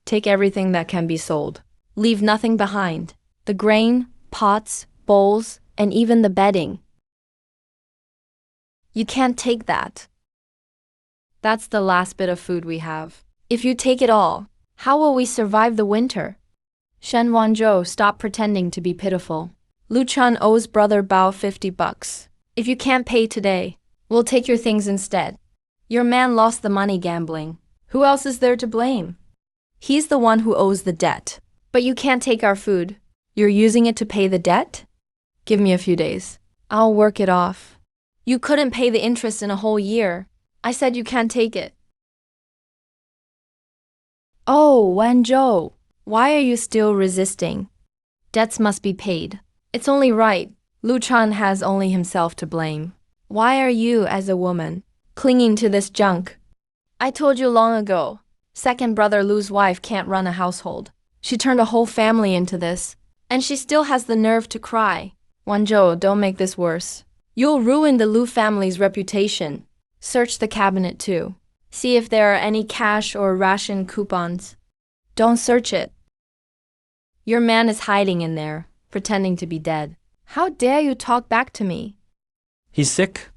Take everything that can be sold. Leave nothing behind. The grain, pots, bowls, and even the bedding. You can't take that. That's the last bit of food we have. If you take it all, how will we survive the winter? Shen Wanzhou, stop pretending to be pitiful. Lu Chun owes brother Bao $50. If you can't pay today, we'll take your things instead. Your man lost the money gambling. Who else is there to blame? He's the one who owes the debt. But you can't take our food. You're using it to pay the debt? Give me a few days. I'll work it off. You couldn't pay the interest in a whole year. I said you can't take it. Oh, Wanzhou, why are you still resisting? Debts must be paid. It's only right. Lu Chun has only himself to blame. Why are you, as a woman, clinging to this junk? I told you long ago, second brother Lu's wife can't run a household. She turned a whole family into this, and she still has the nerve to cry. Wanzhou, don't make this worse. You'll ruin the Lu family's reputation. Search the cabinet too. See if there are any cash or ration coupons. Don't search it. Your man is hiding in there, pretending to be dead. How dare you talk back to me? He's sick?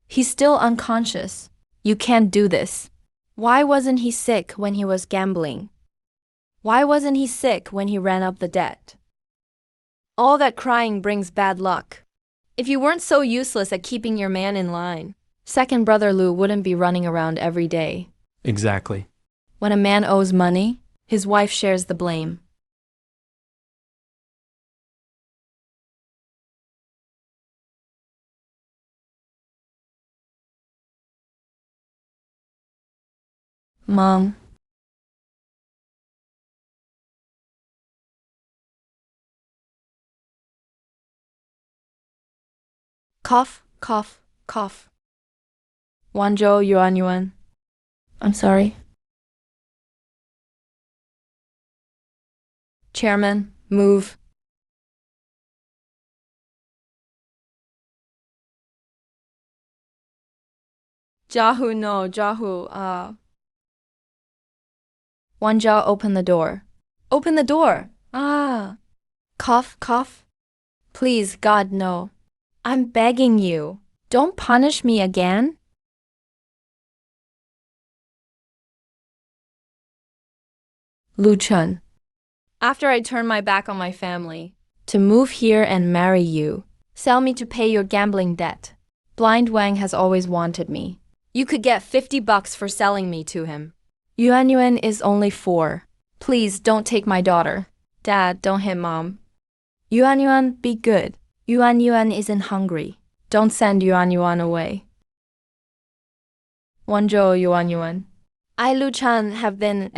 He's still unconscious. You can't do this. Why wasn't he sick when he was gambling? Why wasn't he sick when he ran up the debt? All that crying brings bad luck. If you weren't so useless at keeping your man in line, second brother Lu wouldn't be running around every day. Exactly. When a man owes money, his wife shares the blame. Mom. Cough, cough, cough. Wanzhou, Yuan. I'm sorry. Chairman, move. Jiahu, no, Jiahu, Wanzhou, open the door. Open the door! Ah! Cough, cough. Please, God, no. I'm begging you. Don't punish me again. Lu Chun. After I turn my back on my family, to move here and marry you, sell me to pay your gambling debt. Blind Wang has always wanted me. You could get $50 for selling me to him. Yuan is only 4. Please don't take my daughter. Dad, don't hit Mom. Yuan, be good. Yuan isn't hungry. Don't send Yuan away. Wanzhou, Yuan. I, Lu Chun, have been,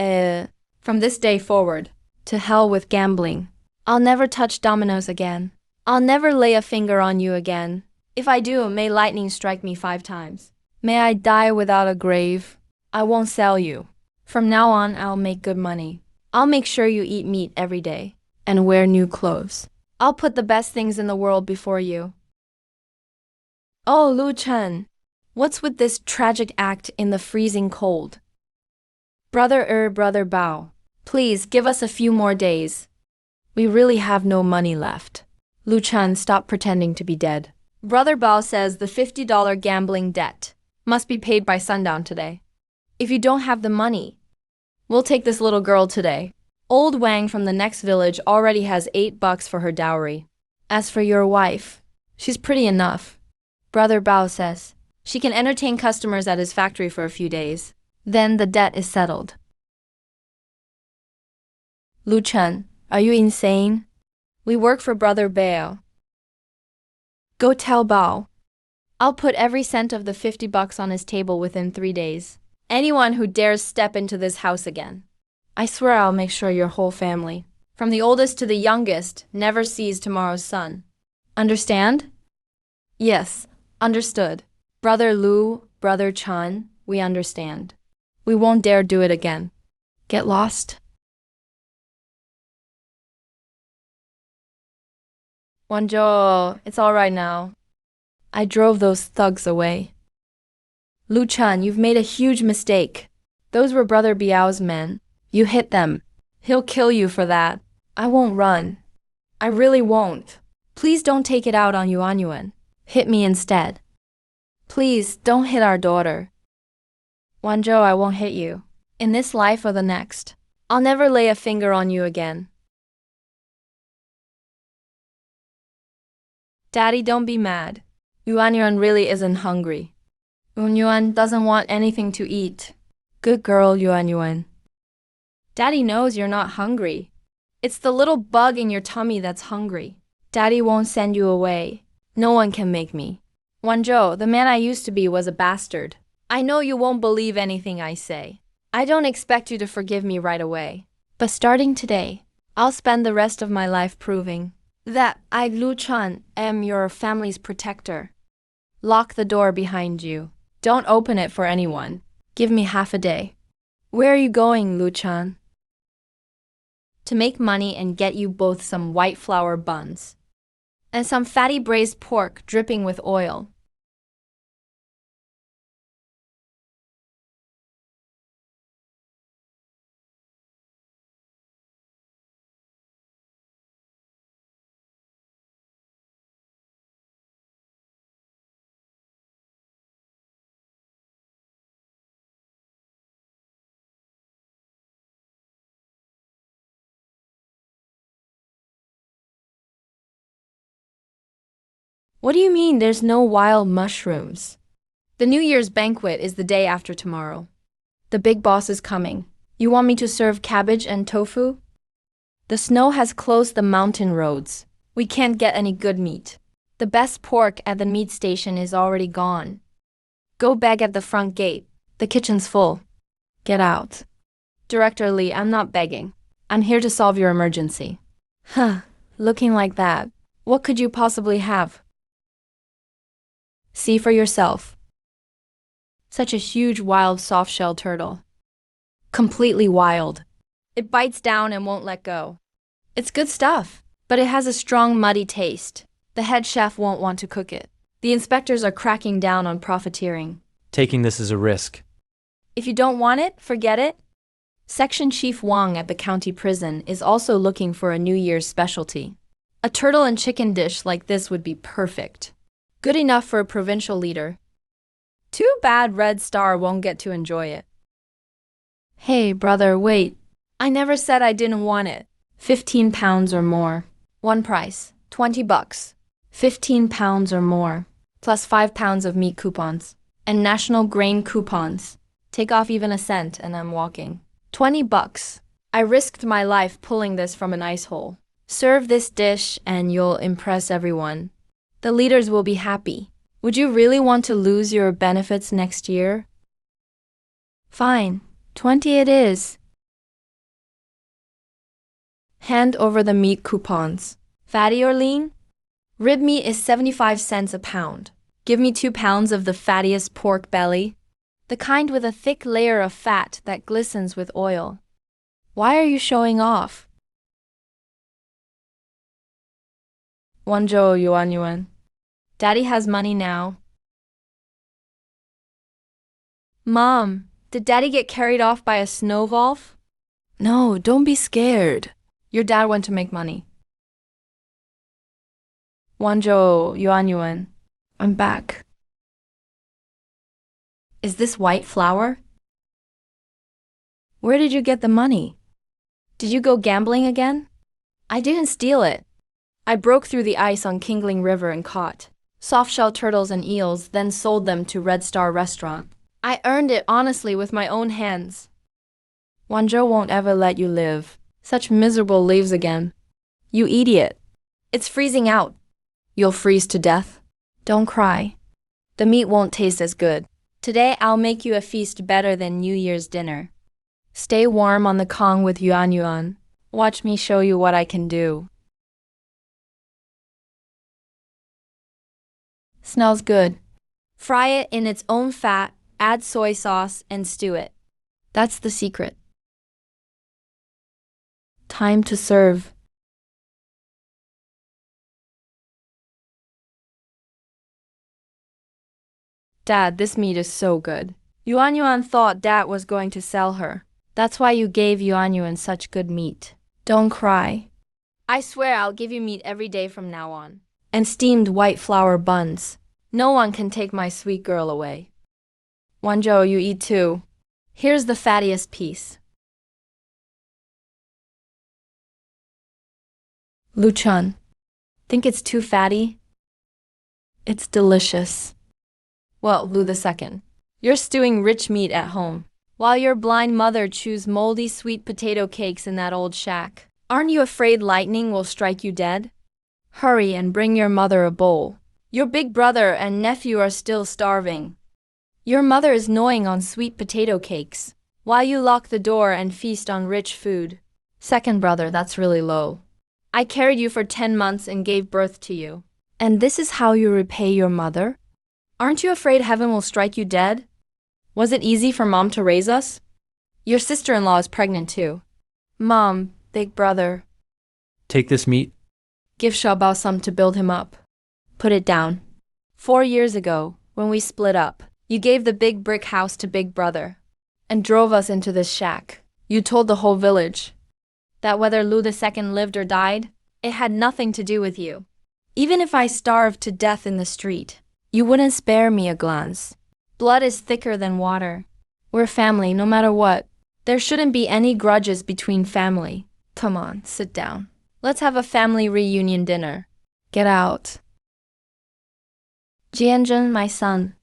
from this day forward, to hell with gambling. I'll never touch dominoes again. I'll never lay a finger on you again. If I do, may lightning strike me 5 times. May I die without a grave. I won't sell you. From now on, I'll make good money. I'll make sure you eat meat every day and wear new clothes. I'll put the best things in the world before you. Oh, Lu Chun, what's with this tragic act in the freezing cold? Brother Bao, please give us a few more days. We really have no money left. Lu Chun, stop pretending to be dead. Brother Bao says the $50 gambling debt must be paid by sundown today. If you don't have the money, we'll take this little girl today. Old Wang from the next village already has $8 for her dowry. As for your wife, she's pretty enough. Brother Bao says she can entertain customers at his factory for a few days. Then the debt is settled. Lu Chun, are you insane? We work for Brother Bao. Go tell Bao. I'll put every cent of the $50 on his table within 3 days. Anyone who dares step into this house again, I swear I'll make sure your whole family, from the oldest to the youngest, never sees tomorrow's sun. Understand? Yes, understood. Brother Lu, Brother Chun, we understand. We won't dare do it again. Get lost? Wanzhou, it's all right now. I drove those thugs away. Lu Chun, you've made a huge mistake. Those were Brother Biao's men. You hit them. He'll kill you for that. I won't run. I really won't. Please don't take it out on Yuanyuan. Hit me instead. Please don't hit our daughter. Wanzhou, I won't hit you. In this life or the next. I'll never lay a finger on you again. Daddy, don't be mad. Yuanyuan really isn't hungry. Yuanyuan doesn't want anything to eat. Good girl, Yuanyuan. Daddy knows you're not hungry. It's the little bug in your tummy that's hungry. Daddy won't send you away. No one can make me. Wanzhou, the man I used to be was a bastard. I know you won't believe anything I say. I don't expect you to forgive me right away. But starting today, I'll spend the rest of my life proving that I, Lu Chan, am your family's protector. Lock the door behind you. Don't open it for anyone. Give me half a day. Where are you going, Lu Chan? To make money and get you both some white flour buns. And some fatty braised pork dripping with oil. What do you mean there's no wild mushrooms? The New Year's banquet is the day after tomorrow. The big boss is coming. You want me to serve cabbage and tofu? The snow has closed the mountain roads. We can't get any good meat. The best pork at the meat station is already gone. Go beg at the front gate. The kitchen's full. Get out. Director Lee, I'm not begging. I'm here to solve your emergency. Huh, looking like that. What could you possibly have? See for yourself. Such a huge wild soft-shell turtle. Completely wild. It bites down and won't let go. It's good stuff, but it has a strong muddy taste. The head chef won't want to cook it. The inspectors are cracking down on profiteering. Taking this is a risk. If you don't want it, forget it. Section Chief Wang at the county prison is also looking for a New Year's specialty. A turtle and chicken dish like this would be perfect. Good enough for a provincial leader. Too bad Red Star won't get to enjoy it. Hey, brother, wait. I never said I didn't want it. 15 pounds or more. One price, $20. 15 pounds or more, plus 5 pounds of meat coupons. And national grain coupons. Take off even a cent and I'm walking. $20. I risked my life pulling this from an ice hole. Serve this dish and you'll impress everyone. The leaders will be happy. Would you really want to lose your benefits next year? Fine, 20 it is. Hand over the meat coupons. Fatty or lean? Rib meat is 75 cents a pound. Give me 2 pounds of the fattiest pork belly. The kind with a thick layer of fat that glistens with oil. Why are you showing off? Wanzhou Yuanyuan. Daddy has money now. Mom, did Daddy get carried off by a snow wolf? No, don't be scared. Your dad went to make money. Wanzhou Yuanyuan. I'm back. Is this white flour? Where did you get the money? Did you go gambling again? I didn't steal it. I broke through the ice on Kingling River and caught soft-shell turtles and eels, then sold them to Red Star Restaurant. I earned it honestly with my own hands. Wanzhou won't ever let you live. Such miserable lives again. You idiot. It's freezing out. You'll freeze to death. Don't cry. The meat won't taste as good. Today I'll make you a feast better than New Year's dinner. Stay warm on the Kong with Yuanyuan. Watch me show you what I can do. Smells good. Fry it in its own fat, add soy sauce, and stew it. That's the secret. Time to serve. Dad, this meat is so good. Yuanyuan thought Dad was going to sell her. That's why you gave Yuanyuan such good meat. Don't cry. I swear I'll give you meat every day from now on. And steamed white flour buns. No one can take my sweet girl away. Wanzhou, you eat too. Here's the fattiest piece. Luchan, think it's too fatty? It's delicious. Well, Lu II, you're stewing rich meat at home, while your blind mother chews moldy sweet potato cakes in that old shack. Aren't you afraid lightning will strike you dead? Hurry and bring your mother a bowl. Your big brother and nephew are still starving. Your mother is gnawing on sweet potato cakes, while you lock the door and feast on rich food. Second brother, that's really low. I carried you for 10 months and gave birth to you. And this is how you repay your mother? Aren't you afraid heaven will strike you dead? Was it easy for mom to raise us? Your sister-in-law is pregnant too. Mom, big brother. Take this meat. Give Xiaobao some to build him up. Put it down. 4 years ago, when we split up, you gave the big brick house to big brother and drove us into this shack. You told the whole village that whether Lu II lived or died, it had nothing to do with you. Even if I starved to death in the street, you wouldn't spare me a glance. Blood is thicker than water. We're family no matter what. There shouldn't be any grudges between family. Come on, sit down. Let's have a family reunion dinner. Get out. Jianzhen, my son,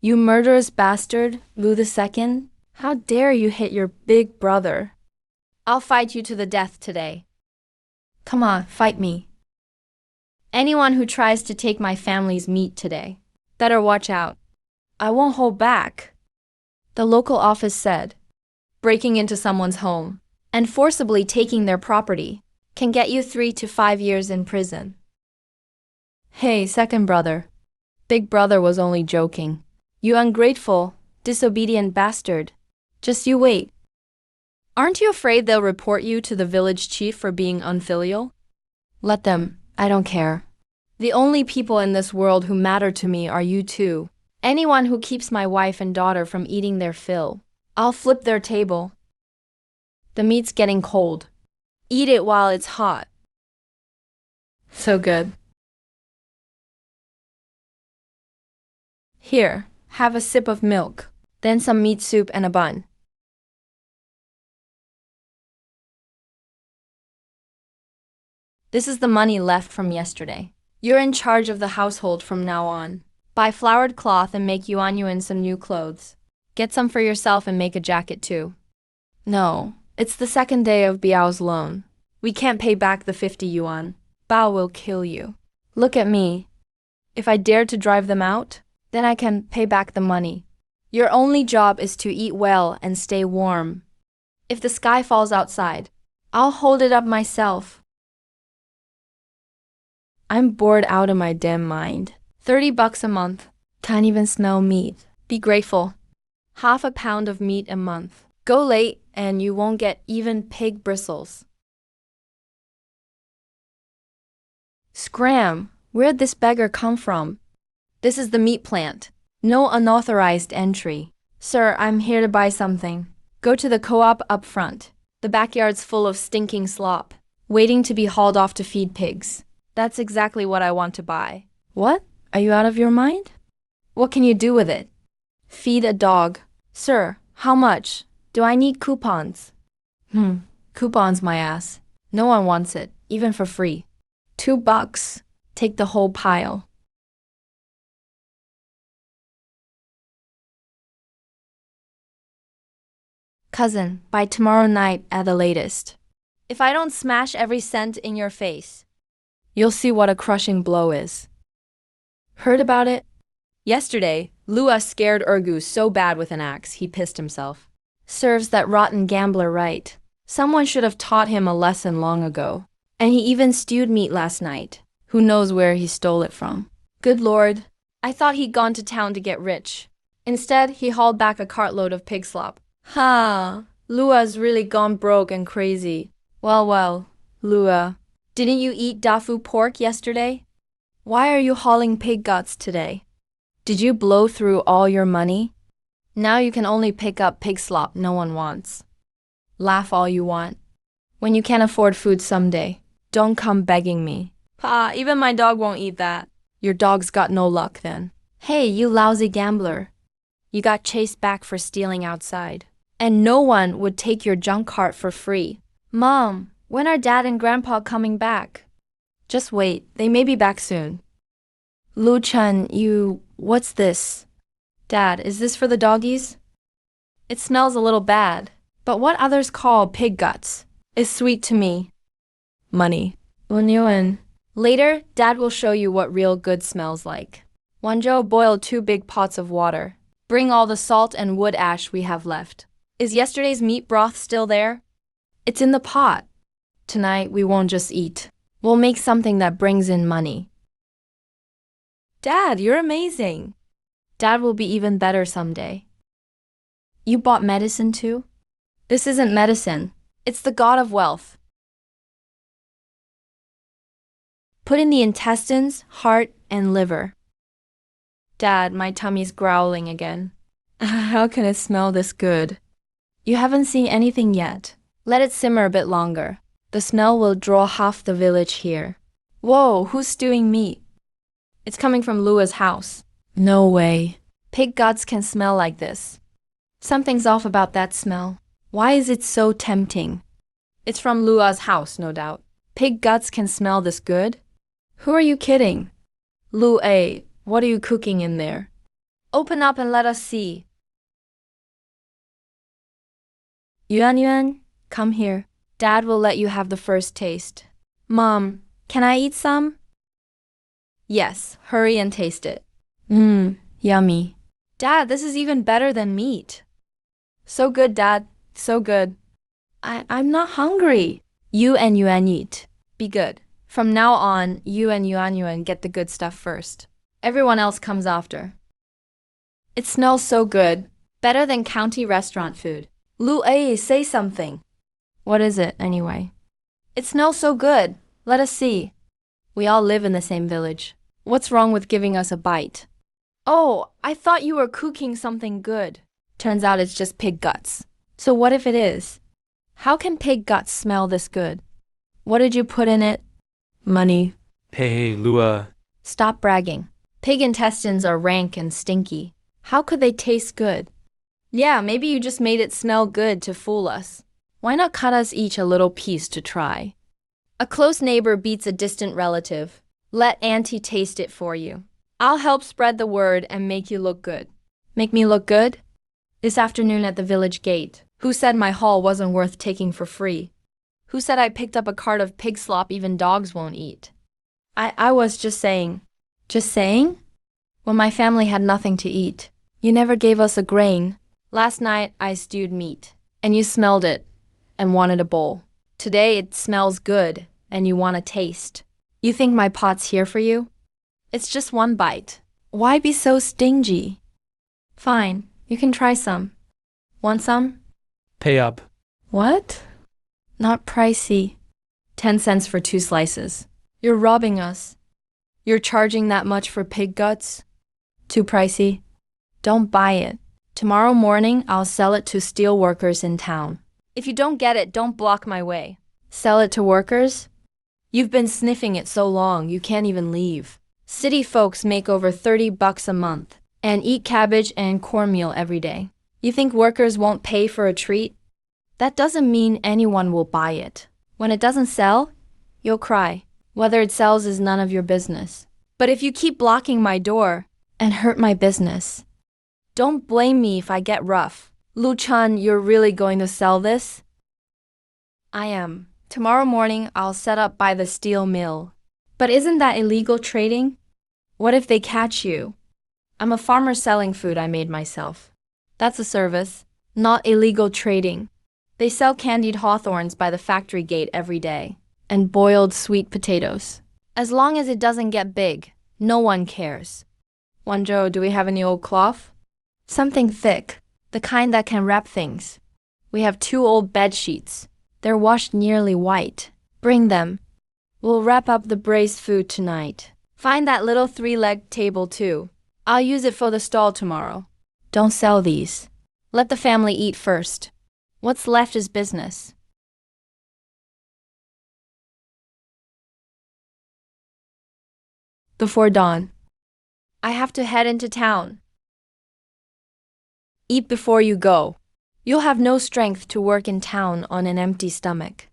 you murderous bastard, Lu II, how dare you hit your big brother? I'll fight you to the death today. Come on, fight me. Anyone who tries to take my family's meat today, better watch out. I won't hold back. The local office said, breaking into someone's home and forcibly taking their property can get you 3 to 5 years in prison. Hey, second brother. Big brother was only joking. You ungrateful, disobedient bastard. Just you wait. Aren't you afraid they'll report you to the village chief for being unfilial? Let them, I don't care. The only people in this world who matter to me are you two. Anyone who keeps my wife and daughter from eating their fill, I'll flip their table. The meat's getting cold. Eat it while it's hot. So good. Here, have a sip of milk, then some meat soup and a bun. This is the money left from yesterday. You're in charge of the household from now on. Buy flowered cloth and make Yuanyuan some new clothes. Get some for yourself and make a jacket too. No, it's the second day of Biao's loan. We can't pay back the 50 yuan. Bao will kill you. Look at me. If I dare to drive them out, then I can pay back the money. Your only job is to eat well and stay warm. If the sky falls outside, I'll hold it up myself. I'm bored out of my damn mind. $30 a month. Can't even smell meat. Be grateful. Half a pound of meat a month. Go late and you won't get even pig bristles. Scram! Where'd this beggar come from? This is the meat plant. No unauthorized entry. Sir, I'm here to buy something. Go to the co-op up front. The backyard's full of stinking slop, waiting to be hauled off to feed pigs. That's exactly what I want to buy. What? Are you out of your mind? What can you do with it? Feed a dog. Sir, how much? Do I need coupons? Coupons, my ass. No one wants it, even for free. $2. Take the whole pile. Cousin, by tomorrow night at the latest. If I don't smash every cent in your face, you'll see what a crushing blow is. Heard about it? Yesterday, Lua scared Urgu so bad with an axe he pissed himself. Serves that rotten gambler right. Someone should have taught him a lesson long ago. And he even stewed meat last night. Who knows where he stole it from? Good Lord, I thought he'd gone to town to get rich. Instead, he hauled back a cartload of pig slop. Ha! Lua's really gone broke and crazy. Well, Lua, didn't you eat dafu pork yesterday? Why are you hauling pig guts today? Did you blow through all your money? Now you can only pick up pig slop no one wants. Laugh all you want. When you can't afford food someday, don't come begging me. Pa, even my dog won't eat that. Your dog's got no luck then. Hey, you lousy gambler. You got chased back for stealing outside. And no one would take your junk cart for free. Mom, when are Dad and Grandpa coming back? Just wait, they may be back soon. Lu-chan, what's this? Dad, is this for the doggies? It smells a little bad, but what others call pig guts is sweet to me. Money. Unyuan. Later, Dad will show you what real good smells like. Wanzhou boiled 2 big pots of water. Bring all the salt and wood ash we have left. Is yesterday's meat broth still there? It's in the pot. Tonight, we won't just eat. We'll make something that brings in money. Dad, you're amazing. Dad will be even better someday. You bought medicine too? This isn't medicine. It's the god of wealth. Put in the intestines, heart, and liver. Dad, my tummy's growling again. How can it smell this good? You haven't seen anything yet. Let it simmer a bit longer. The smell will draw half the village here. Whoa, who's stewing meat? It's coming from Lua's house. No way. Pig guts can smell like this. Something's off about that smell. Why is it so tempting? It's from Lua's house, no doubt. Pig guts can smell this good? Who are you kidding? Lu A, what are you cooking in there? Open up and let us see. Yuan Yuan, come here. Dad will let you have the first taste. Mom, can I eat some? Yes, hurry and taste it. Yummy. Dad, this is even better than meat. So good, Dad. So good. I'm not hungry. You and Yuan eat. Be good. From now on, you and Yuan get the good stuff first. Everyone else comes after. It smells so good. Better than county restaurant food. Lu A, say something. What is it, anyway? It smells so good. Let us see. We all live in the same village. What's wrong with giving us a bite? Oh, I thought you were cooking something good. Turns out it's just pig guts. So what if it is? How can pig guts smell this good? What did you put in it? Money. Hey, Lua. Stop bragging. Pig intestines are rank and stinky. How could they taste good? Yeah, maybe you just made it smell good to fool us. Why not cut us each a little piece to try? A close neighbor beats a distant relative. Let Auntie taste it for you. I'll help spread the word and make you look good. Make me look good? This afternoon at the village gate, who said my haul wasn't worth taking for free? Who said I picked up a cart of pig slop even dogs won't eat? I was just saying. Just saying? When my family had nothing to eat. You never gave us a grain. Last night I stewed meat, and you smelled it and wanted a bowl. Today it smells good, and you want a taste. You think my pot's here for you? It's just one bite. Why be so stingy? Fine, you can try some. Want some? Pay up. What? Not pricey. 10 cents for 2 slices. You're robbing us. You're charging that much for pig guts? Too pricey? Don't buy it. Tomorrow morning, I'll sell it to steel workers in town. If you don't get it, don't block my way. Sell it to workers? You've been sniffing it so long, you can't even leave. City folks make over $30 a month and eat cabbage and cornmeal every day. You think workers won't pay for a treat? That doesn't mean anyone will buy it. When it doesn't sell, you'll cry. Whether it sells is none of your business. But if you keep blocking my door and hurt my business, don't blame me if I get rough. Lu-chan, you're really going to sell this? I am. Tomorrow morning, I'll set up by the steel mill. But isn't that illegal trading? What if they catch you? I'm a farmer selling food I made myself. That's a service, not illegal trading. They sell candied hawthorns by the factory gate every day, and boiled sweet potatoes. As long as it doesn't get big, no one cares. Wanzhou, do we have any old cloth? Something thick, the kind that can wrap things. We have 2 old bed sheets. They're washed nearly white. Bring them. We'll wrap up the braised food tonight. Find that little 3-legged table too. I'll use it for the stall tomorrow. Don't sell these. Let the family eat first. What's left is business. Before dawn. I have to head into town. Eat before you go. You'll have no strength to work in town on an empty stomach.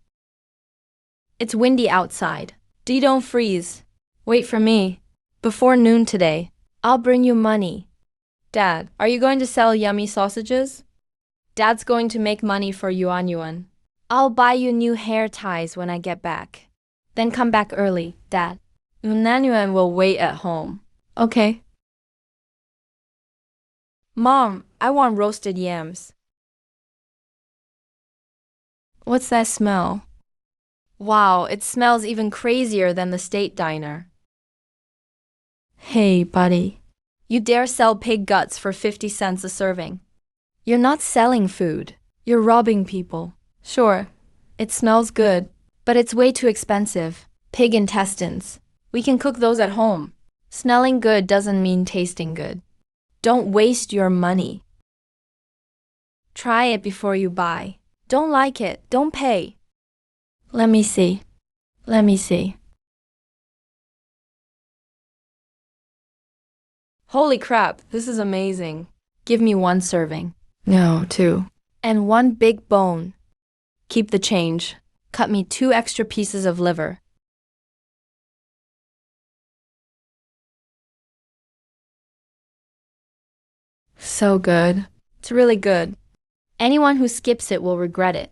It's windy outside. Don't freeze. Wait for me. Before noon today, I'll bring you money. Dad, are you going to sell yummy sausages? Dad's going to make money for Yuan. I'll buy you new hair ties when I get back. Then come back early, Dad. Yuan will wait at home. Okay. Mom, I want roasted yams. What's that smell? Wow, it smells even crazier than the state diner. Hey, buddy. You dare sell pig guts for 50 cents a serving? You're not selling food. You're robbing people. Sure, it smells good, but it's way too expensive. Pig intestines. We can cook those at home. Smelling good doesn't mean tasting good. Don't waste your money. Try it before you buy. Don't like it, don't pay. Let me see. Holy crap, this is amazing. Give me 1 serving. No, 2. And 1 big bone. Keep the change. Cut me 2 extra pieces of liver. So good. It's really good. Anyone who skips it will regret it.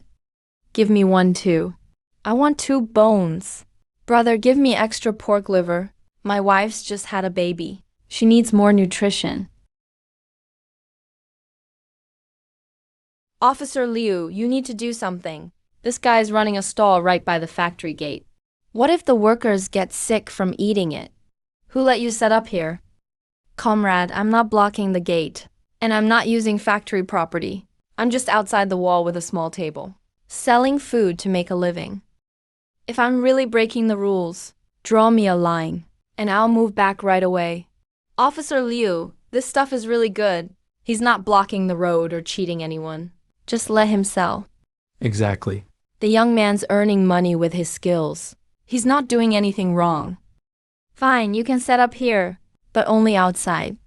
Give me 1 too. I want 2 bones. Brother, give me extra pork liver. My wife's just had a baby. She needs more nutrition. Officer Liu, you need to do something. This guy's running a stall right by the factory gate. What if the workers get sick from eating it? Who let you set up here? Comrade, I'm not blocking the gate. And I'm not using factory property. I'm just outside the wall with a small table. Selling food to make a living. If I'm really breaking the rules, draw me a line, and I'll move back right away. Officer Liu, this stuff is really good. He's not blocking the road or cheating anyone. Just let him sell. Exactly. The young man's earning money with his skills. He's not doing anything wrong. Fine, you can set up here, but only outside.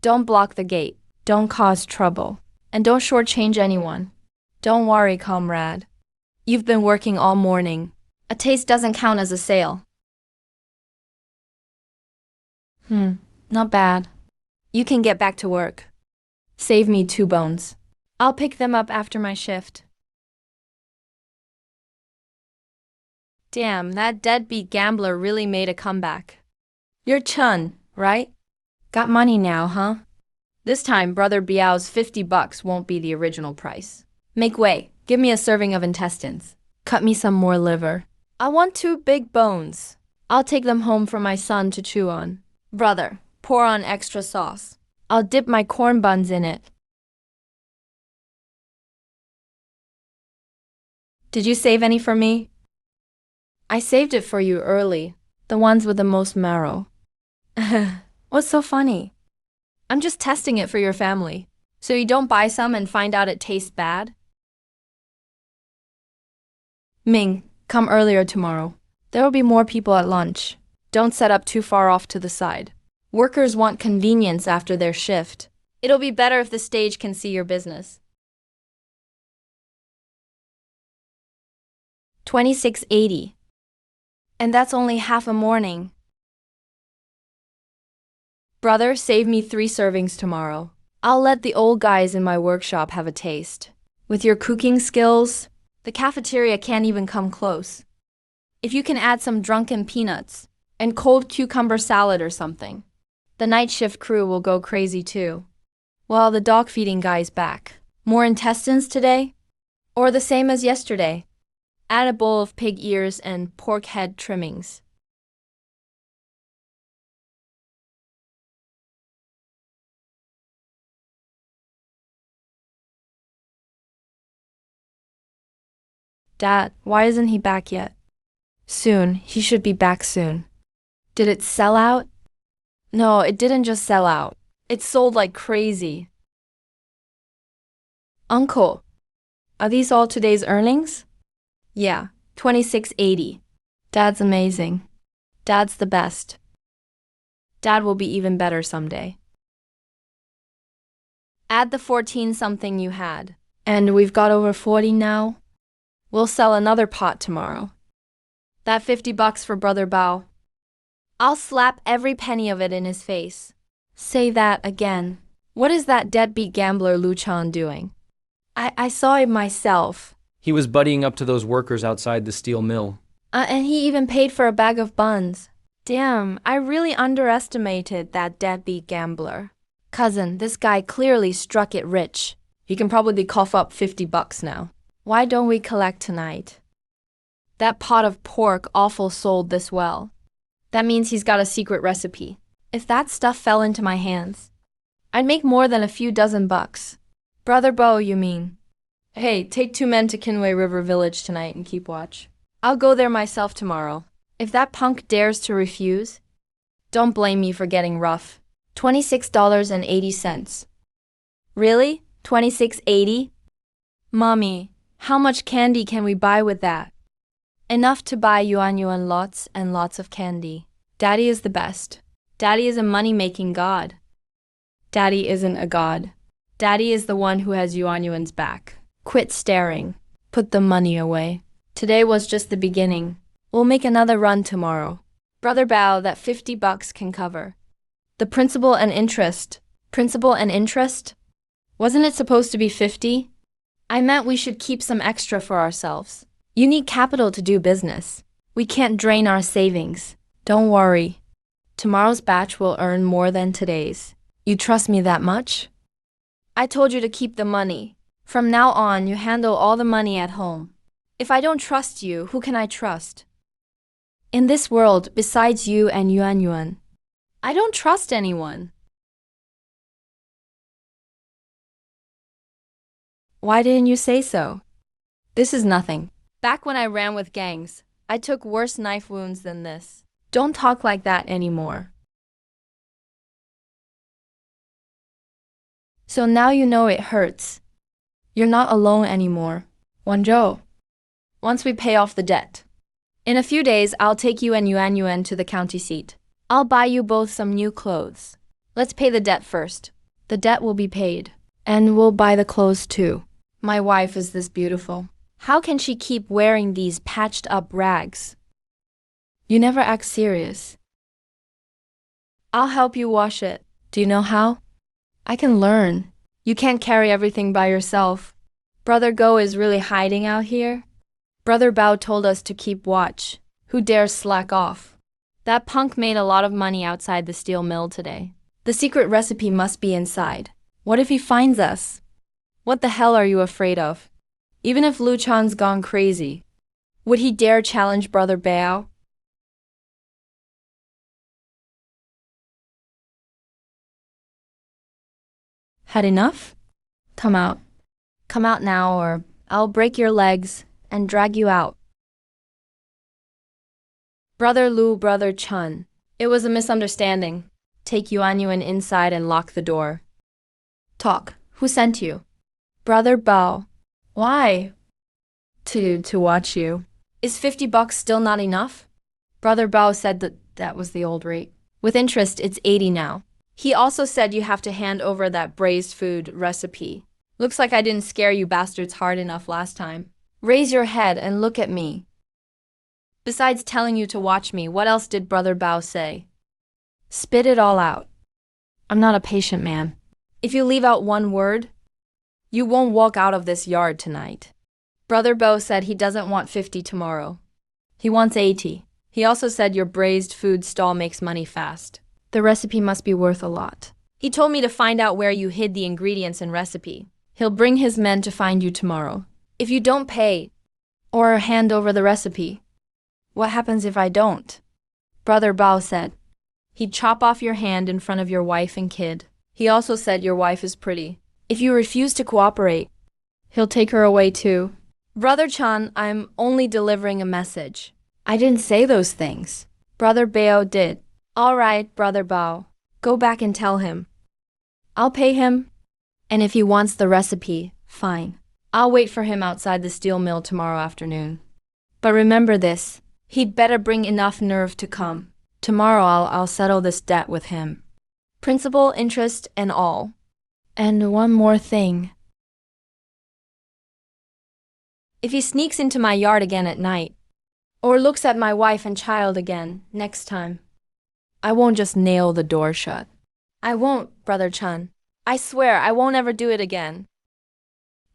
Don't block the gate. Don't cause trouble. And don't shortchange anyone. Don't worry, comrade. You've been working all morning. A taste doesn't count as a sale. Not bad. You can get back to work. Save me 2 bones. I'll pick them up after my shift. Damn, that deadbeat gambler really made a comeback. You're Chun, right? Got money now, huh? This time, Brother Biao's $50 won't be the original price. Make way. Give me a serving of intestines. Cut me some more liver. I want 2 big bones. I'll take them home for my son to chew on. Brother, pour on extra sauce. I'll dip my corn buns in it. Did you save any for me? I saved it for you early. The ones with the most marrow. What's so funny? I'm just testing it for your family. So you don't buy some and find out it tastes bad? Ming, come earlier tomorrow. There will be more people at lunch. Don't set up too far off to the side. Workers want convenience after their shift. It'll be better if the stage can see your business. 2680. And that's only half a morning. Brother, save me 3 servings tomorrow. I'll let the old guys in my workshop have a taste. With your cooking skills, the cafeteria can't even come close. If you can add some drunken peanuts and cold cucumber salad or something, the night shift crew will go crazy too. Well, the dog feeding guy's back. More intestines today? Or the same as yesterday? Add a bowl of pig ears and pork head trimmings. Dad, why isn't he back yet? Soon. He should be back soon. Did it sell out? No, it didn't just sell out. It sold like crazy. Uncle, Are these all today's earnings? Yeah, 2680. Dad's amazing. Dad's the best. Dad will be even better someday. Add the 14 something you had. And we've got over 40 now. We'll sell another pot tomorrow. That $50 for Brother Bao. I'll slap every penny of it in his face. Say that again. What is that deadbeat gambler Lu Chan doing? I saw it myself. He was buddying up to those workers outside the steel mill. And he even paid for a bag of buns. Damn, I really underestimated that deadbeat gambler. Cousin, this guy clearly struck it rich. He can probably cough up $50 now. Why don't we collect tonight? That pot of pork awful sold this well. That means he's got a secret recipe. If that stuff fell into my hands, I'd make more than a few dozen bucks. Brother Bo, you mean? Hey, take 2 men to Kinway River Village tonight and keep watch. I'll go there myself tomorrow. If that punk dares to refuse, don't blame me for getting rough. $26.80. Really? $26.80? Mommy, how much candy can we buy with that? Enough to buy yuan lots and lots of candy. Daddy is the best. Daddy is a money-making god. Daddy isn't a god. Daddy is the one who has yuan's back. Quit staring. Put the money away. Today was just the beginning. We'll make another run tomorrow. Brother Bao, that $50 can cover. The principal and interest. Principal and interest? Wasn't it supposed to be 50? I meant we should keep some extra for ourselves. You need capital to do business. We can't drain our savings. Don't worry. Tomorrow's batch will earn more than today's. You trust me that much? I told you to keep the money. From now on, you handle all the money at home. If I don't trust you, who can I trust? In this world, besides you and Yuan, I don't trust anyone. Why didn't you say so? This is nothing. Back when I ran with gangs, I took worse knife wounds than this. Don't talk like that anymore. So now you know it hurts. You're not alone anymore. Wanzhou. Once we pay off the debt. In a few days, I'll take you and Yuan to the county seat. I'll buy you both some new clothes. Let's pay the debt first. The debt will be paid. And we'll buy the clothes too. My wife is this beautiful. How can she keep wearing these patched up rags? You never act serious. I'll help you wash it. Do you know how? I can learn. You can't carry everything by yourself. Brother Go is really hiding out here. Brother Bao told us to keep watch. Who dares slack off? That punk made a lot of money outside the steel mill today. The secret recipe must be inside. What if he finds us? What the hell are you afraid of? Even if Lu Chan's gone crazy, would he dare challenge Brother Bao? Had enough? Come out. Come out now or I'll break your legs and drag you out. Brother Lu, Brother Chun. It was a misunderstanding. Take Yuan inside and lock the door. Talk. Who sent you? Brother Bao. Why? To watch you. Is $50 still not enough? Brother Bao said that was the old rate. With interest, it's 80 now. He also said you have to hand over that braised food recipe. Looks like I didn't scare you bastards hard enough last time. Raise your head and look at me. Besides telling you to watch me, what else did Brother Bao say? Spit it all out. I'm not a patient man. If you leave out one word, you won't walk out of this yard tonight. Brother Bao said he doesn't want 50 tomorrow. He wants 80. He also said your braised food stall makes money fast. The recipe must be worth a lot. He told me to find out where you hid the ingredients and recipe. He'll bring his men to find you tomorrow. If you don't pay, or hand over the recipe, what happens if I don't? Brother Bao said he'd chop off your hand in front of your wife and kid. He also said your wife is pretty. If you refuse to cooperate, he'll take her away too. Brother Chan, I'm only delivering a message. I didn't say those things. Brother Bao did. All right, Brother Bao. Go back and tell him. I'll pay him, and if he wants the recipe, fine. I'll wait for him outside the steel mill tomorrow afternoon. But remember this, he'd better bring enough nerve to come. Tomorrow I'll settle this debt with him. Principal, interest, and all. And one more thing. If he sneaks into my yard again at night, or looks at my wife and child again next time, I won't just nail the door shut. I won't, Brother Chun. I swear I won't ever do it again.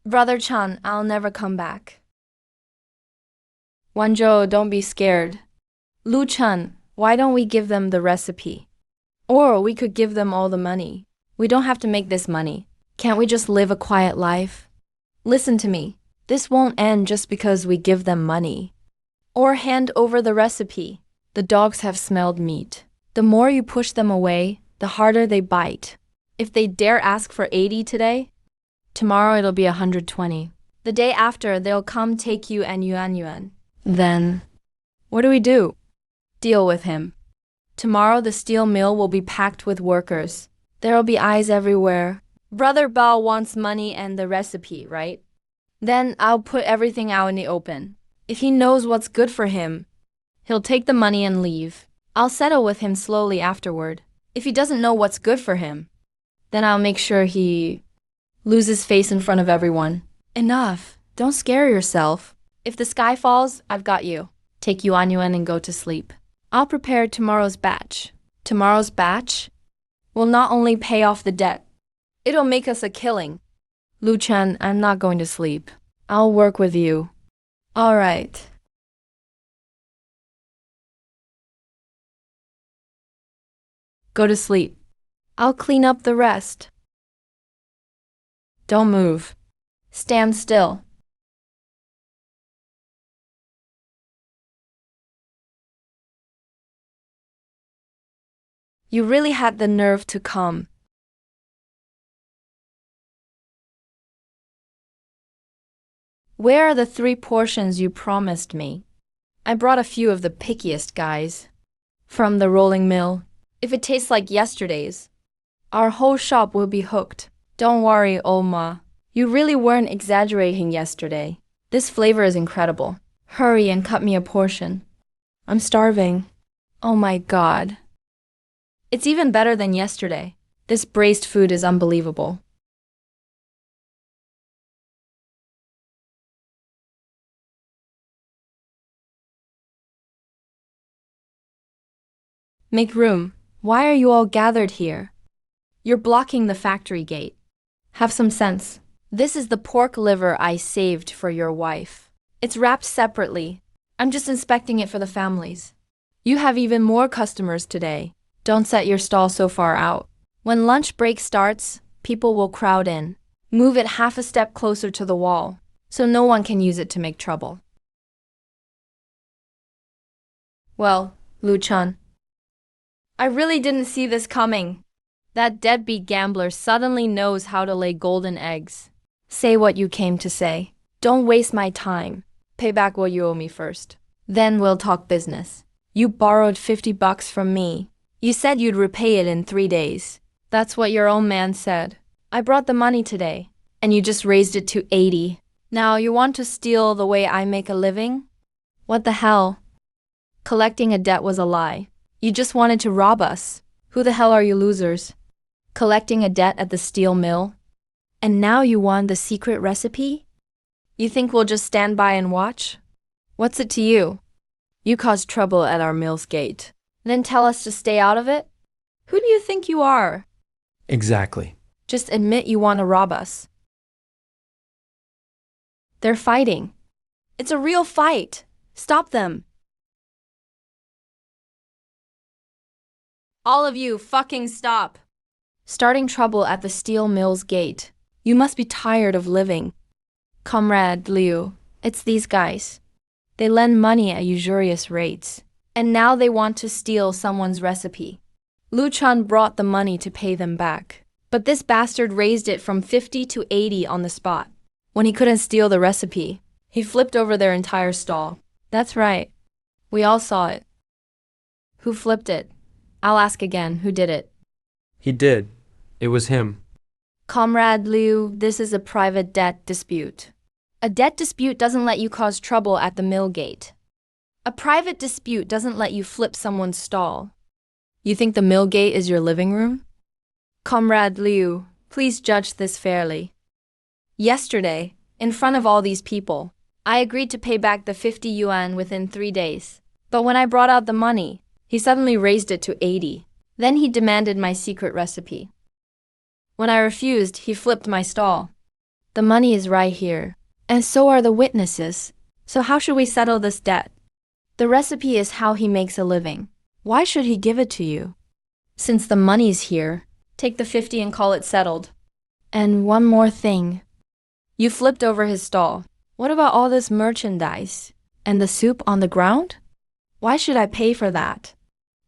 Brother Chun, I'll never come back. Wanzhou, don't be scared. Lu Chun, why don't we give them the recipe? Or we could give them all the money. We don't have to make this money. Can't we just live a quiet life? Listen to me. This won't end just because we give them money. Or hand over the recipe. The dogs have smelled meat. The more you push them away, the harder they bite. If they dare ask for 80 today, tomorrow it'll be 120. The day after, they'll come take you and yuan. Then, what do we do? Deal with him. Tomorrow the steel mill will be packed with workers. There'll be eyes everywhere. Brother Bao wants money and the recipe, right? Then I'll put everything out in the open. If he knows what's good for him, he'll take the money and leave. I'll settle with him slowly afterward. If he doesn't know what's good for him, then I'll make sure he loses face in front of everyone. Enough. Don't scare yourself. If the sky falls, I've got you. Take yuan and go to sleep. I'll prepare tomorrow's batch. Tomorrow's batch will not only pay off the debt, it'll make us a killing. Lu Chen, I'm not going to sleep. I'll work with you. All right. Go to sleep. I'll clean up the rest. Don't move. Stand still. You really had the nerve to come. Where are the 3 portions you promised me? I brought a few of the pickiest guys. From the rolling mill. If it tastes like yesterday's, our whole shop will be hooked. Don't worry, Oma. You really weren't exaggerating yesterday. This flavor is incredible. Hurry and cut me a portion. I'm starving. Oh my God. It's even better than yesterday. This braised food is unbelievable. Make room. Why are you all gathered here? You're blocking the factory gate. Have some sense. This is the pork liver I saved for your wife. It's wrapped separately. I'm just inspecting it for the families. You have even more customers today. Don't set your stall so far out. When lunch break starts, people will crowd in. Move it half a step closer to the wall, so no one can use it to make trouble. Well, Lu Chun, I really didn't see this coming. That deadbeat gambler suddenly knows how to lay golden eggs. Say what you came to say. Don't waste my time. Pay back what you owe me first. Then we'll talk business. You borrowed $50 from me. You said you'd repay it in 3 days. That's what your own man said. I brought the money today, and you just raised it to 80. Now you want to steal the way I make a living? What the hell? Collecting a debt was a lie. You just wanted to rob us. Who the hell are you losers? Collecting a debt at the steel mill? And now you want the secret recipe? You think we'll just stand by and watch? What's it to you? You caused trouble at our mill's gate. Then tell us to stay out of it? Who do you think you are? Exactly. Just admit you want to rob us. They're fighting. It's a real fight. Stop them. All of you, fucking stop. Starting trouble at the steel mill's gate. You must be tired of living. Comrade Liu, it's these guys. They lend money at usurious rates. And now they want to steal someone's recipe. Lu Chun brought the money to pay them back. But this bastard raised it from 50 to 80 on the spot. When he couldn't steal the recipe, he flipped over their entire stall. That's right. We all saw it. Who flipped it? I'll ask again, who did it? He did. It was him. Comrade Liu, this is a private debt dispute. A debt dispute doesn't let you cause trouble at the mill gate. A private dispute doesn't let you flip someone's stall. You think the mill gate is your living room? Comrade Liu, please judge this fairly. Yesterday, in front of all these people, I agreed to pay back the 50 yuan within 3 days. But when I brought out the money, he suddenly raised it to 80. Then he demanded my secret recipe. When I refused, he flipped my stall. The money is right here, and so are the witnesses. So how should we settle this debt? The recipe is how he makes a living. Why should he give it to you? Since the money's here, take the 50 and call it settled. And one more thing. You flipped over his stall. What about all this merchandise? And the soup on the ground? Why should I pay for that?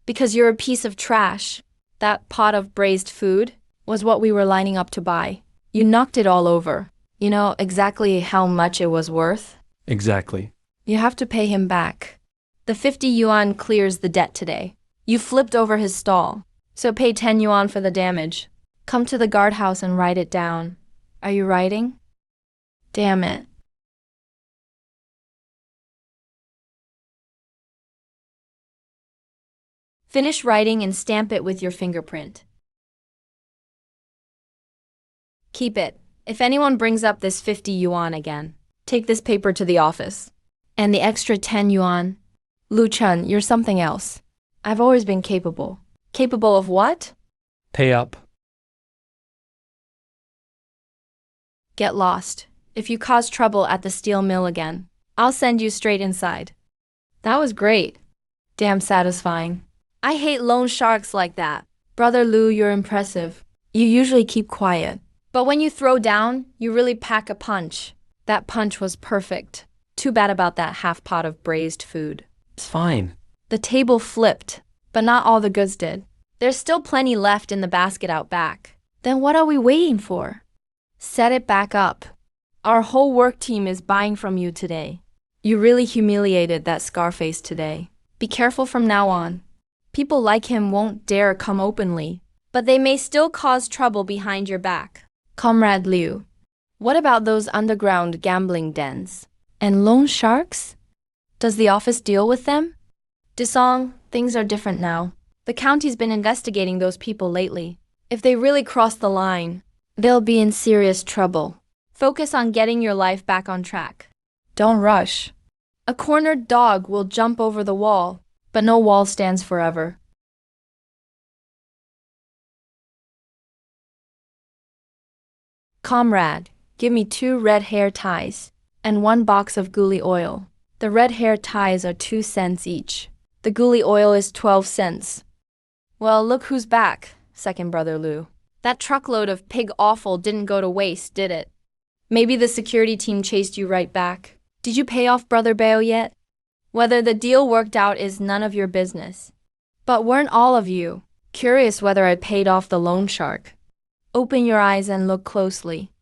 Because you're a piece of trash. That pot of braised food was what we were lining up to buy. You knocked it all over. You know exactly how much it was worth? Exactly. You have to pay him back. The 50 yuan clears the debt today. You flipped over his stall, so pay 10 yuan for the damage. Come to the guardhouse and write it down. Are you writing? Damn it. Finish writing and stamp it with your fingerprint. Keep it. If anyone brings up this 50 yuan again, take this paper to the office. And the extra 10 yuan. Lu Chun, you're something else. I've always been capable. Capable of what? Pay up. Get lost. If you cause trouble at the steel mill again, I'll send you straight inside. That was great. Damn satisfying. I hate loan sharks like that. Brother Lu, you're impressive. You usually keep quiet. But when you throw down, you really pack a punch. That punch was perfect. Too bad about that half pot of braised food. It's fine. The table flipped, but not all the goods did. There's still plenty left in the basket out back. Then what are we waiting for? Set it back up. Our whole work team is buying from you today. You really humiliated that Scarface today. Be careful from now on. People like him won't dare come openly, but they may still cause trouble behind your back. Comrade Liu, what about those underground gambling dens? And loan sharks? Does the office deal with them? Disong, things are different now. The county's been investigating those people lately. If they really cross the line, they'll be in serious trouble. Focus on getting your life back on track. Don't rush. A cornered dog will jump over the wall, but no wall stands forever. Comrade, give me 2 red hair ties and 1 box of gooey oil. The red hair ties are 2 cents each. The gooey oil is 12 cents. Well, look who's back, second brother Lu. That truckload of pig offal didn't go to waste, did it? Maybe the security team chased you right back. Did you pay off Brother Bao yet? Whether the deal worked out is none of your business. But weren't all of you curious whether I paid off the loan shark? Open your eyes and look closely.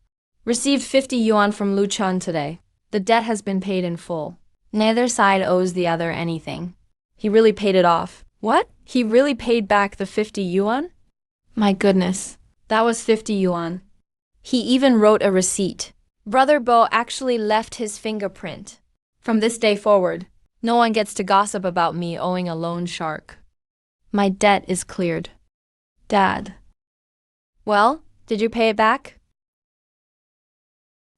Received 50 yuan from Lu Chun today. The debt has been paid in full. Neither side owes the other anything. He really paid it off. What? He really paid back the 50 yuan? My goodness, that was 50 yuan. He even wrote a receipt. Brother Bo actually left his fingerprint. From this day forward, no one gets to gossip about me owing a loan shark. My debt is cleared. Dad. Well, did you pay it back?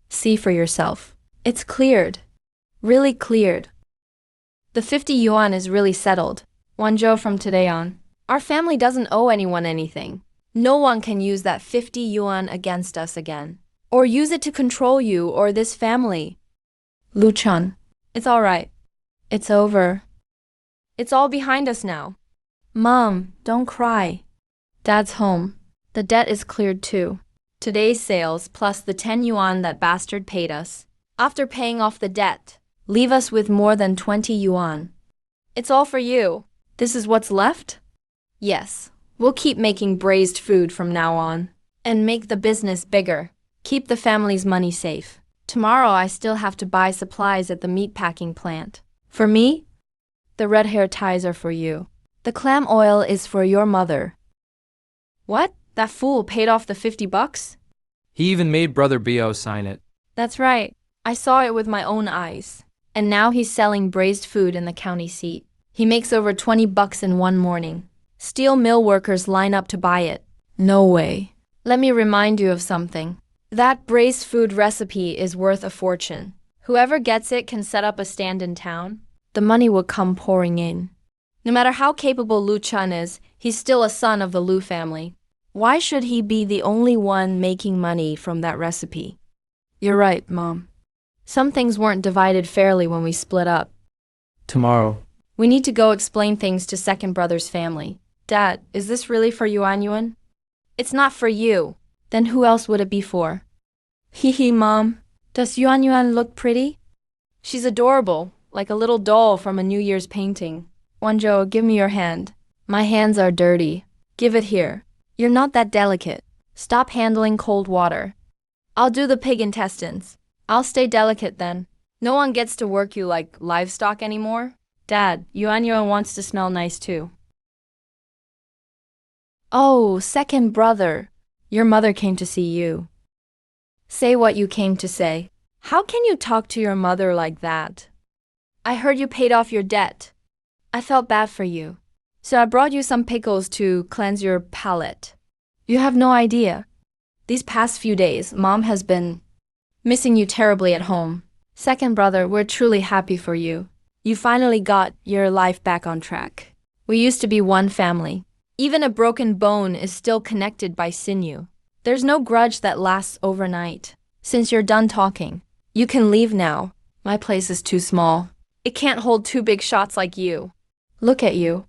See for yourself. It's cleared. Really cleared. The 50 yuan is really settled. Wanzhou from today on. Our family doesn't owe anyone anything. No one can use that 50 yuan against us again. Or use it to control you or this family. Lu Chun, it's all right. It's over. It's all behind us now. Mom, don't cry. Dad's home. The debt is cleared too. Today's sales plus the 10 yuan that bastard paid us. After paying off the debt, leave us with more than 20 yuan. It's all for you. This is what's left? Yes, we'll keep making braised food from now on. And make the business bigger. Keep the family's money safe. Tomorrow I still have to buy supplies at the meatpacking plant. For me, the red hair ties are for you. The clam oil is for your mother. What? That fool paid off the $50? He even made Brother Bio sign it. That's right. I saw it with my own eyes. And now he's selling braised food in the county seat. He makes over 20 bucks in one morning. Steel mill workers line up to buy it. No way. Let me remind you of something. That braised food recipe is worth a fortune. Whoever gets it can set up a stand in town. The money will come pouring in. No matter how capable Lu Chun is, he's still a son of the Lu family. Why should he be the only one making money from that recipe? You're right, Mom. Some things weren't divided fairly when we split up. Tomorrow. We need to go explain things to second brother's family. Dad, is this really for Yuan Yuan? It's not for you. Then who else would it be for? Hee hee, Mom. Does Yuan Yuan look pretty? She's adorable, like a little doll from a New Year's painting. Wanzhou, give me your hand. My hands are dirty. Give it here. You're not that delicate. Stop handling cold water. I'll do the pig intestines. I'll stay delicate then. No one gets to work you like livestock anymore. Dad, Yuan Yuan wants to smell nice too. Oh, second brother. Your mother came to see you. Say what you came to say. How can you talk to your mother like that? I heard you paid off your debt. I felt bad for you. So I brought you some pickles to cleanse your palate. You have no idea. These past few days, Mom has been missing you terribly at home. Second brother, we're truly happy for you. You finally got your life back on track. We used to be one family. Even a broken bone is still connected by sinew. There's no grudge that lasts overnight. Since you're done talking, you can leave now. My place is too small. It can't hold two big shots like you. Look at you.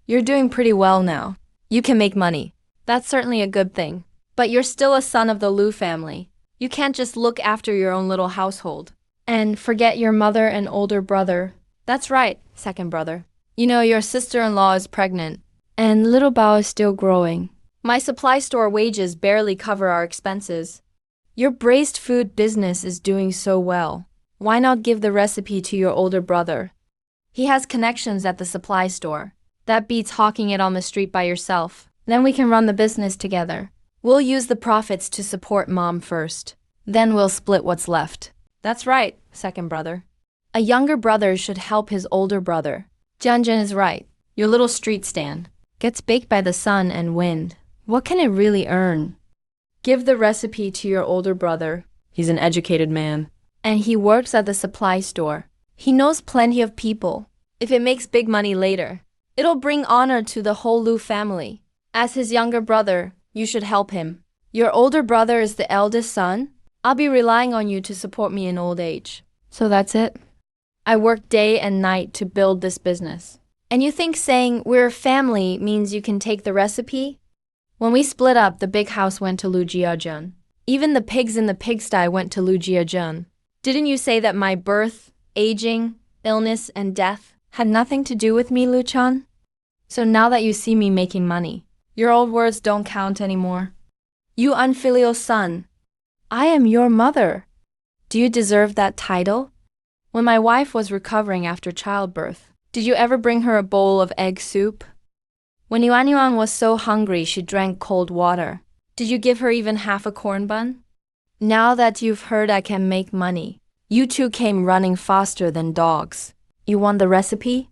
You're doing pretty well now. You can make money. That's certainly a good thing. But you're still a son of the Lu family. You can't just look after your own little household and forget your mother and older brother. That's right, second brother. You know, your sister-in-law is pregnant, and little Bao is still growing. My supply store wages barely cover our expenses. Your braised food business is doing so well. Why not give the recipe to your older brother? He has connections at the supply store. That beats hawking it on the street by yourself. Then we can run the business together. We'll use the profits to support Mom first. Then we'll split what's left. That's right, second brother. A younger brother should help his older brother. Jianjun is right. Your little street stand gets baked by the sun and wind. What can it really earn? Give the recipe to your older brother. He's an educated man. And he works at the supply store. He knows plenty of people. If it makes big money later, it'll bring honor to the whole Lu family. As his younger brother, you should help him. Your older brother is the eldest son. I'll be relying on you to support me in old age. So that's it. I work day and night to build this business. And you think saying we're a family means you can take the recipe? When we split up, the big house went to Lu Jiajun. Even the pigs in the pigsty went to Lu Jiajun. Didn't you say that my birth, aging, illness, and death had nothing to do with me, Lu Chan? So now that you see me making money, your old words don't count anymore. You unfilial son, I am your mother. Do you deserve that title? When my wife was recovering after childbirth, did you ever bring her a bowl of egg soup? When Yuan Yuan was so hungry she drank cold water, did you give her even half a corn bun? Now that you've heard I can make money, you two came running faster than dogs. You want the recipe?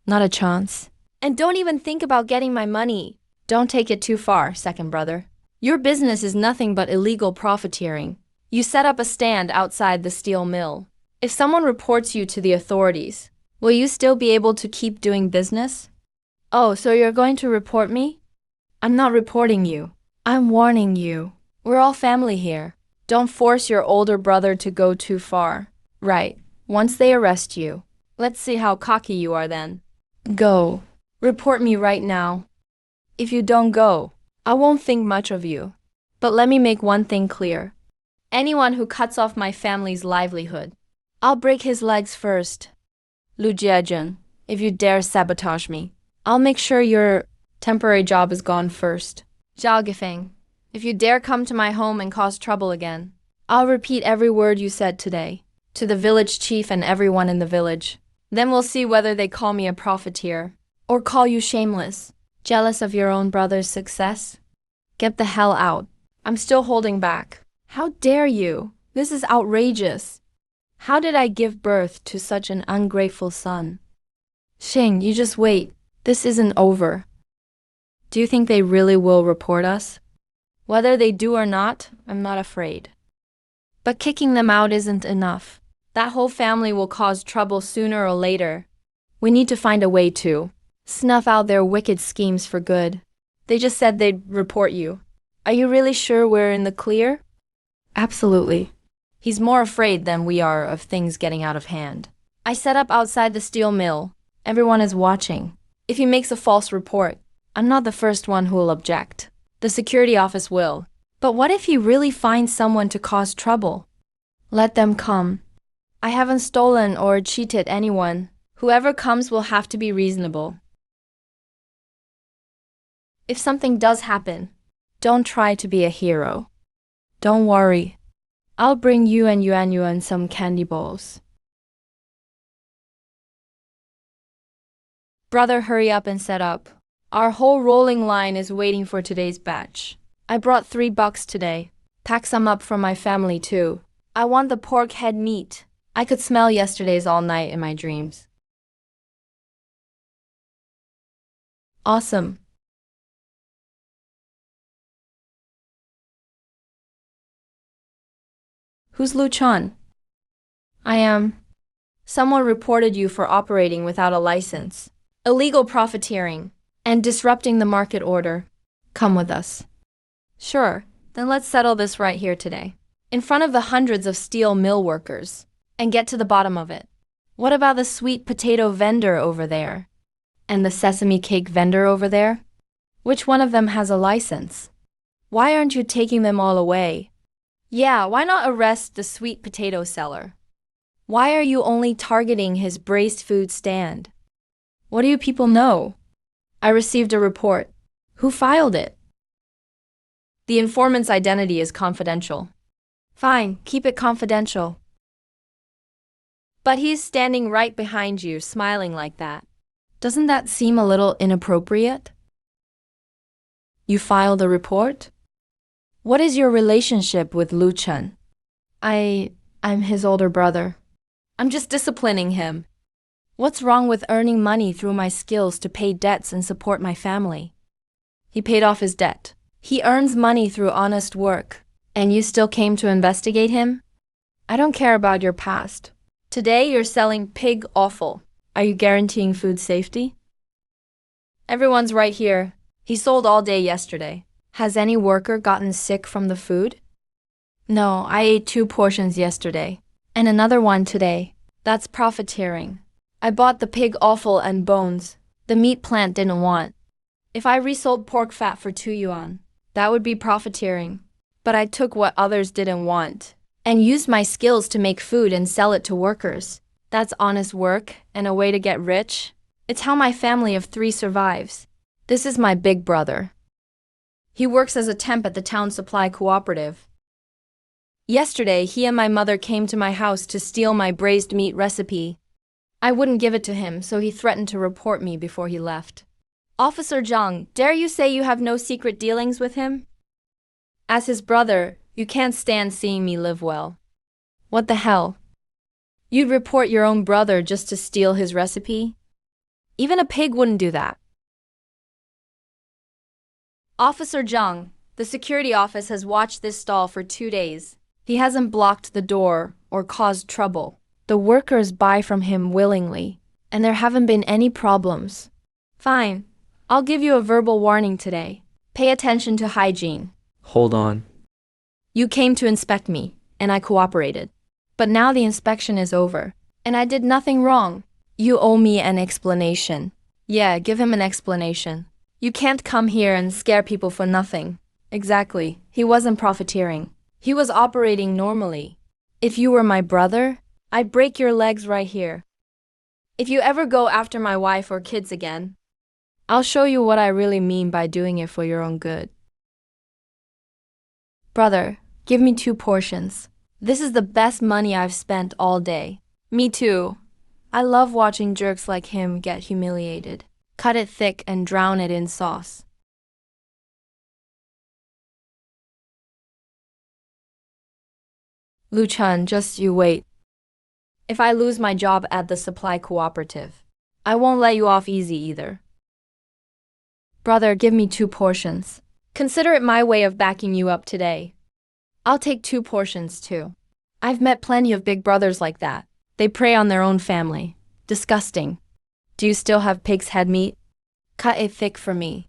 Not a chance. And don't even think about getting my money. Don't take it too far, second brother. Your business is nothing but illegal profiteering. You set up a stand outside the steel mill. If someone reports you to the authorities, will you still be able to keep doing business? Oh, so you're going to report me? I'm not reporting you. I'm warning you. We're all family here. Don't force your older brother to go too far. Right. Once they arrest you, let's see how cocky you are then. Go. Report me right now. If you don't go, I won't think much of you. But let me make one thing clear. Anyone who cuts off my family's livelihood, I'll break his legs first. Lu Jiajun, if you dare sabotage me, I'll make sure your temporary job is gone first. Zhao Gifeng, if you dare come to my home and cause trouble again, I'll repeat every word you said today to the village chief and everyone in the village. Then we'll see whether they call me a profiteer or call you shameless, jealous of your own brother's success. Get the hell out. I'm still holding back. How dare you? This is outrageous. How did I give birth to such an ungrateful son? Shing, you just wait. This isn't over. Do you think they really will report us? Whether they do or not, I'm not afraid. But kicking them out isn't enough. That whole family will cause trouble sooner or later. We need to find a way to snuff out their wicked schemes for good. They just said they'd report you. Are you really sure we're in the clear? Absolutely. He's more afraid than we are of things getting out of hand. I set up outside the steel mill. Everyone is watching. If he makes a false report, I'm not the first one who will object. The security office will. But what if he really finds someone to cause trouble? Let them come. I haven't stolen or cheated anyone. Whoever comes will have to be reasonable. If something does happen, don't try to be a hero. Don't worry. I'll bring you and Yuan some candy bowls. Brother, hurry up and set up. Our whole rolling line is waiting for today's batch. I brought $3 today. Pack some up for my family too. I want the pork head meat. I could smell yesterday's all night in my dreams. Awesome. Who's Lu Chan? I am. Someone reported you for operating without a license, illegal profiteering, and disrupting the market order. Come with us. Sure, then let's settle this right here today, in front of the hundreds of steel mill workers, and get to the bottom of it. What about the sweet potato vendor over there? And the sesame cake vendor over there? Which one of them has a license? Why aren't you taking them all away? Yeah, why not arrest the sweet potato seller? Why are you only targeting his braised food stand? What do you people know? I received a report. Who filed it? The informant's identity is confidential. Fine, keep it confidential. But he's standing right behind you, smiling like that. Doesn't that seem a little inappropriate? You filed a report? What is your relationship with Lu Chen? I'm his older brother. I'm just disciplining him. What's wrong with earning money through my skills to pay debts and support my family? He paid off his debt. He earns money through honest work. And you still came to investigate him? I don't care about your past. Today you're selling pig offal. Are you guaranteeing food safety? Everyone's right here. He sold all day yesterday. Has any worker gotten sick from the food? No, I ate 2 portions yesterday. And another one today. That's profiteering. I bought the pig offal and bones. The meat plant didn't want. If I resold pork fat for 2 yuan, that would be profiteering. But I took what others didn't want and used my skills to make food and sell it to workers. That's honest work and a way to get rich. It's how my family of 3 survives. This is my big brother. He works as a temp at the town supply cooperative. Yesterday, he and my mother came to my house to steal my braised meat recipe. I wouldn't give it to him, so he threatened to report me before he left. Officer Zhang, dare you say you have no secret dealings with him? As his brother, you can't stand seeing me live well. What the hell? You'd report your own brother just to steal his recipe? Even a pig wouldn't do that. Officer Zhang, the security office has watched this stall for 2 days. He hasn't blocked the door or caused trouble. The workers buy from him willingly, and there haven't been any problems. Fine, I'll give you a verbal warning today. Pay attention to hygiene. Hold on. You came to inspect me, and I cooperated. But now the inspection is over, and I did nothing wrong. You owe me an explanation. Yeah, give him an explanation. You can't come here and scare people for nothing. Exactly. He wasn't profiteering. He was operating normally. If you were my brother, I'd break your legs right here. If you ever go after my wife or kids again, I'll show you what I really mean by doing it for your own good. Brother, give me 2 portions. This is the best money I've spent all day. Me too. I love watching jerks like him get humiliated. Cut it thick and drown it in sauce. Lu Chen, just you wait. if I lose my job at the supply cooperative. I won't let you off easy either. Brother, give me 2 portions. Consider it my way of backing you up today. I'll take 2 portions too. I've met plenty of big brothers like that. They prey on their own family. Disgusting. Do you still have pig's head meat? Cut it thick for me.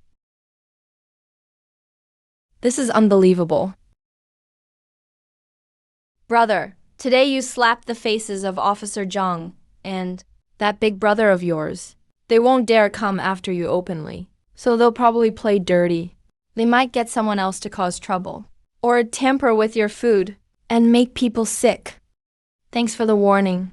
This is unbelievable. Brother, today you slapped the faces of Officer Zhang and that big brother of yours. They won't dare come after you openly, so they'll probably play dirty. They might get someone else to cause trouble, or tamper with your food and make people sick. Thanks for the warning.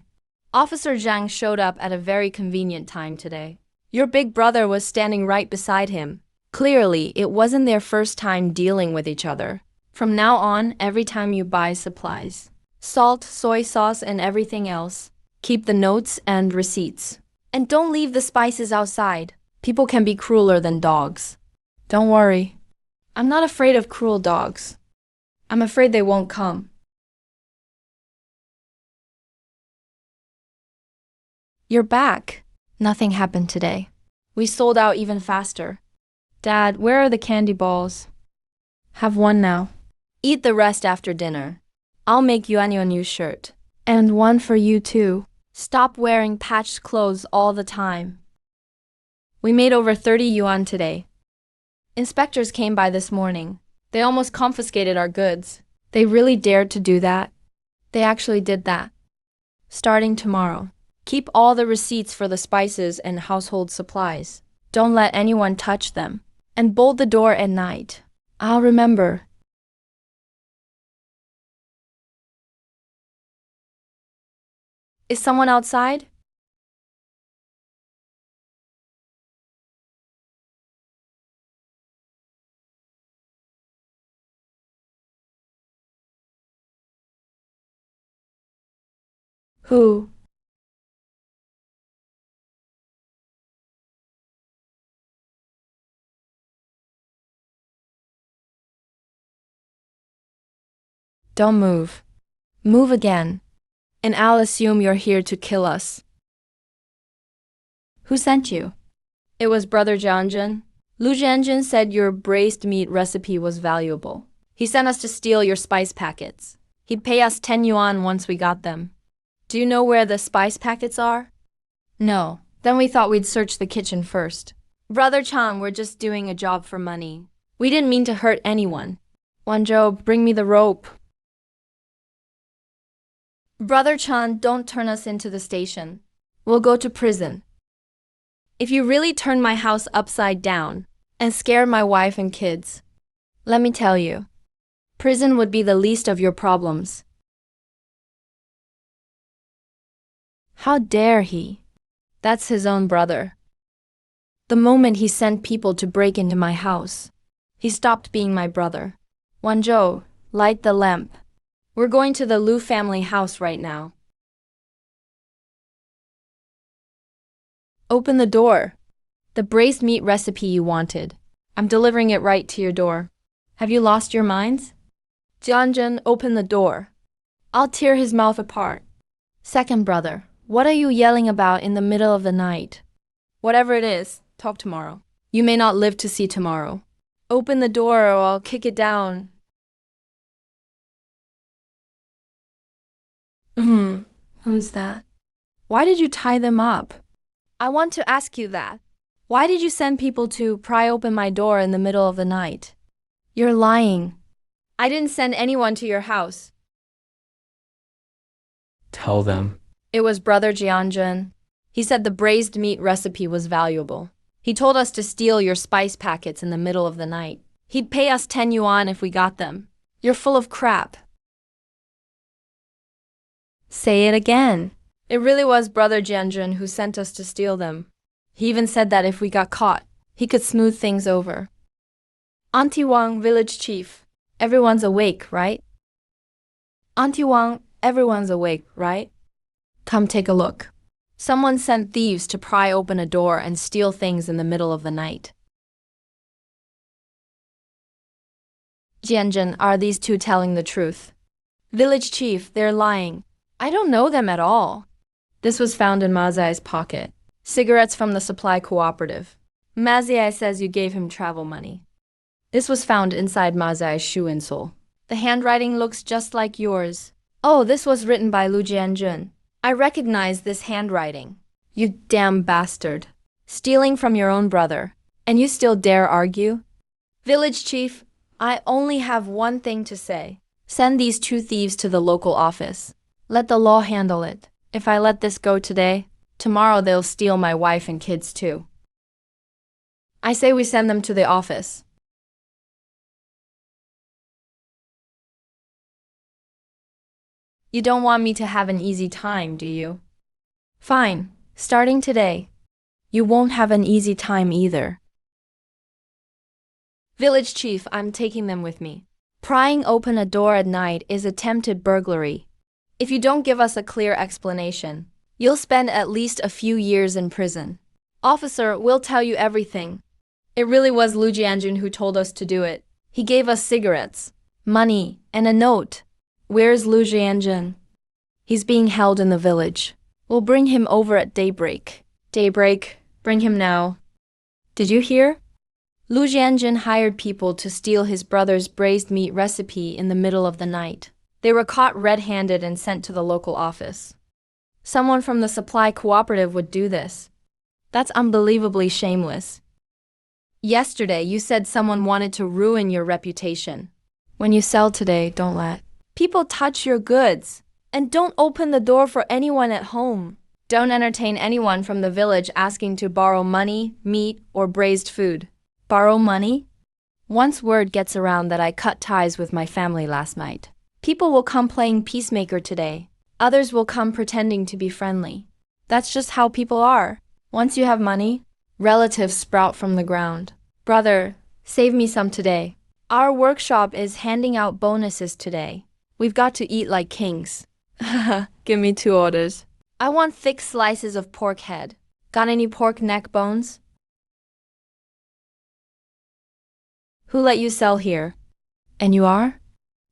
Officer Zhang showed up at a very convenient time today. Your big brother was standing right beside him. Clearly, it wasn't their first time dealing with each other. From now on, every time you buy supplies, salt, soy sauce, and everything else, keep the notes and receipts. And don't leave the spices outside. People can be crueler than dogs. Don't worry. I'm not afraid of cruel dogs. I'm afraid they won't come. You're back. Nothing happened today. We sold out even faster. Dad, where are the candy balls? Have one now. Eat the rest after dinner. I'll make you a new shirt. And one for you too. Stop wearing patched clothes all the time. We made over 30 yuan today. Inspectors came by this morning. They almost confiscated our goods. They really dared to do that. They actually did that. Starting tomorrow, keep all the receipts for the spices and household supplies. Don't let anyone touch them. And bolt the door at night. I'll remember. Is someone outside? Who? Don't move. Move again. And I'll assume you're here to kill us. Who sent you? It was Brother Jianzhen. Lu Jianzhen said your braised meat recipe was valuable. He sent us to steal your spice packets. He'd pay us 10 yuan once we got them. Do you know where the spice packets are? No. Then we thought we'd search the kitchen first. Brother Chan, we're just doing a job for money. We didn't mean to hurt anyone. Wanzhou, bring me the rope. Brother Chan, don't turn us into the station. We'll go to prison. If you really turn my house upside down and scare my wife and kids, let me tell you, prison would be the least of your problems. How dare he? That's his own brother. The moment he sent people to break into my house, he stopped being my brother. Wanzhou, light the lamp. We're going to the Lu family house right now. Open the door. The braised meat recipe you wanted. I'm delivering it right to your door. Have you lost your minds? Jianzhen, open the door. I'll tear his mouth apart. Second brother, what are you yelling about in the middle of the night? Whatever it is, talk tomorrow. You may not live to see tomorrow. Open the door or I'll kick it down. Who's that? Why did you tie them up? I want to ask you that. Why did you send people to pry open my door in the middle of the night? You're lying. I didn't send anyone to your house. Tell them. It was Brother Jianzhen. He said the braised meat recipe was valuable. He told us to steal your spice packets in the middle of the night. He'd pay us 10 yuan if we got them. You're full of crap. Say it again. It really was Brother Jianzhen who sent us to steal them. He even said that if we got caught, he could smooth things over. Auntie Wang, village chief, everyone's awake, right? Auntie Wang, everyone's awake, right? Come take a look. Someone sent thieves to pry open a door and steal things in the middle of the night. Jianzhen, are these two telling the truth? Village chief, they're lying. I don't know them at all. This was found in Mazai's pocket. Cigarettes from the supply cooperative. Mazai says you gave him travel money. This was found inside Mazai's shoe insole. The handwriting looks just like yours. Oh, this was written by Lu Jianjun. I recognize this handwriting. You damn bastard. Stealing from your own brother. And you still dare argue? Village chief, I only have one thing to say. Send these two thieves to the local office. Let the law handle it. If I let this go today, tomorrow they'll steal my wife and kids too. I say we send them to the office. You don't want me to have an easy time, do you? Fine, starting today. You won't have an easy time either. Village chief, I'm taking them with me. Prying open a door at night is attempted burglary. If you don't give us a clear explanation, you'll spend at least a few years in prison. Officer, we'll tell you everything. It really was Lu Jianjun who told us to do it. He gave us cigarettes, money, and a note. Where's Lu Jianjun? He's being held in the village. We'll bring him over at daybreak. Daybreak, bring him now. Did you hear? Lu Jianjun hired people to steal his brother's braised meat recipe in the middle of the night. They were caught red-handed and sent to the local office. Someone from the supply cooperative would do this. That's unbelievably shameless. Yesterday, you said someone wanted to ruin your reputation. When you sell today, don't let people touch your goods. And don't open the door for anyone at home. Don't entertain anyone from the village asking to borrow money, meat, or braised food. Borrow money? Once word gets around that I cut ties with my family last night, people will come playing peacemaker today. Others will come pretending to be friendly. That's just how people are. Once you have money, relatives sprout from the ground. Brother, save me some today. Our workshop is handing out bonuses today. We've got to eat like kings. Give me 2 orders. I want thick slices of pork head. Got any pork neck bones? Who let you sell here? And you are?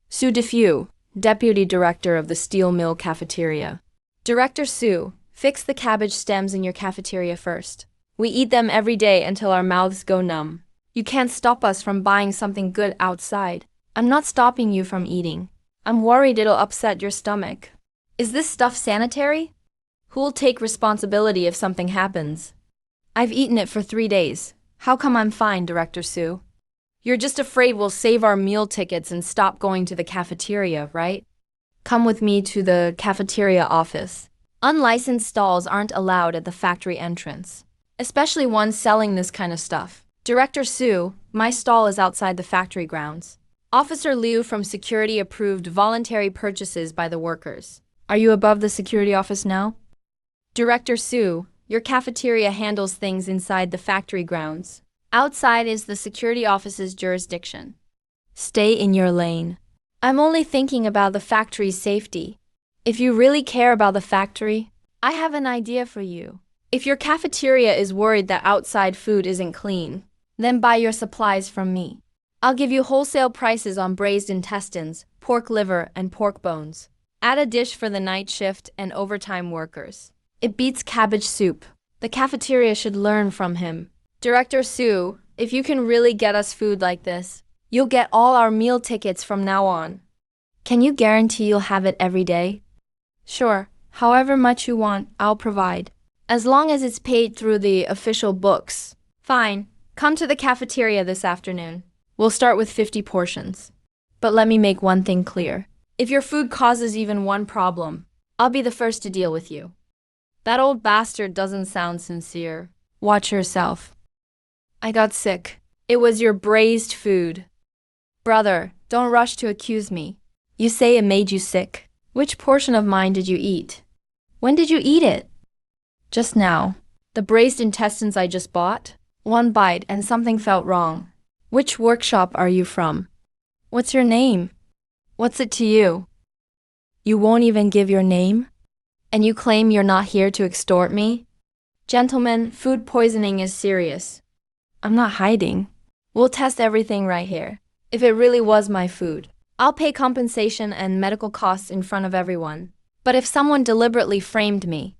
Su Defu, Deputy Director of the Steel Mill Cafeteria. Director Su, fix the cabbage stems in your cafeteria first. We eat them every day until our mouths go numb. You can't stop us from buying something good outside. I'm not stopping you from eating. I'm worried it'll upset your stomach. Is this stuff sanitary? Who'll take responsibility if something happens? I've eaten it for 3 days. How come I'm fine, Director Su? You're just afraid we'll save our meal tickets and stop going to the cafeteria, right? Come with me to the cafeteria office. Unlicensed stalls aren't allowed at the factory entrance, especially ones selling this kind of stuff. Director Su, my stall is outside the factory grounds. Officer Liu from security approved voluntary purchases by the workers. Are you above the security office now? Director Su, your cafeteria handles things inside the factory grounds. Outside is the security office's jurisdiction. Stay in your lane. I'm only thinking about the factory's safety. If you really care about the factory, I have an idea for you. If your cafeteria is worried that outside food isn't clean, then buy your supplies from me. I'll give you wholesale prices on braised intestines, pork liver, and pork bones. Add a dish for the night shift and overtime workers. It beats cabbage soup. The cafeteria should learn from him. Director Su, if you can really get us food like this, you'll get all our meal tickets from now on. Can you guarantee you'll have it every day? Sure, however much you want, I'll provide. As long as it's paid through the official books. Fine, come to the cafeteria this afternoon. We'll start with 50 portions. But let me make one thing clear. If your food causes even one problem, I'll be the first to deal with you. That old bastard doesn't sound sincere. Watch yourself. I got sick. It was your braised food. Brother, don't rush to accuse me. You say it made you sick. Which portion of mine did you eat? When did you eat it? Just now. The braised intestines I just bought? 1 bite and something felt wrong. Which workshop are you from? What's your name? What's it to you? You won't even give your name? And you claim you're not here to extort me? Gentlemen, food poisoning is serious. I'm not hiding. We'll test everything right here. If it really was my food, I'll pay compensation and medical costs in front of everyone. But if someone deliberately framed me,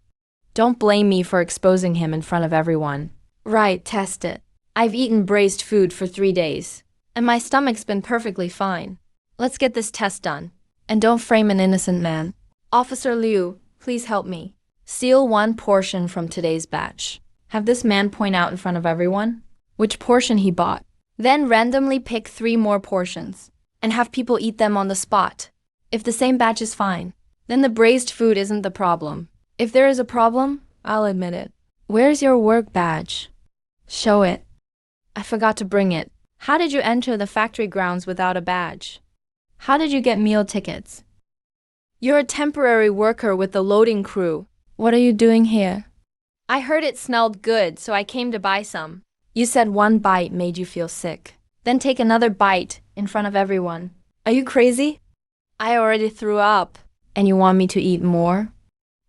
Don't blame me for exposing him in front of everyone. Right, test it. I've eaten braised food for 3 days, and my stomach's been perfectly fine. Let's get this test done. And don't frame an innocent man. Officer Liu, please help me. Seal 1 portion from today's batch. Have this man point out in front of everyone which portion he bought. Then randomly pick 3 more portions and have people eat them on the spot. If the same batch is fine, then the braised food isn't the problem. If there is a problem, I'll admit it. Where's your work badge? Show it. I forgot to bring it. How did you enter the factory grounds without a badge? How did you get meal tickets? You're a temporary worker with the loading crew. What are you doing here? I heard it smelled good, so I came to buy some. You said 1 bite made you feel sick. Then take another bite in front of everyone. Are you crazy? I already threw up. And you want me to eat more?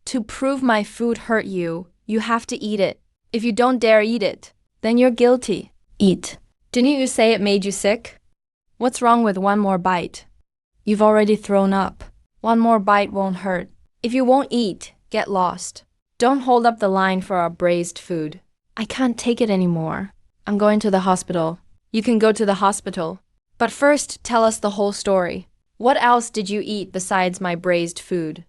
To prove my food hurt you, you have to eat it. If you don't dare eat it, then you're guilty. Eat. Didn't you say it made you sick? What's wrong with 1 more bite? You've already thrown up. 1 more bite won't hurt. If you won't eat, get lost. Don't hold up the line for our braised food. I can't take it anymore. I'm going to the hospital. You can go to the hospital. But first, tell us the whole story. What else did you eat besides my braised food?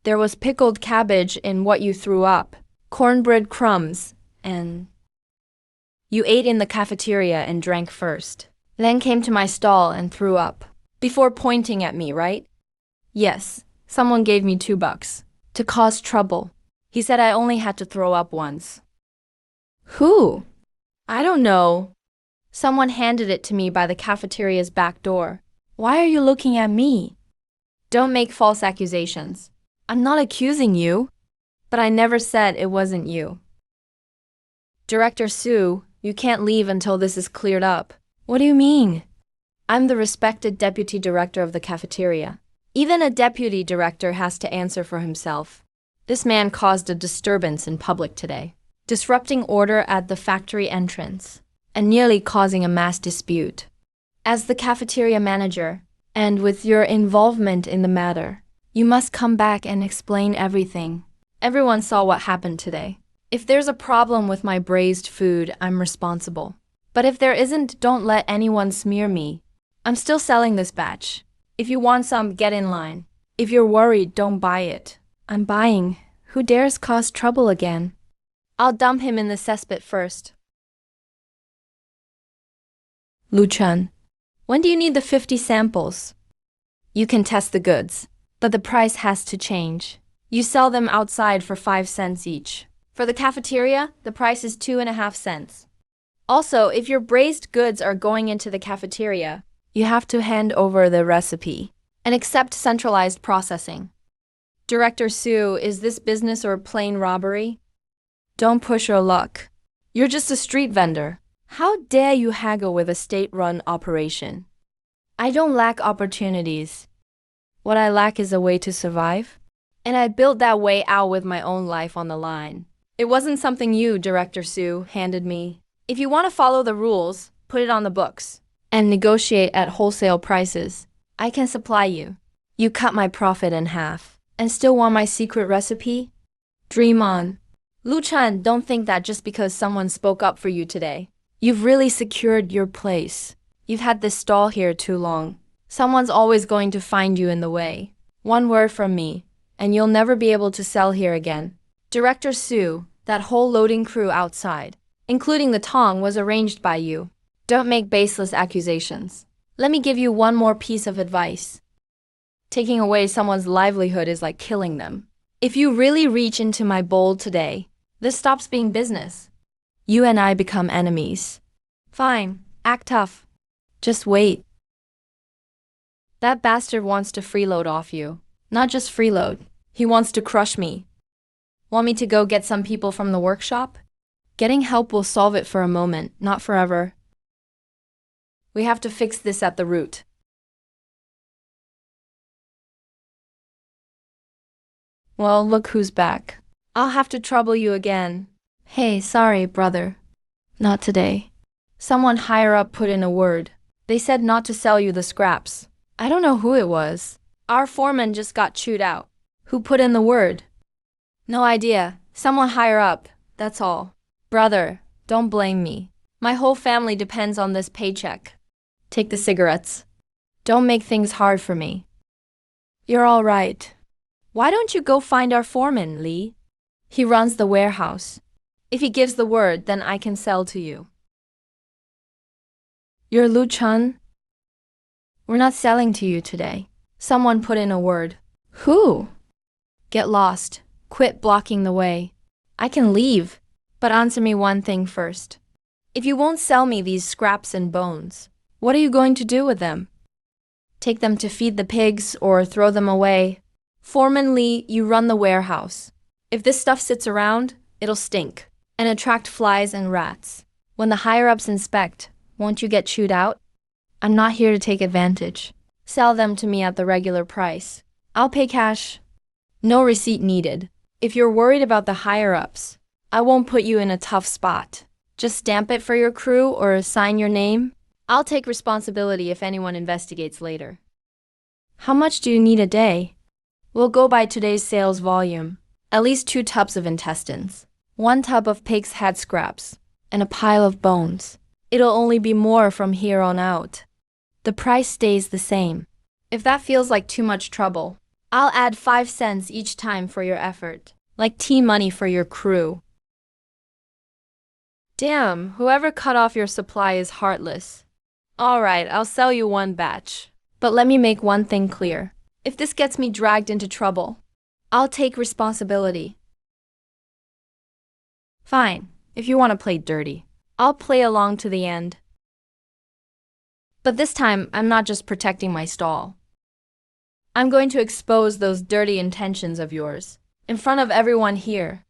There was pickled cabbage in what you threw up, cornbread crumbs, and... You ate in the cafeteria and drank first. Then came to my stall and threw up. Before pointing at me, right? Yes, someone gave me $2 to cause trouble. He said I only had to throw up once. Who? I don't know. Someone handed it to me by the cafeteria's back door. Why are you looking at me? Don't make false accusations. I'm not accusing you, but I never said it wasn't you. Director Su, you can't leave until this is cleared up. What do you mean? I'm the respected deputy director of the cafeteria. Even a deputy director has to answer for himself. This man caused a disturbance in public today, disrupting order at the factory entrance, and nearly causing a mass dispute. As the cafeteria manager, and with your involvement in the matter, you must come back and explain everything. Everyone saw what happened today. If there's a problem with my braised food, I'm responsible. But if there isn't, don't let anyone smear me. I'm still selling this batch. If you want some, get in line. If you're worried, don't buy it. I'm buying. Who dares cause trouble again? I'll dump him in the cesspit first. Luchan, when do you need the 50 samples? You can test the goods, but the price has to change. You sell them outside for 5 cents each. For the cafeteria, the price is 2.5 cents. Also, if your braised goods are going into the cafeteria, you have to hand over the recipe and accept centralized processing. Director Su, is this business or plain robbery? Don't push your luck. You're just a street vendor. How dare you haggle with a state-run operation? I don't lack opportunities. What I lack is a way to survive. And I built that way out with my own life on the line. It wasn't something you, Director Su, handed me. If you want to follow the rules, put it on the books and negotiate at wholesale prices. I can supply you. You cut my profit in half and still want my secret recipe? Dream on. Luchan, don't think that just because someone spoke up for you today. You've really secured your place. You've had this stall here too long. Someone's always going to find you in the way. 1 word from me, and you'll never be able to sell here again. Director Su, that whole loading crew outside, including the tong, was arranged by you. Don't make baseless accusations. Let me give you 1 more piece of advice. Taking away someone's livelihood is like killing them. If you really reach into my bowl today, this stops being business. You and I become enemies. Fine, act tough. Just wait. That bastard wants to freeload off you. Not just freeload. He wants to crush me. Want me to go get some people from the workshop? Getting help will solve it for a moment, not forever. We have to fix this at the root. Well, look who's back. I'll have to trouble you again. Hey, sorry, brother. Not today. Someone higher up put in a word. They said not to sell you the scraps. I don't know who it was. Our foreman just got chewed out. Who put in the word? No idea. Someone higher up, that's all. Brother, don't blame me. My whole family depends on this paycheck. Take the cigarettes. Don't make things hard for me. You're all right. Why don't you go find our foreman, Lee? He runs the warehouse. If he gives the word, then I can sell to you. You're Lu Chun? We're not selling to you today. Someone put in a word. Who? Get lost. Quit blocking the way. I can leave, but answer me one thing first. If you won't sell me these scraps and bones, what are you going to do with them? Take them to feed the pigs or throw them away? Foreman Lee, you run the warehouse. If this stuff sits around, it'll stink and attract flies and rats. When the higher-ups inspect, won't you get chewed out? I'm not here to take advantage. Sell them to me at the regular price. I'll pay cash. No receipt needed. If you're worried about the higher-ups, I won't put you in a tough spot. Just stamp it for your crew or sign your name. I'll take responsibility if anyone investigates later. How much do you need a day? We'll go by today's sales volume. At least 2 tubs of intestines, 1 tub of pig's head scraps, and a pile of bones. It'll only be more from here on out. The price stays the same. If that feels like too much trouble, I'll add 5 cents each time for your effort, like tea money for your crew. Damn, whoever cut off your supply is heartless. All right, I'll sell you 1 batch. But let me make one thing clear. If this gets me dragged into trouble, I'll take responsibility. Fine, if you want to play dirty. I'll play along to the end. But this time, I'm not just protecting my stall. I'm going to expose those dirty intentions of yours in front of everyone here.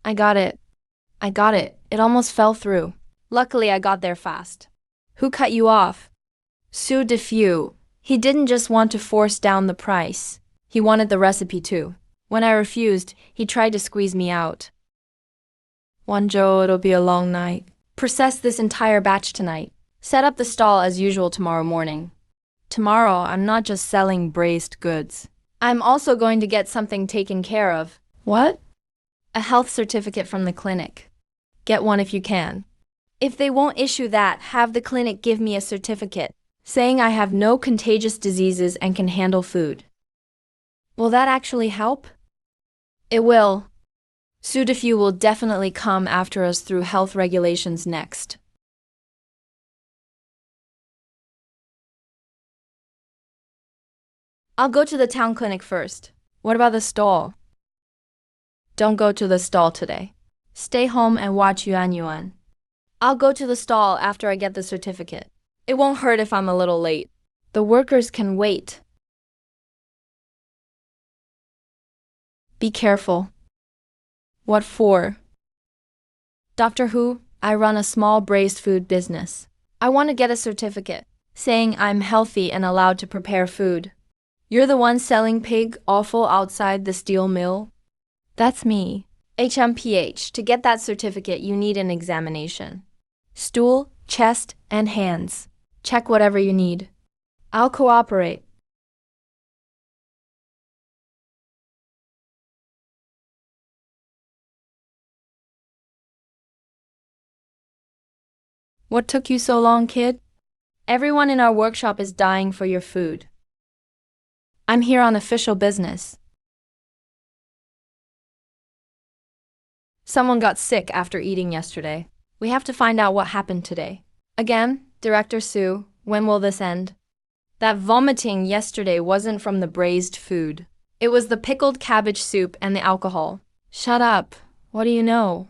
I got it. It almost fell through. Luckily, I got there fast. Who cut you off? Sue DeFew. He didn't just want to force down the price. He wanted the recipe too. When I refused, he tried to squeeze me out. Wanzhou, it'll be a long night. Process this entire batch tonight. Set up the stall as usual tomorrow morning. Tomorrow, I'm not just selling braised goods. I'm also going to get something taken care of. What? A health certificate from the clinic. Get one if you can. If they won't issue that, have the clinic give me a certificate saying I have no contagious diseases and can handle food. Will that actually help? It will. Sue DeFew will definitely come after us through health regulations next. I'll go to the town clinic first. What about the stall? Don't go to the stall today. Stay home and watch Yuan Yuan. I'll go to the stall after I get the certificate. It won't hurt if I'm a little late. The workers can wait. Be careful. What for? Dr. Hu, I run a small braised food business. I want to get a certificate saying I'm healthy and allowed to prepare food. You're the one selling pig offal outside the steel mill? That's me. HMPH. To get that certificate, you need an examination. Stool, chest, and hands. Check whatever you need. I'll cooperate. What took you so long, kid? Everyone in our workshop is dying for your food. I'm here on official business. Someone got sick after eating yesterday. We have to find out what happened today. Again, Director Sue, when will this end? That vomiting yesterday wasn't from the braised food. It was the pickled cabbage soup and the alcohol. Shut up. What do you know?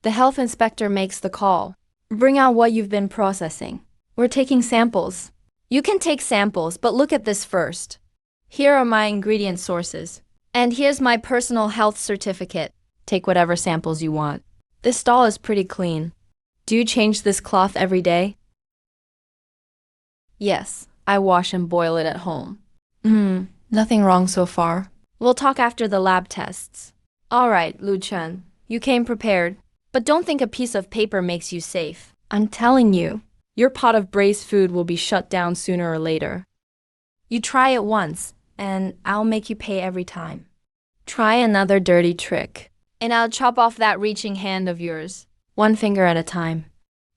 The health inspector makes the call. Bring out what you've been processing. We're taking samples. You can take samples, but look at this first. Here are my ingredient sources. And here's my personal health certificate. Take whatever samples you want. This stall is pretty clean. Do you change this cloth every day? Yes, I wash and boil it at home. Nothing wrong so far. We'll talk after the lab tests. All right, Lu Chen, you came prepared. But don't think a piece of paper makes you safe. I'm telling you, Your pot of braised food will be shut down sooner or later. You try it once, and I'll make you pay every time. Try another dirty trick, and I'll chop off that reaching hand of yours, one finger at a time.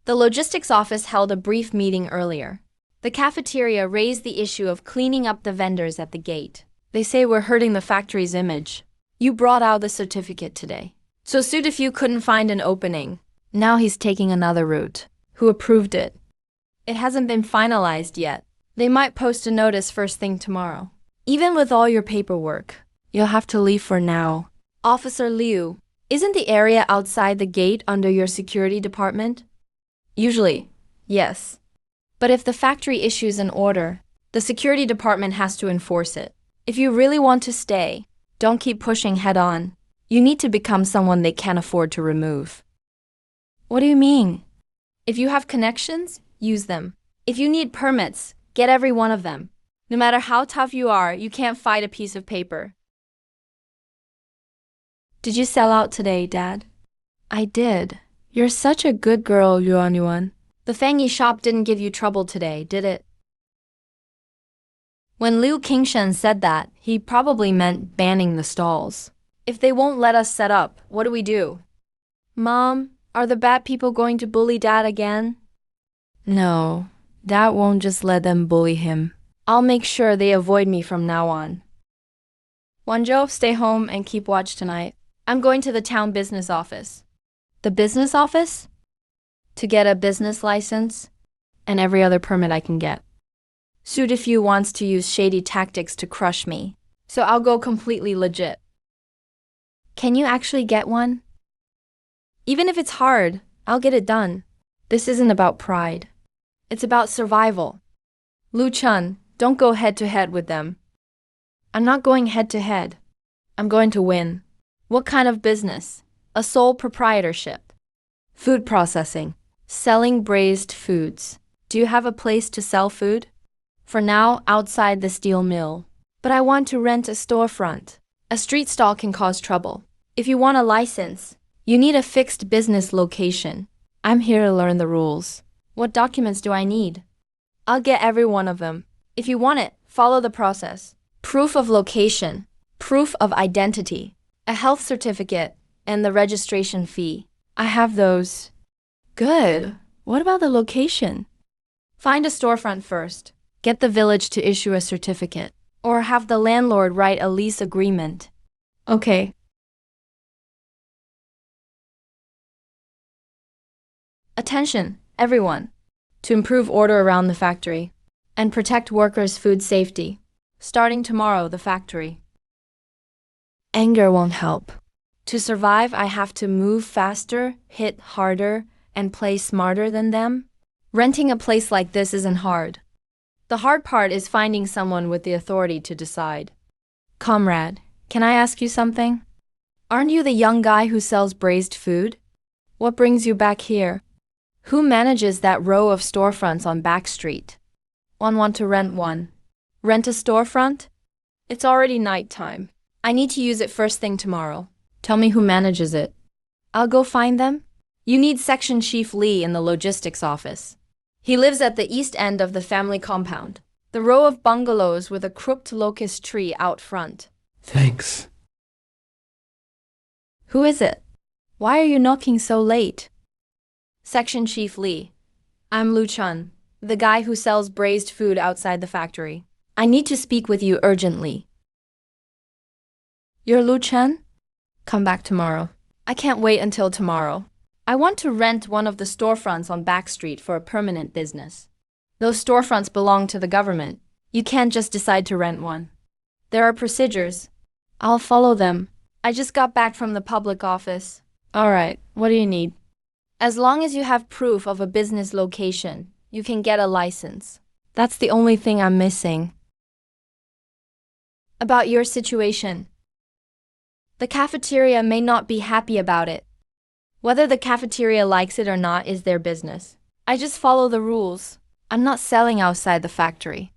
The logistics office held a brief meeting earlier. The cafeteria raised the issue of cleaning up the vendors at the gate. They say we're hurting the factory's image. You brought out the certificate today. So Sudafyu couldn't find an opening. Now he's taking another route. Who approved it? It hasn't been finalized yet. They might post a notice first thing tomorrow. Even with all your paperwork, you'll have to leave for now. Officer Liu, isn't the area outside the gate under your security department? Usually, yes. But if the factory issues an order, the security department has to enforce it. If you really want to stay, don't keep pushing head on. You need to become someone they can't afford to remove. What do you mean? If you have connections, use them. If you need permits, get every one of them. No matter how tough you are, you can't fight a piece of paper. Did you sell out today, Dad? I did. You're such a good girl, Yuan Yuan. The Fangyi shop didn't give you trouble today, did it? When Liu Qingshen said that, he probably meant banning the stalls. If they won't let us set up, what do we do? Mom, are the bad people going to bully Dad again? No, Dad won't just let them bully him. I'll make sure they avoid me from now on. Wanzhou, stay home and keep watch tonight. I'm going to the town business office. The business office? To get a business license and every other permit I can get. Sudafyu wants to use shady tactics to crush me, so I'll go completely legit. Can you actually get one? Even if it's hard, I'll get it done. This isn't about pride. It's about survival. Lu Chun, don't go head to head with them. I'm not going head to head. I'm going to win. What kind of business? A sole proprietorship. Food processing. Selling braised foods. Do you have a place to sell food? For now, outside the steel mill. But I want to rent a storefront. A street stall can cause trouble. If you want a license, you need a fixed business location. I'm here to learn the rules. What documents do I need? I'll get every one of them. If you want it, follow the process. Proof of location, proof of identity, a health certificate, and the registration fee. I have those. Good. What about the location? Find a storefront first. Get the village to issue a certificate. Or have the landlord write a lease agreement. Okay. Attention, everyone. To improve order around the factory and protect workers' food safety. Starting tomorrow, the factory. Anger won't help. To survive, I have to move faster, hit harder, and play smarter than them. Renting a place like this isn't hard. The hard part is finding someone with the authority to decide. Comrade, can I ask you something? Aren't you the young guy who sells braised food? What brings you back here? Who manages that row of storefronts on Back Street? Want to rent one. Rent a storefront? It's already nighttime. I need to use it first thing tomorrow. Tell me who manages it. I'll go find them. You need Section Chief Lee in the logistics office. He lives at the east end of the family compound. The row of bungalows with a crooked locust tree out front. Thanks. Who is it? Why are you knocking so late? Section Chief Lee. I'm Lu Chun, the guy who sells braised food outside the factory. I need to speak with you urgently. You're Lu Chun? Come back tomorrow. I can't wait until tomorrow. I want to rent one of the storefronts on Back Street for a permanent business. Those storefronts belong to the government. You can't just decide to rent one. There are procedures. I'll follow them. I just got back from the public office. All right, what do you need? As long as you have proof of a business location, you can get a license. That's the only thing I'm missing. About your situation. The cafeteria may not be happy about it. Whether the cafeteria likes it or not is their business. I just follow the rules. I'm not selling outside the factory.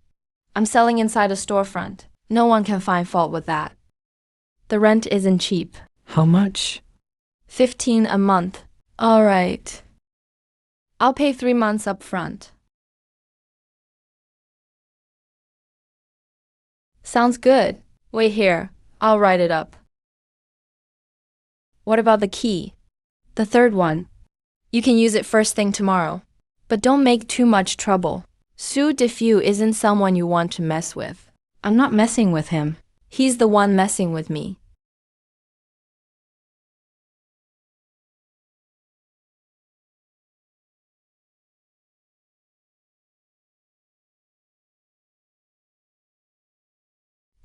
I'm selling inside a storefront. No one can find fault with that. The rent isn't cheap. How much? 15 a month. All right. I'll pay 3 months up front. Sounds good. Wait here. I'll write it up. What about the key? The third one. You can use it first thing tomorrow. But don't make too much trouble. Su Defu isn't someone you want to mess with. I'm not messing with him. He's the one messing with me.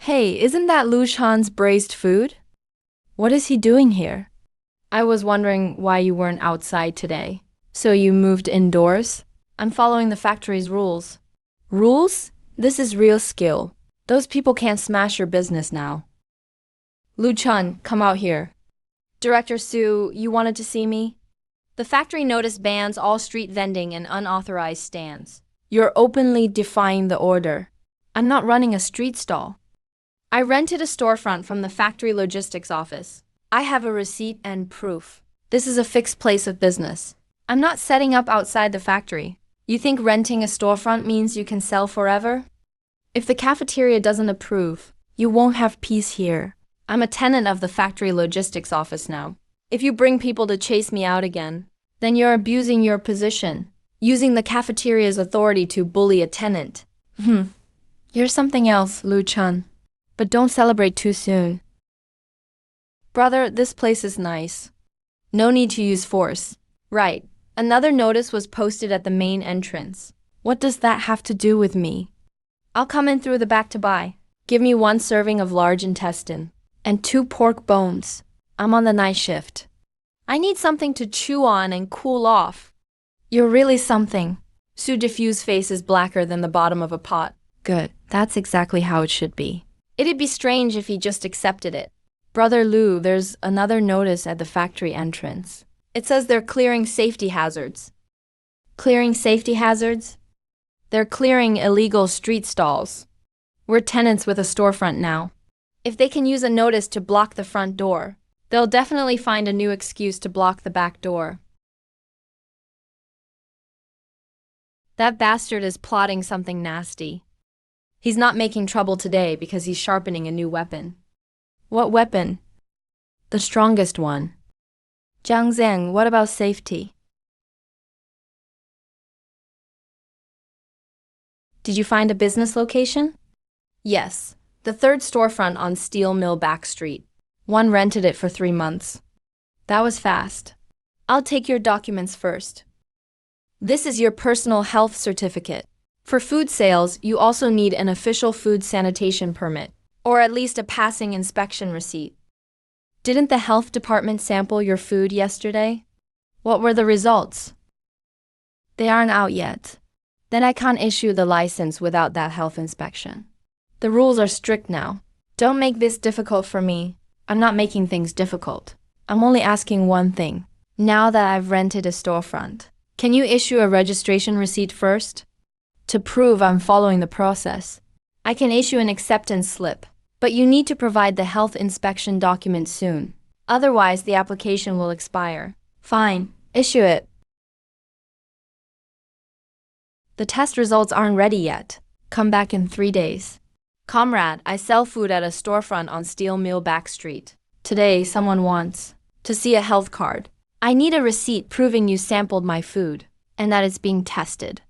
Hey, isn't that Lu Chan's braised food? What is he doing here? I was wondering why you weren't outside today. So you moved indoors? I'm following the factory's rules. Rules? This is real skill. Those people can't smash your business now. Lu Chan, come out here. Director Su, you wanted to see me? The factory notice bans all street vending and unauthorized stands. You're openly defying the order. I'm not running a street stall. I rented a storefront from the factory logistics office. I have a receipt and proof. This is a fixed place of business. I'm not setting up outside the factory. You think renting a storefront means you can sell forever? If the cafeteria doesn't approve, you won't have peace here. I'm a tenant of the factory logistics office now. If you bring people to chase me out again, then you're abusing your position, using the cafeteria's authority to bully a tenant. You're something else, Lu Chun. But don't celebrate too soon. Brother, this place is nice. No need to use force. Right. Another notice was posted at the main entrance. What does that have to do with me? I'll come in through the back to buy. Give me 1 serving of large intestine. And 2 pork bones. I'm on the night shift. I need something to chew on and cool off. You're really something. Su Defu's face is blacker than the bottom of a pot. Good. That's exactly how it should be. It'd be strange if he just accepted it. Brother Lu, there's another notice at the factory entrance. It says they're clearing safety hazards. Clearing safety hazards? They're clearing illegal street stalls. We're tenants with a storefront now. If they can use a notice to block the front door, they'll definitely find a new excuse to block the back door. That bastard is plotting something nasty. He's not making trouble today because he's sharpening a new weapon. What weapon? The strongest one. Jiang Zhang, what about safety? Did you find a business location? Yes, the 3rd storefront on Steel Mill Back Street. One rented it for 3 months. That was fast. I'll take your documents first. This is your personal health certificate. For food sales, you also need an official food sanitation permit, or at least a passing inspection receipt. Didn't the health department sample your food yesterday? What were the results? They aren't out yet. Then I can't issue the license without that health inspection. The rules are strict now. Don't make this difficult for me. I'm not making things difficult. I'm only asking one thing. Now that I've rented a storefront, can you issue a registration receipt first? To prove I'm following the process. I can issue an acceptance slip, but you need to provide the health inspection document soon. Otherwise, the application will expire. Fine, issue it. The test results aren't ready yet. Come back in 3 days. Comrade, I sell food at a storefront on Steel Mill Back Street. Today, someone wants to see a health card. I need a receipt proving you sampled my food and that it's being tested.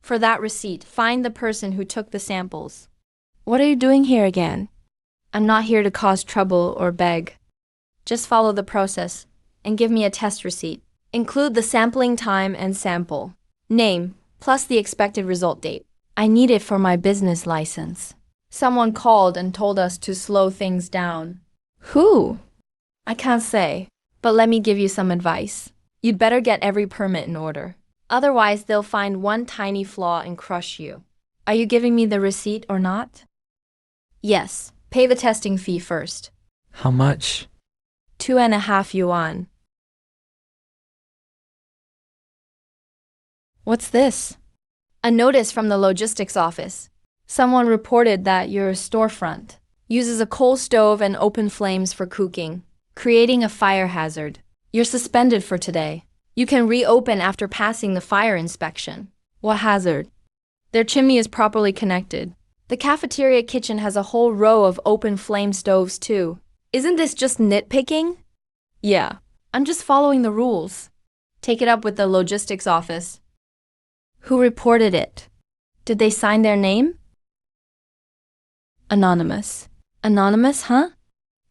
For that receipt, find the person who took the samples. What are you doing here again? I'm not here to cause trouble or beg. Just follow the process and give me a test receipt. Include the sampling time and sample. Name, plus the expected result date. I need it for my business license. Someone called and told us to slow things down. Who? I can't say, but let me give you some advice. You'd better get every permit in order. Otherwise, they'll find one tiny flaw and crush you. Are you giving me the receipt or not? Yes, pay the testing fee first. How much? 2.5 yuan. What's this? A notice from the logistics office. Someone reported that your storefront uses a coal stove and open flames for cooking, creating a fire hazard. You're suspended for today. You can reopen after passing the fire inspection. What hazard? Their chimney is properly connected. The cafeteria kitchen has a whole row of open flame stoves too. Isn't this just nitpicking? Yeah, I'm just following the rules. Take it up with the logistics office. Who reported it? Did they sign their name? Anonymous. Anonymous, huh?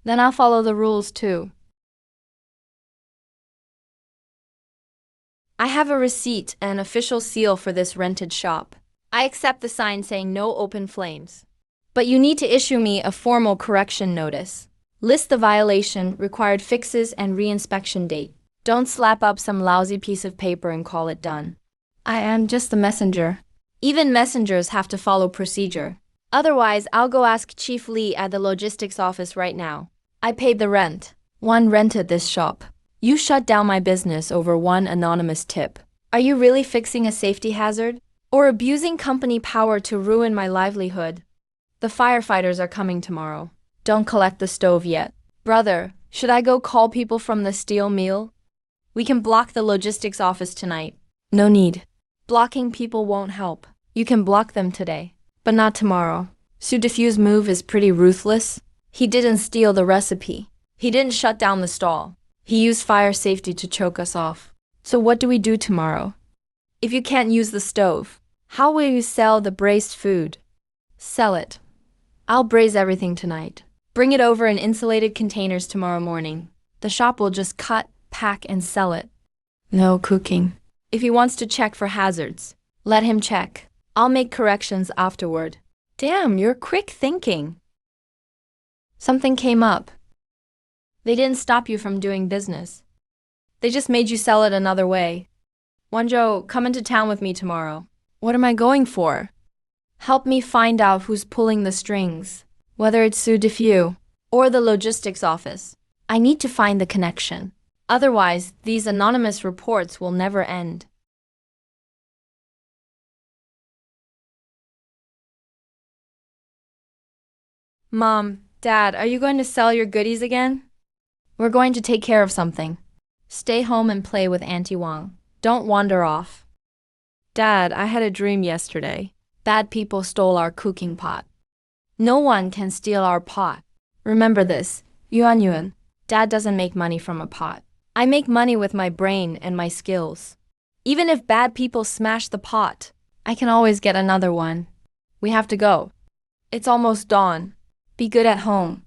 Then I'll follow the rules too. I have a receipt and an official seal for this rented shop. I accept the sign saying no open flames. But you need to issue me a formal correction notice. List the violation, required fixes, and reinspection date. Don't slap up some lousy piece of paper and call it done. I am just the messenger. Even messengers have to follow procedure. Otherwise, I'll go ask Chief Lee at the logistics office right now. I paid the rent. One rented this shop. You shut down my business over one anonymous tip. Are you really fixing a safety hazard? Or abusing company power to ruin my livelihood? The firefighters are coming tomorrow. Don't collect the stove yet. Brother, should I go call people from the steel mill? We can block the logistics office tonight. No need. Blocking people won't help. You can block them today, but not tomorrow. Su Diffu's move is pretty ruthless. He didn't steal the recipe. He didn't shut down the stall. He used fire safety to choke us off. So what do we do tomorrow? If you can't use the stove, how will you sell the braised food? Sell it. I'll braise everything tonight. Bring it over in insulated containers tomorrow morning. The shop will just cut, pack, and sell it. No cooking. If he wants to check for hazards, let him check. I'll make corrections afterward. Damn, you're quick thinking. Something came up. They didn't stop you from doing business. They just made you sell it another way. Wanzhou, come into town with me tomorrow. What am I going for? Help me find out who's pulling the strings, whether it's Su Diffu or the logistics office. I need to find the connection. Otherwise, these anonymous reports will never end. Mom, Dad, are you going to sell your goodies again? We're going to take care of something. Stay home and play with Auntie Wang. Don't wander off. Dad, I had a dream yesterday. Bad people stole our cooking pot. No one can steal our pot. Remember this, Yuan. Dad doesn't make money from a pot. I make money with my brain and my skills. Even if bad people smash the pot, I can always get another one. We have to go. It's almost dawn. Be good at home.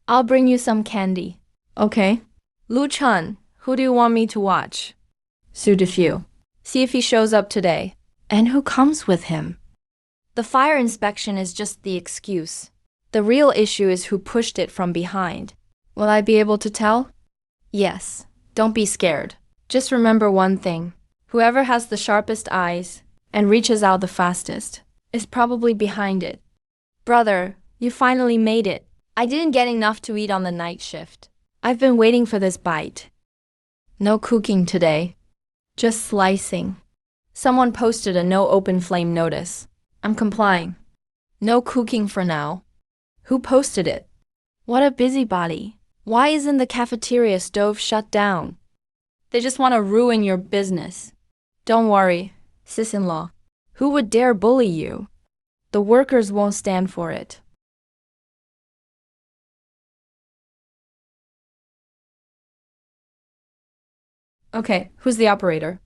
I'll bring you some candy. Okay. Lu Chun, who do you want me to watch? Su Diffu. See if he shows up today. And who comes with him? The fire inspection is just the excuse. The real issue is who pushed it from behind. Will I be able to tell? Yes. Don't be scared. Just remember one thing. Whoever has the sharpest eyes and reaches out the fastest is probably behind it. Brother, you finally made it. I didn't get enough to eat on the night shift. I've been waiting for this bite. No cooking today. Just slicing. Someone posted a no open flame notice. I'm complying. No cooking for now. Who posted it? What a busybody. Why isn't the cafeteria stove shut down? They just want to ruin your business. Don't worry, sis-in-law. Who would dare bully you? The workers won't stand for it. Okay, who's the operator?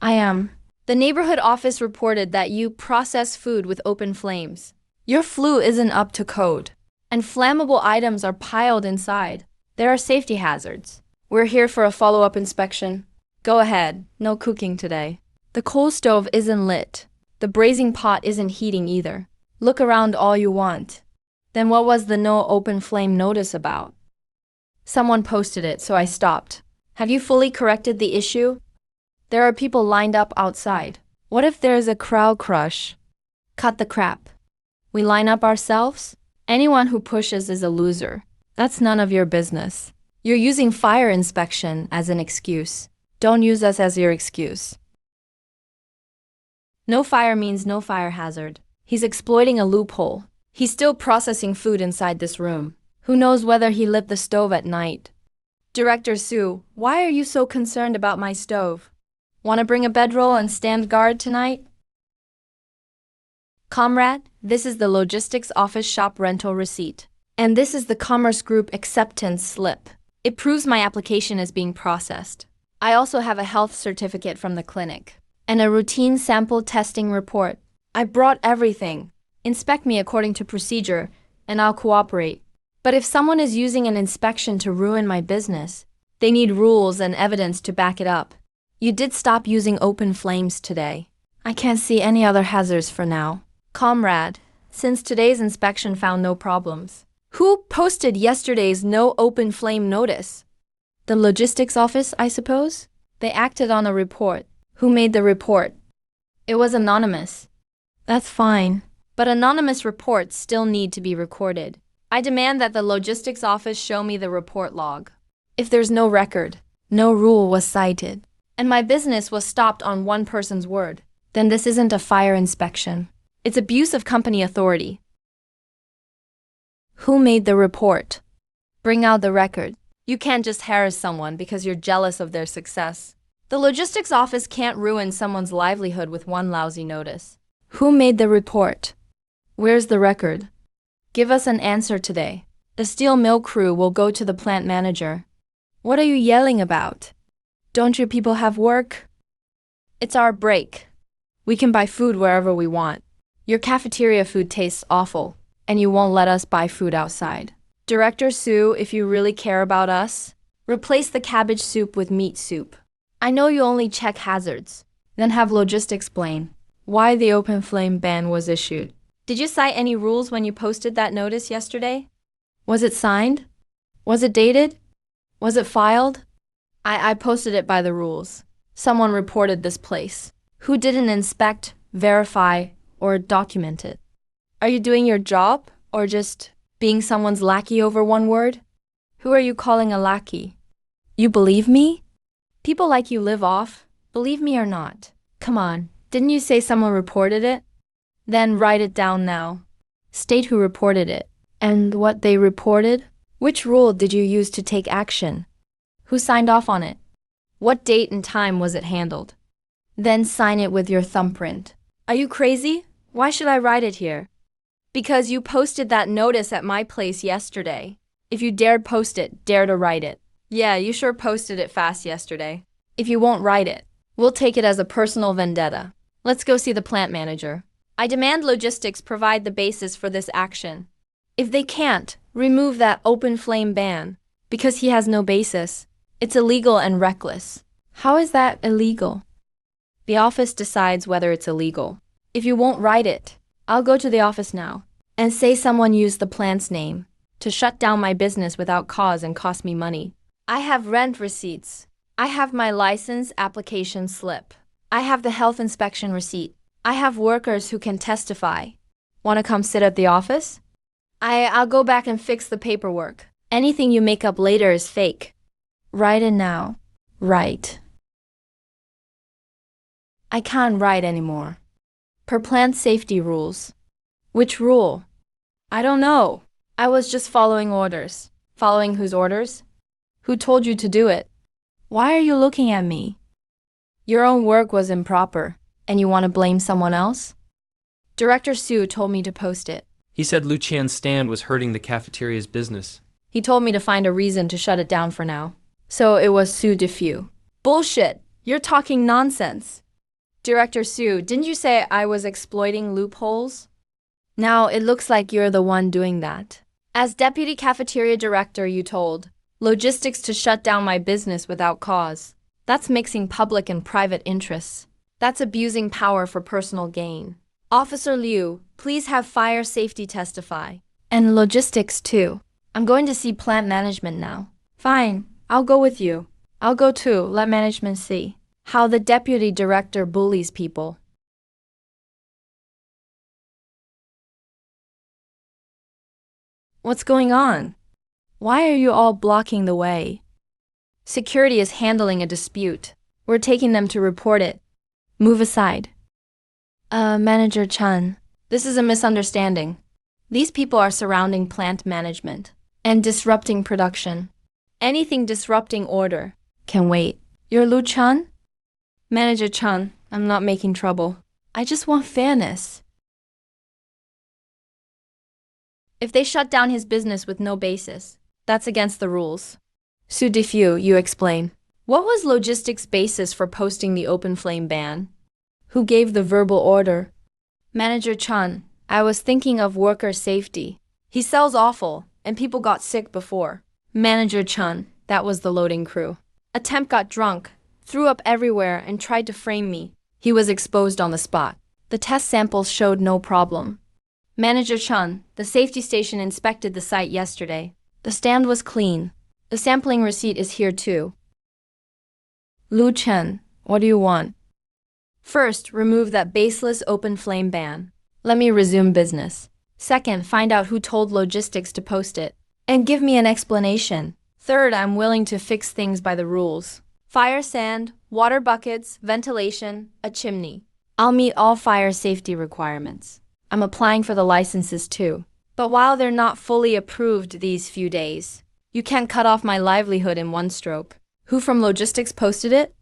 I am. The neighborhood office reported that you process food with open flames. Your flue isn't up to code, and flammable items are piled inside. There are safety hazards. We're here for a follow-up inspection. Go ahead, no cooking today. The coal stove isn't lit. The braising pot isn't heating either. Look around all you want. Then what was the no open flame notice about? Someone posted it, so I stopped. Have you fully corrected the issue? There are people lined up outside. What if there's a crowd crush? Cut the crap. We line up ourselves? Anyone who pushes is a loser. That's none of your business. You're using fire inspection as an excuse. Don't use us as your excuse. No fire means no fire hazard. He's exploiting a loophole. He's still processing food inside this room. Who knows whether he lit the stove at night? Director Sue, why are you so concerned about my stove? Want to bring a bedroll and stand guard tonight? Comrade, this is the logistics office shop rental receipt. And this is the Commerce Group acceptance slip. It proves my application is being processed. I also have a health certificate from the clinic and a routine sample testing report. I brought everything. Inspect me according to procedure, and I'll cooperate. But if someone is using an inspection to ruin my business, they need rules and evidence to back it up. You did stop using open flames today. I can't see any other hazards for now. Comrade, since today's inspection found no problems, who posted yesterday's no open flame notice? The logistics office, I suppose? They acted on a report. Who made the report? It was anonymous. That's fine, but anonymous reports still need to be recorded. I demand that the logistics office show me the report log. If there's no record, no rule was cited, and my business was stopped on one person's word, then this isn't a fire inspection. It's abuse of company authority. Who made the report? Bring out the record. You can't just harass someone because you're jealous of their success. The logistics office can't ruin someone's livelihood with one lousy notice. Who made the report? Where's the record? Give us an answer today. The steel mill crew will go to the plant manager. What are you yelling about? Don't your people have work? It's our break. We can buy food wherever we want. Your cafeteria food tastes awful, and you won't let us buy food outside. Director Sue, if you really care about us, replace the cabbage soup with meat soup. I know you only check hazards. Then have logistics explain why the open flame ban was issued. Did you cite any rules when you posted that notice yesterday? Was it signed? Was it dated? Was it filed? I posted it by the rules. Someone reported this place. Who didn't inspect, verify, or document it? Are you doing your job, or just being someone's lackey over one word? Who are you calling a lackey? You believe me? People like you live off, believe me or not. Come on, didn't you say someone reported it? Then write it down now. State who reported it, and what they reported. Which rule did you use to take action? Who signed off on it? What date and time was it handled? Then sign it with your thumbprint. Are you crazy? Why should I write it here? Because you posted that notice at my place yesterday. If you dared post it, dare to write it. Yeah, you sure posted it fast yesterday. If you won't write it, we'll take it as a personal vendetta. Let's go see the plant manager. I demand logistics provide the basis for this action. If they can't, remove that open flame ban. Because he has no basis. It's illegal and reckless. How is that illegal? The office decides whether it's illegal. If you won't write it, I'll go to the office now and say someone used the plant's name to shut down my business without cause and cost me money. I have rent receipts. I have my license application slip. I have the health inspection receipt. I have workers who can testify. Want to come sit at the office? I'll go back and fix the paperwork. Anything you make up later is fake. Write it now. Write. I can't write anymore. Per plant safety rules. Which rule? I don't know. I was just following orders. Following whose orders? Who told you to do it? Why are you looking at me? Your own work was improper, and you want to blame someone else? Director Sue told me to post it. He said Lu Qian's stand was hurting the cafeteria's business. He told me to find a reason to shut it down for now. So it was Sue Diffew. Bullshit! You're talking nonsense. Director Sue, didn't you say I was exploiting loopholes? Now it looks like you're the one doing that. As deputy cafeteria director, you told logistics to shut down my business without cause. That's mixing public and private interests. That's abusing power for personal gain. Officer Liu, please have fire safety testify. And logistics too. I'm going to see plant management now. Fine, I'll go with you. I'll go too, let management see how the deputy director bullies people. What's going on? Why are you all blocking the way? Security is handling a dispute. We're taking them to report it. Move aside. Manager Chan, this is a misunderstanding. These people are surrounding plant management and disrupting production. Anything disrupting order can wait. You're Lu Chan? Manager Chan, I'm not making trouble. I just want fairness. If they shut down his business with no basis, that's against the rules. Su Defu, you explain. What was logistics' basis for posting the open flame ban? Who gave the verbal order? Manager Chan, I was thinking of worker safety. He sells awful, and people got sick before. Manager Chan, that was the loading crew. A temp got drunk, threw up everywhere, and tried to frame me. He was exposed on the spot. The test samples showed no problem. Manager Chan, the safety station inspected the site yesterday. The stand was clean. The sampling receipt is here too. Lu Chen, what do you want? First, remove that baseless open flame ban. Let me resume business. Second, find out who told logistics to post it. And give me an explanation. Third, I'm willing to fix things by the rules. Fire sand, water buckets, ventilation, a chimney. I'll meet all fire safety requirements. I'm applying for the licenses too. But while they're not fully approved these few days, you can't cut off my livelihood in one stroke. Who from logistics posted it?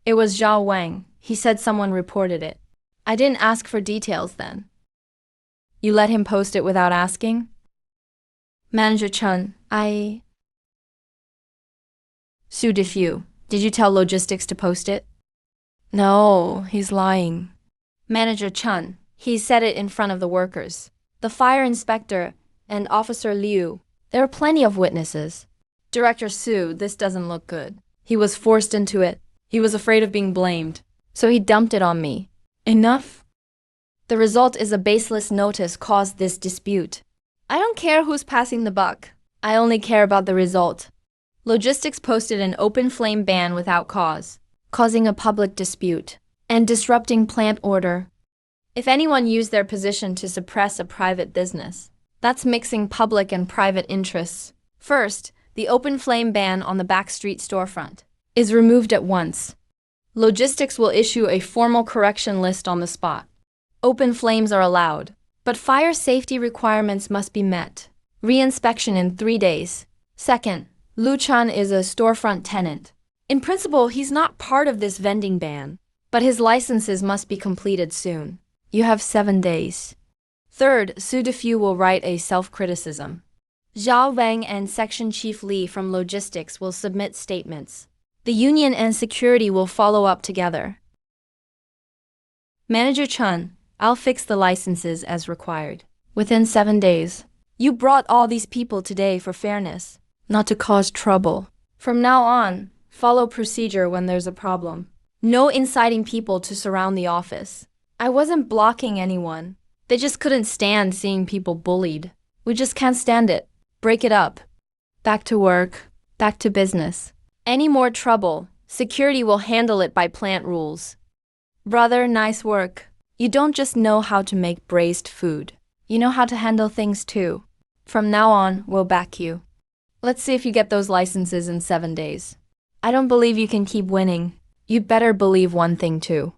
It was Zhao Wang. He said someone reported it. I didn't ask for details then. You let him post it without asking? Manager Chen, Su Defu, did you tell logistics to post it? No, he's lying. Manager Chen, he said it in front of the workers. The fire inspector and Officer Liu. There are plenty of witnesses. Director Su, this doesn't look good. He was forced into it. He was afraid of being blamed. So he dumped it on me. Enough? The result is a baseless notice caused this dispute. I don't care who's passing the buck. I only care about the result. Logistics posted an open flame ban without cause, causing a public dispute and disrupting plant order. If anyone used their position to suppress a private business, that's mixing public and private interests. First, the open flame ban on the backstreet storefront is removed at once. Logistics will issue a formal correction list on the spot. Open flames are allowed, but fire safety requirements must be met. Reinspection in 3 days. Second, Lu Chan is a storefront tenant. In principle, he's not part of this vending ban, but his licenses must be completed soon. You have 7 days. Third, Su Defu will write a self-criticism. Zhao Wang and Section Chief Li from Logistics will submit statements. The union and security will follow up together. Manager Chen, I'll fix the licenses as required. Within 7 days. You brought all these people today for fairness, not to cause trouble. From now on, follow procedure when there's a problem. No inciting people to surround the office. I wasn't blocking anyone. They just couldn't stand seeing people bullied. We just can't stand it. Break it up. Back to work. Back to business. Any more trouble, security will handle it by plant rules. Brother, nice work. You don't just know how to make braised food. You know how to handle things too. From now on, we'll back you. Let's see if you get those licenses in 7 days. I don't believe you can keep winning. You better believe one thing too.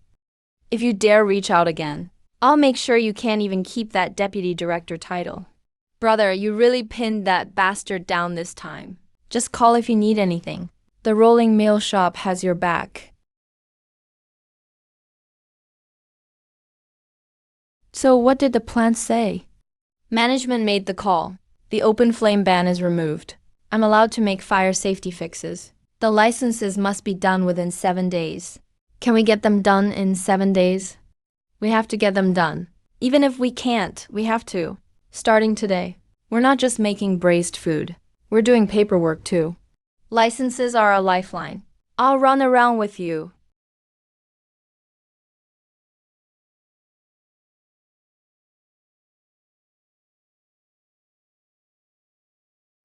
If you dare reach out again, I'll make sure you can't even keep that deputy director title. Brother, you really pinned that bastard down this time. Just call if you need anything. The rolling mail shop has your back. So what did the plant say? Management made the call. The open flame ban is removed. I'm allowed to make fire safety fixes. The licenses must be done within 7 days. Can we get them done in 7 days? We have to get them done. Even if we can't, we have to. Starting today. We're not just making braised food. We're doing paperwork too. Licenses are a lifeline. I'll run around with you.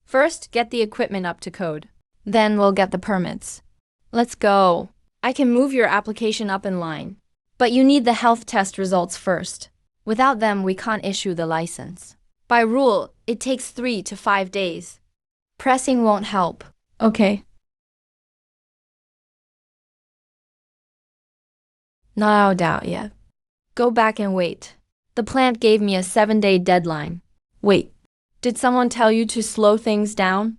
First, get the equipment up to code. Then we'll get the permits. Let's go. I can move your application up in line. But you need the health test results first. Without them, we can't issue the license. By rule, it takes 3 to 5 days. Pressing won't help. Okay. Not out out yet. Go back and wait. The plant gave me a 7-day deadline. Wait. Did someone tell you to slow things down?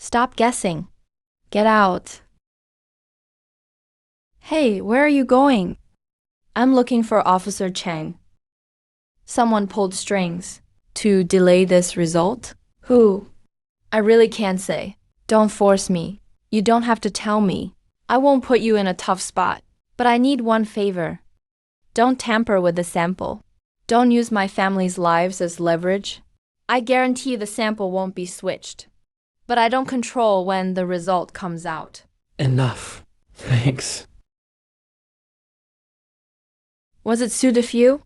Stop guessing. Get out. Hey, where are you going? I'm looking for Officer Cheng. Someone pulled strings to delay this result? Who? I really can't say. Don't force me. You don't have to tell me. I won't put you in a tough spot. But I need one favor. Don't tamper with the sample. Don't use my family's lives as leverage. I guarantee the sample won't be switched. But I don't control when the result comes out. Enough. Thanks. Was it Sue Diffew?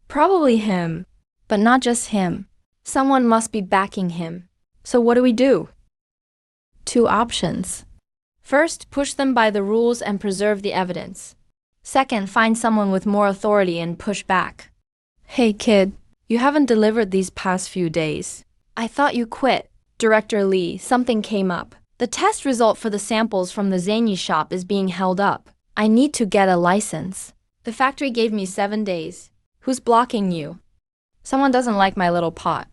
Probably him. But not just him. Someone must be backing him. So what do we do? Two options. First, push them by the rules and preserve the evidence. Second, find someone with more authority and push back. Hey kid, you haven't delivered these past few days. I thought you quit. Director Lee, something came up. The test result for the samples from the zany shop is being held up. I need to get a license. The factory gave me 7 days. Who's blocking you? Someone doesn't like my little pot.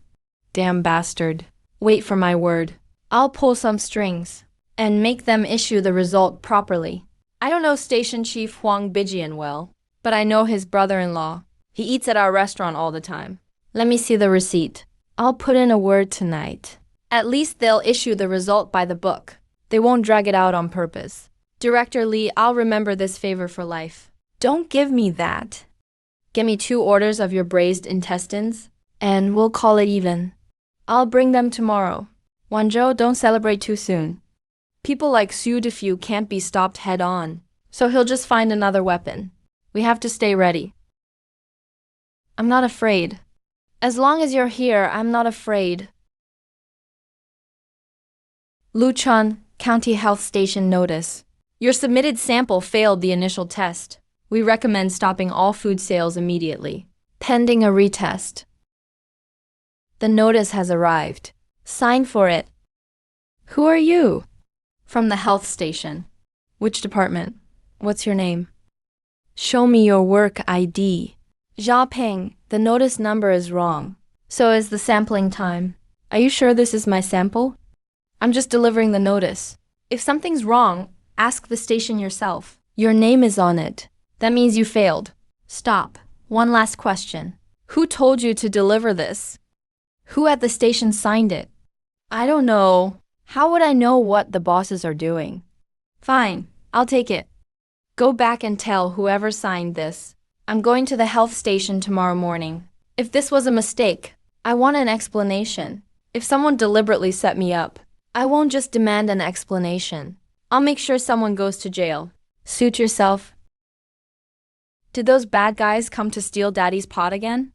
Damn bastard. Wait for my word. I'll pull some strings and make them issue the result properly. I don't know Station Chief Huang Bijian well, but I know his brother-in-law. He eats at our restaurant all the time. Let me see the receipt. I'll put in a word tonight. At least they'll issue the result by the book. They won't drag it out on purpose. Director Lee, I'll remember this favor for life. Don't give me that. Get me 2 orders of your braised intestines, and we'll call it even. I'll bring them tomorrow. Wanzhou, don't celebrate too soon. People like Sue Diffew can't be stopped head-on, so he'll just find another weapon. We have to stay ready. I'm not afraid. As long as you're here, I'm not afraid. Luchun, County Health Station notice. Your submitted sample failed the initial test. We recommend stopping all food sales immediately, pending a retest. The notice has arrived. Sign for it. Who are you? From the health station. Which department? What's your name? Show me your work ID. Zhao Peng, the notice number is wrong. So is the sampling time. Are you sure this is my sample? I'm just delivering the notice. If something's wrong, ask the station yourself. Your name is on it. That means you failed. Stop. One last question. Who told you to deliver this? Who at the station signed it? I don't know. How would I know what the bosses are doing? Fine, I'll take it. Go back and tell whoever signed this. I'm going to the health station tomorrow morning. If this was a mistake, I want an explanation. If someone deliberately set me up, I won't just demand an explanation. I'll make sure someone goes to jail. Suit yourself. Did those bad guys come to steal Daddy's pot again?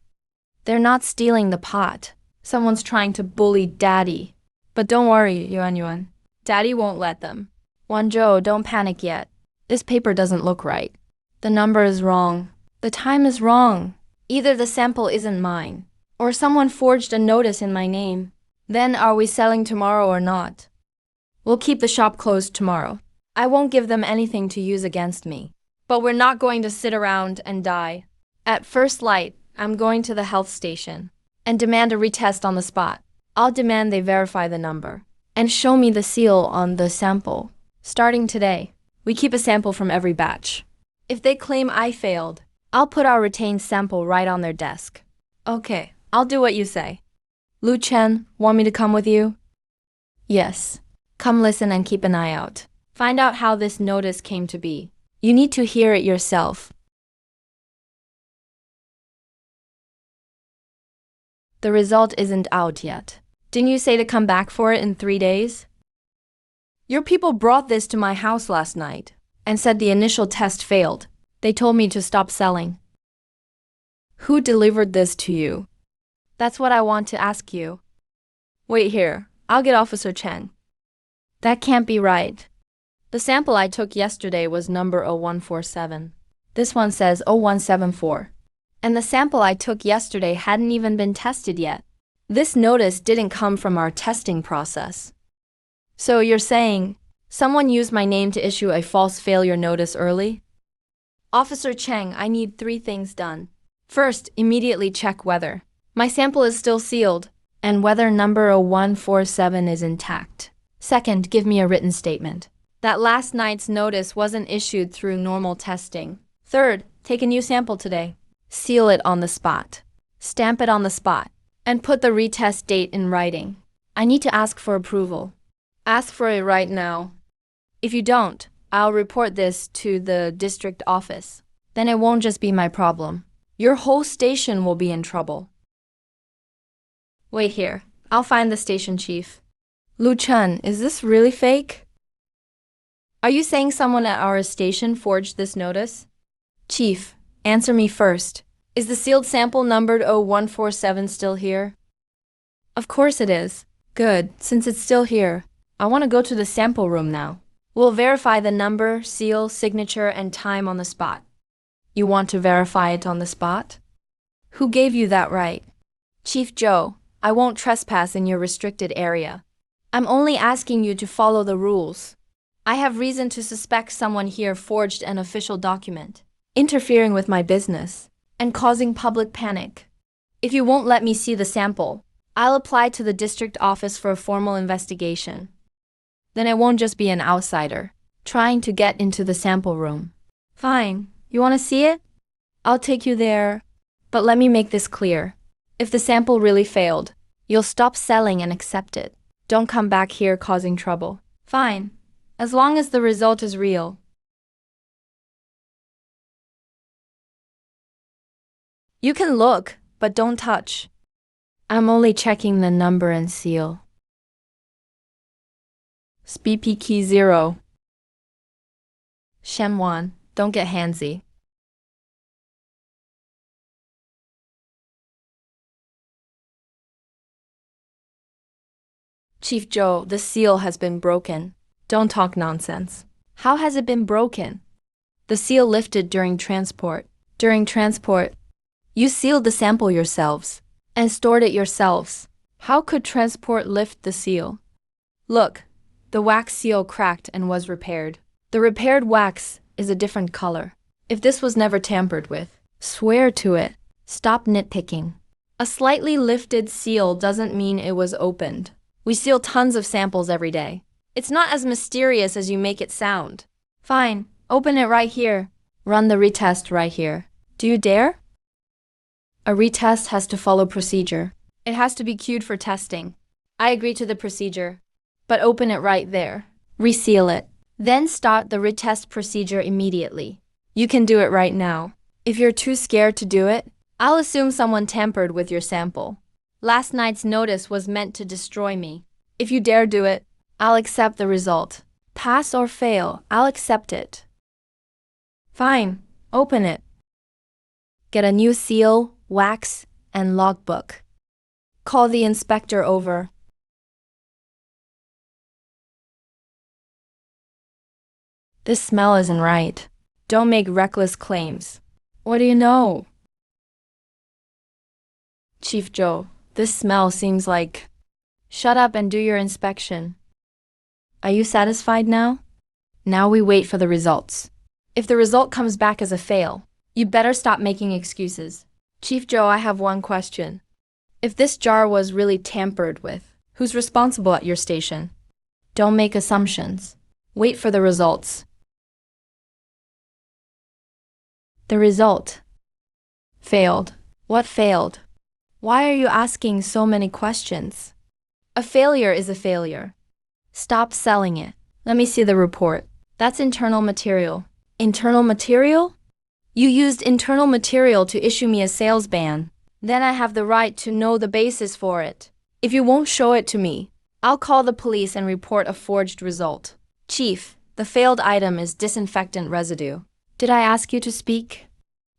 They're not stealing the pot. Someone's trying to bully Daddy. But don't worry, Yuan. Daddy won't let them. Wanzhou, don't panic yet. This paper doesn't look right. The number is wrong. The time is wrong. Either the sample isn't mine, or someone forged a notice in my name. Then are we selling tomorrow or not? We'll keep the shop closed tomorrow. I won't give them anything to use against me. But we're not going to sit around and die. At first light, I'm going to the health station and demand a retest on the spot. I'll demand they verify the number and show me the seal on the sample. Starting today, we keep a sample from every batch. If they claim I failed, I'll put our retained sample right on their desk. Okay, I'll do what you say. Lu Chen, want me to come with you? Yes. Come listen and keep an eye out. Find out how this notice came to be. You need to hear it yourself. The result isn't out yet. Didn't you say to come back for it in 3 days? Your people brought this to my house last night and said the initial test failed. They told me to stop selling. Who delivered this to you? That's what I want to ask you. Wait here. I'll get Officer Chen. That can't be right. The sample I took yesterday was number 0147. This one says 0174. And the sample I took yesterday hadn't even been tested yet. This notice didn't come from our testing process. So you're saying someone used my name to issue a false failure notice early? Officer Cheng, I need 3 things done. First, immediately check whether my sample is still sealed and whether number 0147 is intact. Second, give me a written statement that last night's notice wasn't issued through normal testing. Third, take a new sample today. Seal it on the spot. Stamp it on the spot. And put the retest date in writing. I need to ask for approval. Ask for it right now. If you don't, I'll report this to the district office. Then it won't just be my problem. Your whole station will be in trouble. Wait here. I'll find the station chief. Lu Chen, is this really fake? Are you saying someone at our station forged this notice? Chief, answer me first. Is the sealed sample numbered 0147 still here? Of course it is. Good, since it's still here. I want to go to the sample room now. We'll verify the number, seal, signature, and time on the spot. You want to verify it on the spot? Who gave you that right? Chief Joe, I won't trespass in your restricted area. I'm only asking you to follow the rules. I have reason to suspect someone here forged an official document, interfering with my business, and causing public panic. If you won't let me see the sample, I'll apply to the district office for a formal investigation. Then it won't just be an outsider trying to get into the sample room. Fine, you want to see it? I'll take you there. But let me make this clear. If the sample really failed, you'll stop selling and accept it. Don't come back here causing trouble. Fine, as long as the result is real. You can look, but don't touch. I'm only checking the number and seal. BP key 0. Shen Wan, don't get handsy. Chief Joe, the seal has been broken. Don't talk nonsense. How has it been broken? The seal lifted during transport. During transport, you sealed the sample yourselves and stored it yourselves. How could transport lift the seal? Look, the wax seal cracked and was repaired. The repaired wax is a different color. If this was never tampered with, swear to it. Stop nitpicking. A slightly lifted seal doesn't mean it was opened. We seal tons of samples every day. It's not as mysterious as you make it sound. Fine, open it right here. Run the retest right here. Do you dare? A retest has to follow procedure. It has to be queued for testing. I agree to the procedure, but open it right there. Reseal it. Then start the retest procedure immediately. You can do it right now. If you're too scared to do it, I'll assume someone tampered with your sample. Last night's notice was meant to destroy me. If you dare do it, I'll accept the result. Pass or fail, I'll accept it. Fine, open it. Get a new seal, wax, and logbook. Call the inspector over. This smell isn't right. Don't make reckless claims. What do you know? Chief Joe, this smell seems like... Shut up and do your inspection. Are you satisfied now? Now we wait for the results. If the result comes back as a fail, you better stop making excuses. Chief Joe, I have one question. If this jar was really tampered with, who's responsible at your station? Don't make assumptions. Wait for the results. The result. Failed. What failed? Why are you asking so many questions? A failure is a failure. Stop selling it. Let me see the report. That's internal material. Internal material? You used internal material to issue me a sales ban. Then I have the right to know the basis for it. If you won't show it to me, I'll call the police and report a forged result. Chief, the failed item is disinfectant residue. Did I ask you to speak?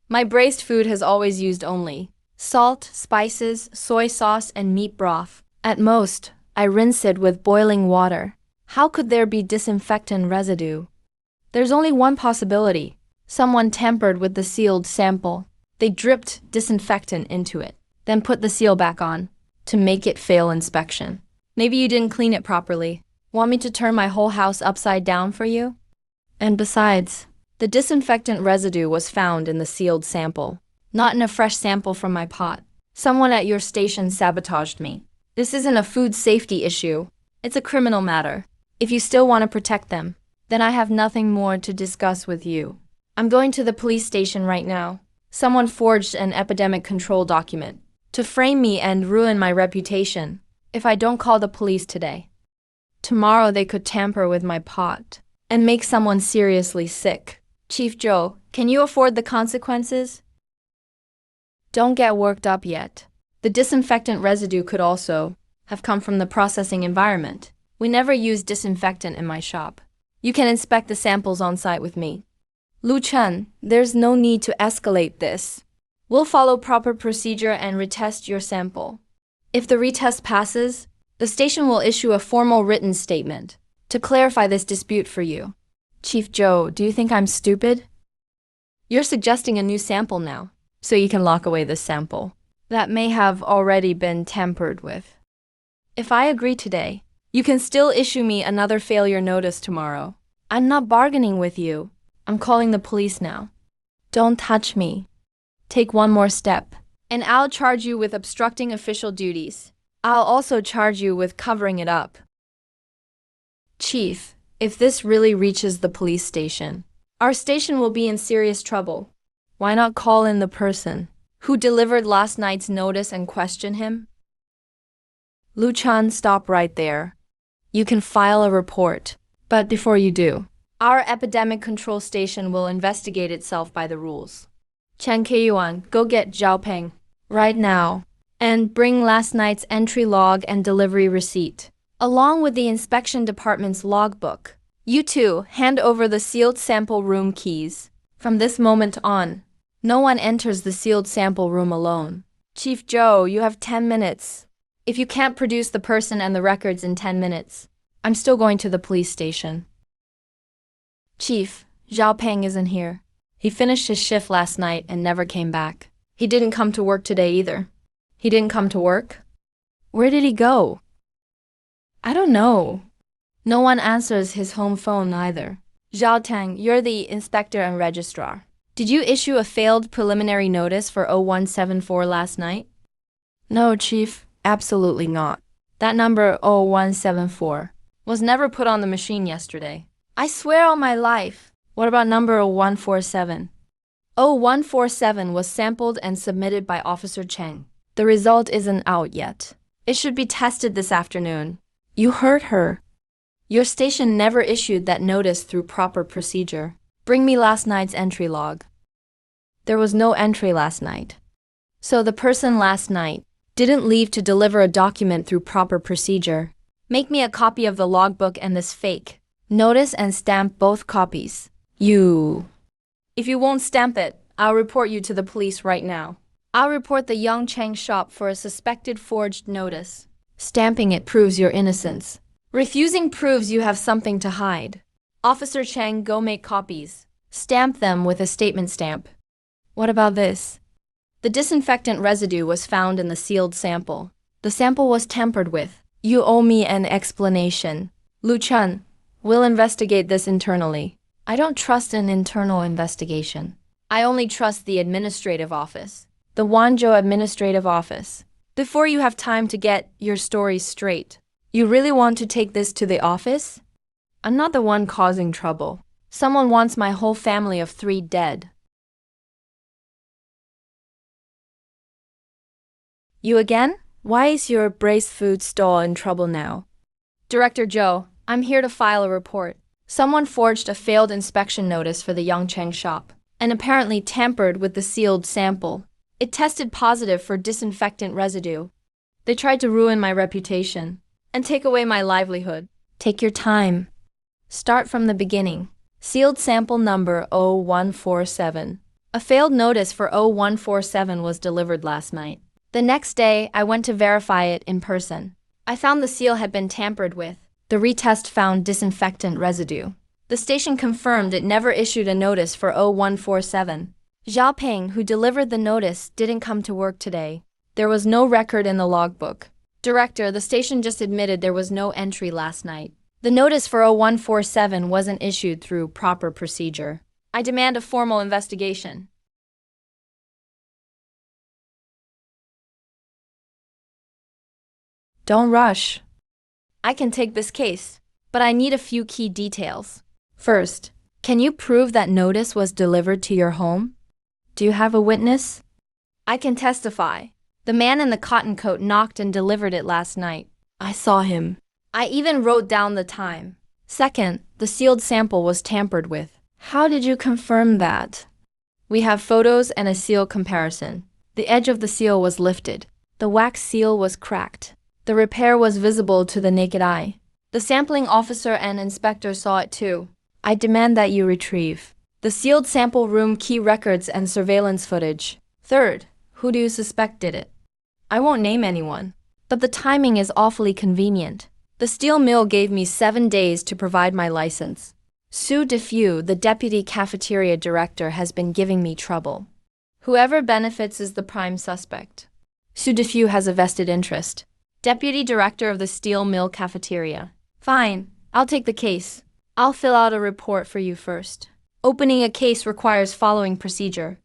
My braised food has always used only salt, spices, soy sauce, and meat broth. At most, I rinse it with boiling water. How could there be disinfectant residue? There's only one possibility. Someone tampered with the sealed sample. They dripped disinfectant into it, then put the seal back on to make it fail inspection. Maybe you didn't clean it properly. Want me to turn my whole house upside down for you? And besides, the disinfectant residue was found in the sealed sample, not in a fresh sample from my pot. Someone at your station sabotaged me. This isn't a food safety issue. It's a criminal matter. If you still want to protect them, then I have nothing more to discuss with you. I'm going to the police station right now. Someone forged an epidemic control document to frame me and ruin my reputation. If I don't call the police today, tomorrow they could tamper with my pot and make someone seriously sick. Chief Joe, can you afford the consequences? Don't get worked up yet. The disinfectant residue could also have come from the processing environment. We never use disinfectant in my shop. You can inspect the samples on site with me. Lu Chen, there's no need to escalate this. We'll follow proper procedure and retest your sample. If the retest passes, the station will issue a formal written statement to clarify this dispute for you. Chief Joe, do you think I'm stupid? You're suggesting a new sample now, so you can lock away this sample that may have already been tampered with. If I agree today, you can still issue me another failure notice tomorrow. I'm not bargaining with you. I'm calling the police now. Don't touch me. Take one more step, and I'll charge you with obstructing official duties. I'll also charge you with covering it up. Chief, if this really reaches the police station, our station will be in serious trouble. Why not call in the person who delivered last night's notice and question him? Lu Chan, stop right there. You can file a report, but before you do, our epidemic control station will investigate itself by the rules. Chen Keiyuan, go get Zhao Peng right now and bring last night's entry log and delivery receipt, along with the inspection department's logbook. You two, hand over the sealed sample room keys. From this moment on, no one enters the sealed sample room alone. Chief Joe, you have 10 minutes. If you can't produce the person and the records in 10 minutes, I'm still going to the police station. Chief, Zhao Peng isn't here. He finished his shift last night and never came back. He didn't come to work today either. He didn't come to work? Where did he go? I don't know. No one answers his home phone either. Zhao Tang, you're the inspector and registrar. Did you issue a failed preliminary notice for 0174 last night? No, Chief, absolutely not. That number 0174 was never put on the machine yesterday. I swear on my life. What about number 0147? 0147 was sampled and submitted by Officer Cheng. The result isn't out yet. It should be tested this afternoon. You heard her. Your station never issued that notice through proper procedure. Bring me last night's entry log. There was no entry last night. So the person last night didn't leave to deliver a document through proper procedure. Make me a copy of the logbook and this fake notice and stamp both copies. If you won't stamp it, I'll report you to the police right now. I'll report the Yang Cheng shop for a suspected forged notice. Stamping it proves your innocence. Refusing proves you have something to hide. Officer Cheng, go make copies. Stamp them with a statement stamp. What about this? The disinfectant residue was found in the sealed sample. The sample was tampered with. You owe me an explanation. Lu Chen, we'll investigate this internally. I don't trust an internal investigation. I only trust the administrative office. The Wanzhou administrative office. Before you have time to get your story straight, you really want to take this to the office? I'm not the one causing trouble. Someone wants my whole family of 3 dead. You again? Why is your braised food stall in trouble now? Director Zhou, I'm here to file a report. Someone forged a failed inspection notice for the Yangcheng shop and apparently tampered with the sealed sample. It tested positive for disinfectant residue. They tried to ruin my reputation and take away my livelihood. Take your time. Start from the beginning. Sealed sample number 0147. A failed notice for 0147 was delivered last night. The next day, I went to verify it in person. I found the seal had been tampered with. The retest found disinfectant residue. The station confirmed it never issued a notice for 0147. Zhao Peng, who delivered the notice, didn't come to work today. There was no record in the logbook. Director, the station just admitted there was no entry last night. The notice for 0147 wasn't issued through proper procedure. I demand a formal investigation. Don't rush. I can take this case, but I need a few key details. First, can you prove that notice was delivered to your home? Do you have a witness? I can testify. The man in the cotton coat knocked and delivered it last night. I saw him. I even wrote down the time. Second, the sealed sample was tampered with. How did you confirm that? We have photos and a seal comparison. The edge of the seal was lifted. The wax seal was cracked. The repair was visible to the naked eye. The sampling officer and inspector saw it too. I demand that you retrieve the sealed sample room key records and surveillance footage. Third, who do you suspect did it? I won't name anyone, but the timing is awfully convenient. The steel mill gave me 7 days to provide my license. Sue DeFew, the deputy cafeteria director, has been giving me trouble. Whoever benefits is the prime suspect. Sue DeFew has a vested interest. Deputy director of the steel mill cafeteria. Fine, I'll take the case. I'll fill out a report for you first. Opening a case requires following procedure.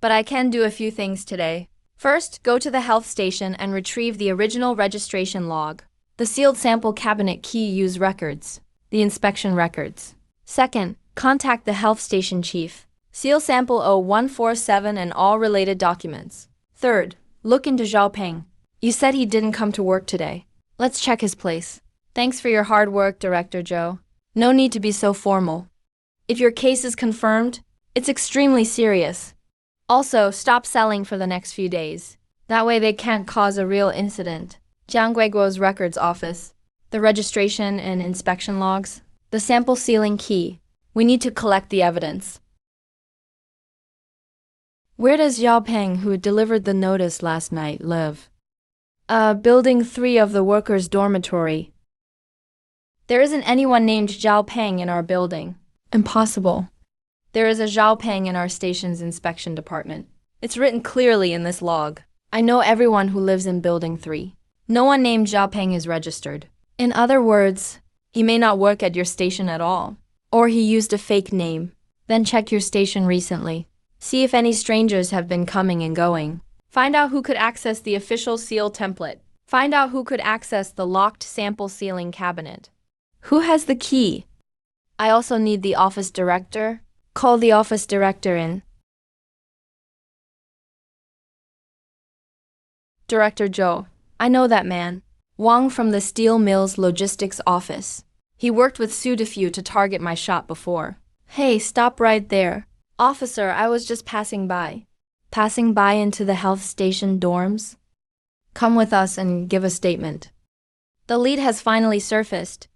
But I can do a few things today. First, go to the health station and retrieve the original registration log, the sealed sample cabinet key use records, the inspection records. Second, contact the health station chief. Seal sample 0147 and all related documents. Third, look into Zhao Peng. You said he didn't come to work today. Let's check his place. Thanks for your hard work, Director Zhou. No need to be so formal. If your case is confirmed, it's extremely serious. Also, stop selling for the next few days. That way they can't cause a real incident. Jiang Guiguo's records office, the registration and inspection logs, the sample sealing key. We need to collect the evidence. Where does Zhao Peng, who delivered the notice last night, live? Building 3 of the workers' dormitory. There isn't anyone named Zhao Peng in our building. Impossible. There is a Zhao Peng in our station's inspection department. It's written clearly in this log. I know everyone who lives in Building 3. No one named Zhao Peng is registered. In other words, he may not work at your station at all. Or he used a fake name. Then check your station recently. See if any strangers have been coming and going. Find out who could access the official seal template. Find out who could access the locked sample sealing cabinet. Who has the key? I also need the office director. Call the office director in. Director Zhou. I know that man. Wang from the steel mill's logistics office. He worked with Sue DeFew to target my shop before. Hey, stop right there. Officer, I was just passing by. Passing by into the health station dorms? Come with us and give a statement. The lead has finally surfaced.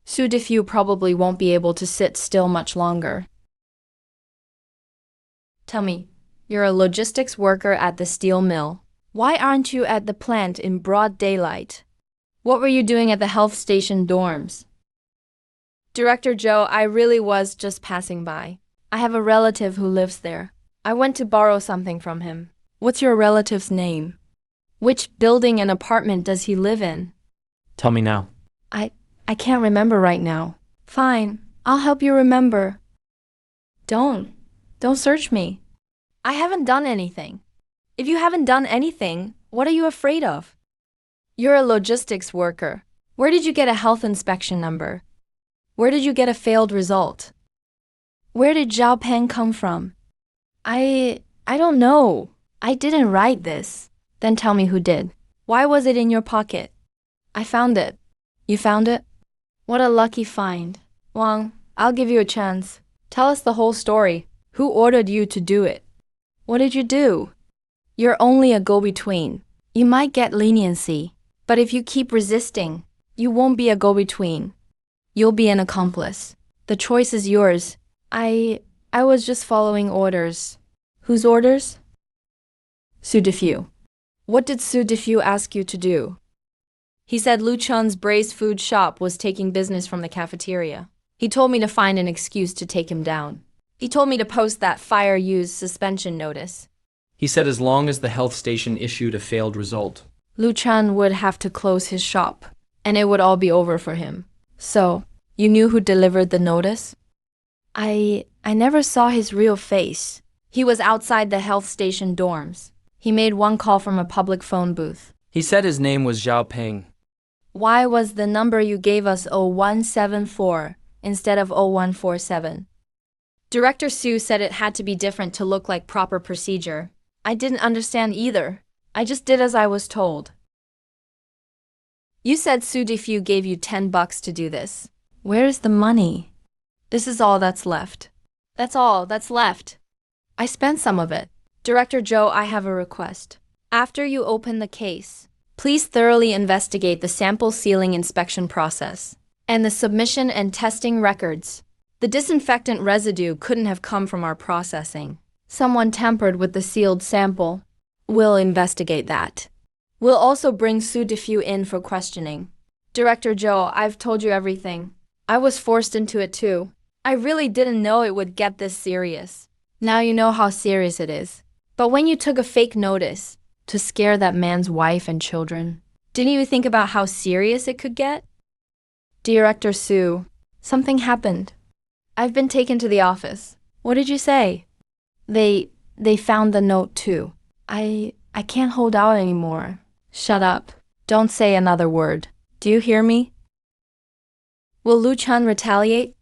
Sue DeFew probably won't be able to sit still much longer. Tell me, you're a logistics worker at the steel mill. Why aren't you at the plant in broad daylight? What were you doing at the health station dorms? Director Zhou, I really was just passing by. I have a relative who lives there. I went to borrow something from him. What's your relative's name? Which building and apartment does he live in? Tell me now. I can't remember right now. Fine, I'll help you remember. Don't search me. I haven't done anything. If you haven't done anything, what are you afraid of? You're a logistics worker. Where did you get a health inspection number? Where did you get a failed result? Where did Zhao Peng come from? I don't know. I didn't write this. Then tell me who did. Why was it in your pocket? I found it. You found it? What a lucky find. Wang, I'll give you a chance. Tell us the whole story. Who ordered you to do it? What did you do? You're only a go-between. You might get leniency, but if you keep resisting, you won't be a go-between. You'll be an accomplice. The choice is yours. I was just following orders. Whose orders? Sue DeFew. What did Sue DeFew ask you to do? He said Lu Chun's braised food shop was taking business from the cafeteria. He told me to find an excuse to take him down. He told me to post that fire-use suspension notice. He said as long as the health station issued a failed result. Lu Chun would have to close his shop, and it would all be over for him. So, you knew who delivered the notice? I never saw his real face. He was outside the health station dorms. He made one call from a public phone booth. He said his name was Zhao Peng. Why was the number you gave us 0174 instead of 0147? Director Sue said it had to be different to look like proper procedure. I didn't understand either. I just did as I was told. You said Sue Defu gave you $10 to do this. Where is the money? This is all that's left. That's all that's left. I spent some of it. Director Joe, I have a request. After you open the case, please thoroughly investigate the sample sealing inspection process and the submission and testing records. The disinfectant residue couldn't have come from our processing. Someone tampered with the sealed sample. We'll investigate that. We'll also bring Sue Defu in for questioning. Director Joe, I've told you everything. I was forced into it too. I really didn't know it would get this serious. Now you know how serious it is. But when you took a fake notice to scare that man's wife and children, didn't you think about how serious it could get? Director Sue, something happened. I've been taken to the office. What did you say? They found the note too. I can't hold out anymore. Shut up. Don't say another word. Do you hear me? Will Lu Chun retaliate?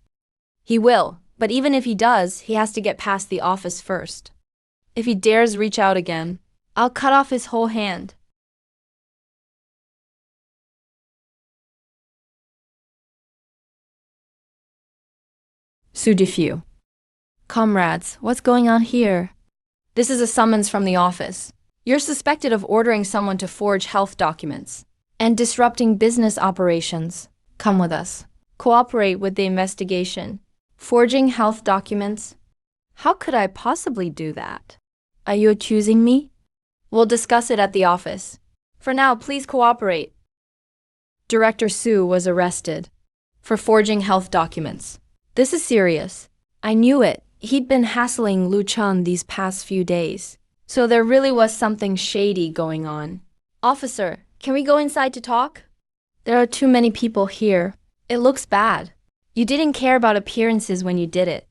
He will, but even if he does, he has to get past the office first. If he dares reach out again, I'll cut off his whole hand. Sue Defu. Comrades, what's going on here? This is a summons from the office. You're suspected of ordering someone to forge health documents and disrupting business operations. Come with us. Cooperate with the investigation. Forging health documents? How could I possibly do that? Are you accusing me? We'll discuss it at the office. For now, please cooperate. Director Sue was arrested for forging health documents. This is serious. I knew it. He'd been hassling Lu Chun these past few days. So there really was something shady going on. Officer, can we go inside to talk? There are too many people here. It looks bad. You didn't care about appearances when you did it.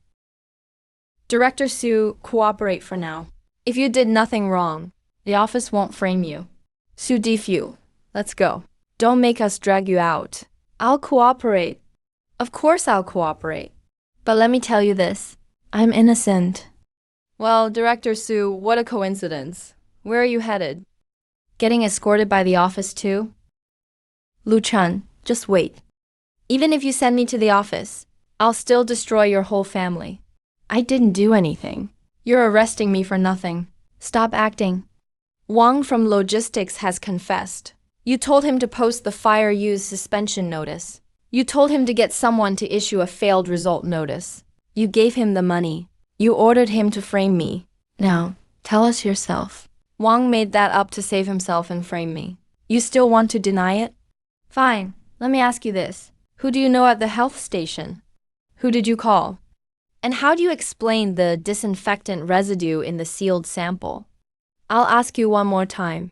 Director Sue, cooperate for now. If you did nothing wrong, the office won't frame you. Sue Defu, let's go. Don't make us drag you out. I'll cooperate. Of course I'll cooperate. But let me tell you this. I'm innocent. Well, Director Sue, what a coincidence. Where are you headed? Getting escorted by the office too? Lu Chun, just wait. Even if you send me to the office, I'll still destroy your whole family. I didn't do anything. You're arresting me for nothing. Stop acting. Wang from Logistics has confessed. You told him to post the fire use suspension notice. You told him to get someone to issue a failed result notice. You gave him the money. You ordered him to frame me. Now, tell us yourself. Wang made that up to save himself and frame me. You still want to deny it? Fine. Let me ask you this. Who do you know at the health station? Who did you call? And how do you explain the disinfectant residue in the sealed sample? I'll ask you one more time.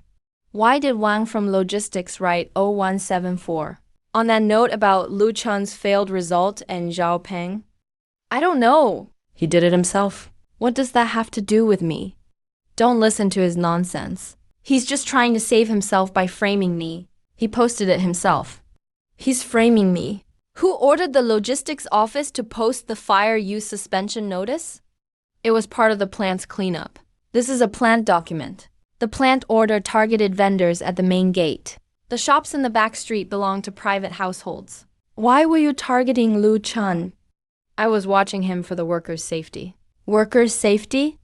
Why did Wang from Logistics write 0174 on that note about Lu Chun's failed result and Zhao Peng? I don't know. He did it himself. What does that have to do with me? Don't listen to his nonsense. He's just trying to save himself by framing me. He posted it himself. He's framing me. Who ordered the logistics office to post the fire use suspension notice? It was part of the plant's cleanup. This is a plant document. The plant ordered targeted vendors at the main gate. The shops in the back street belong to private households. Why were you targeting Lu Chun? I was watching him for the workers' safety. Workers' safety?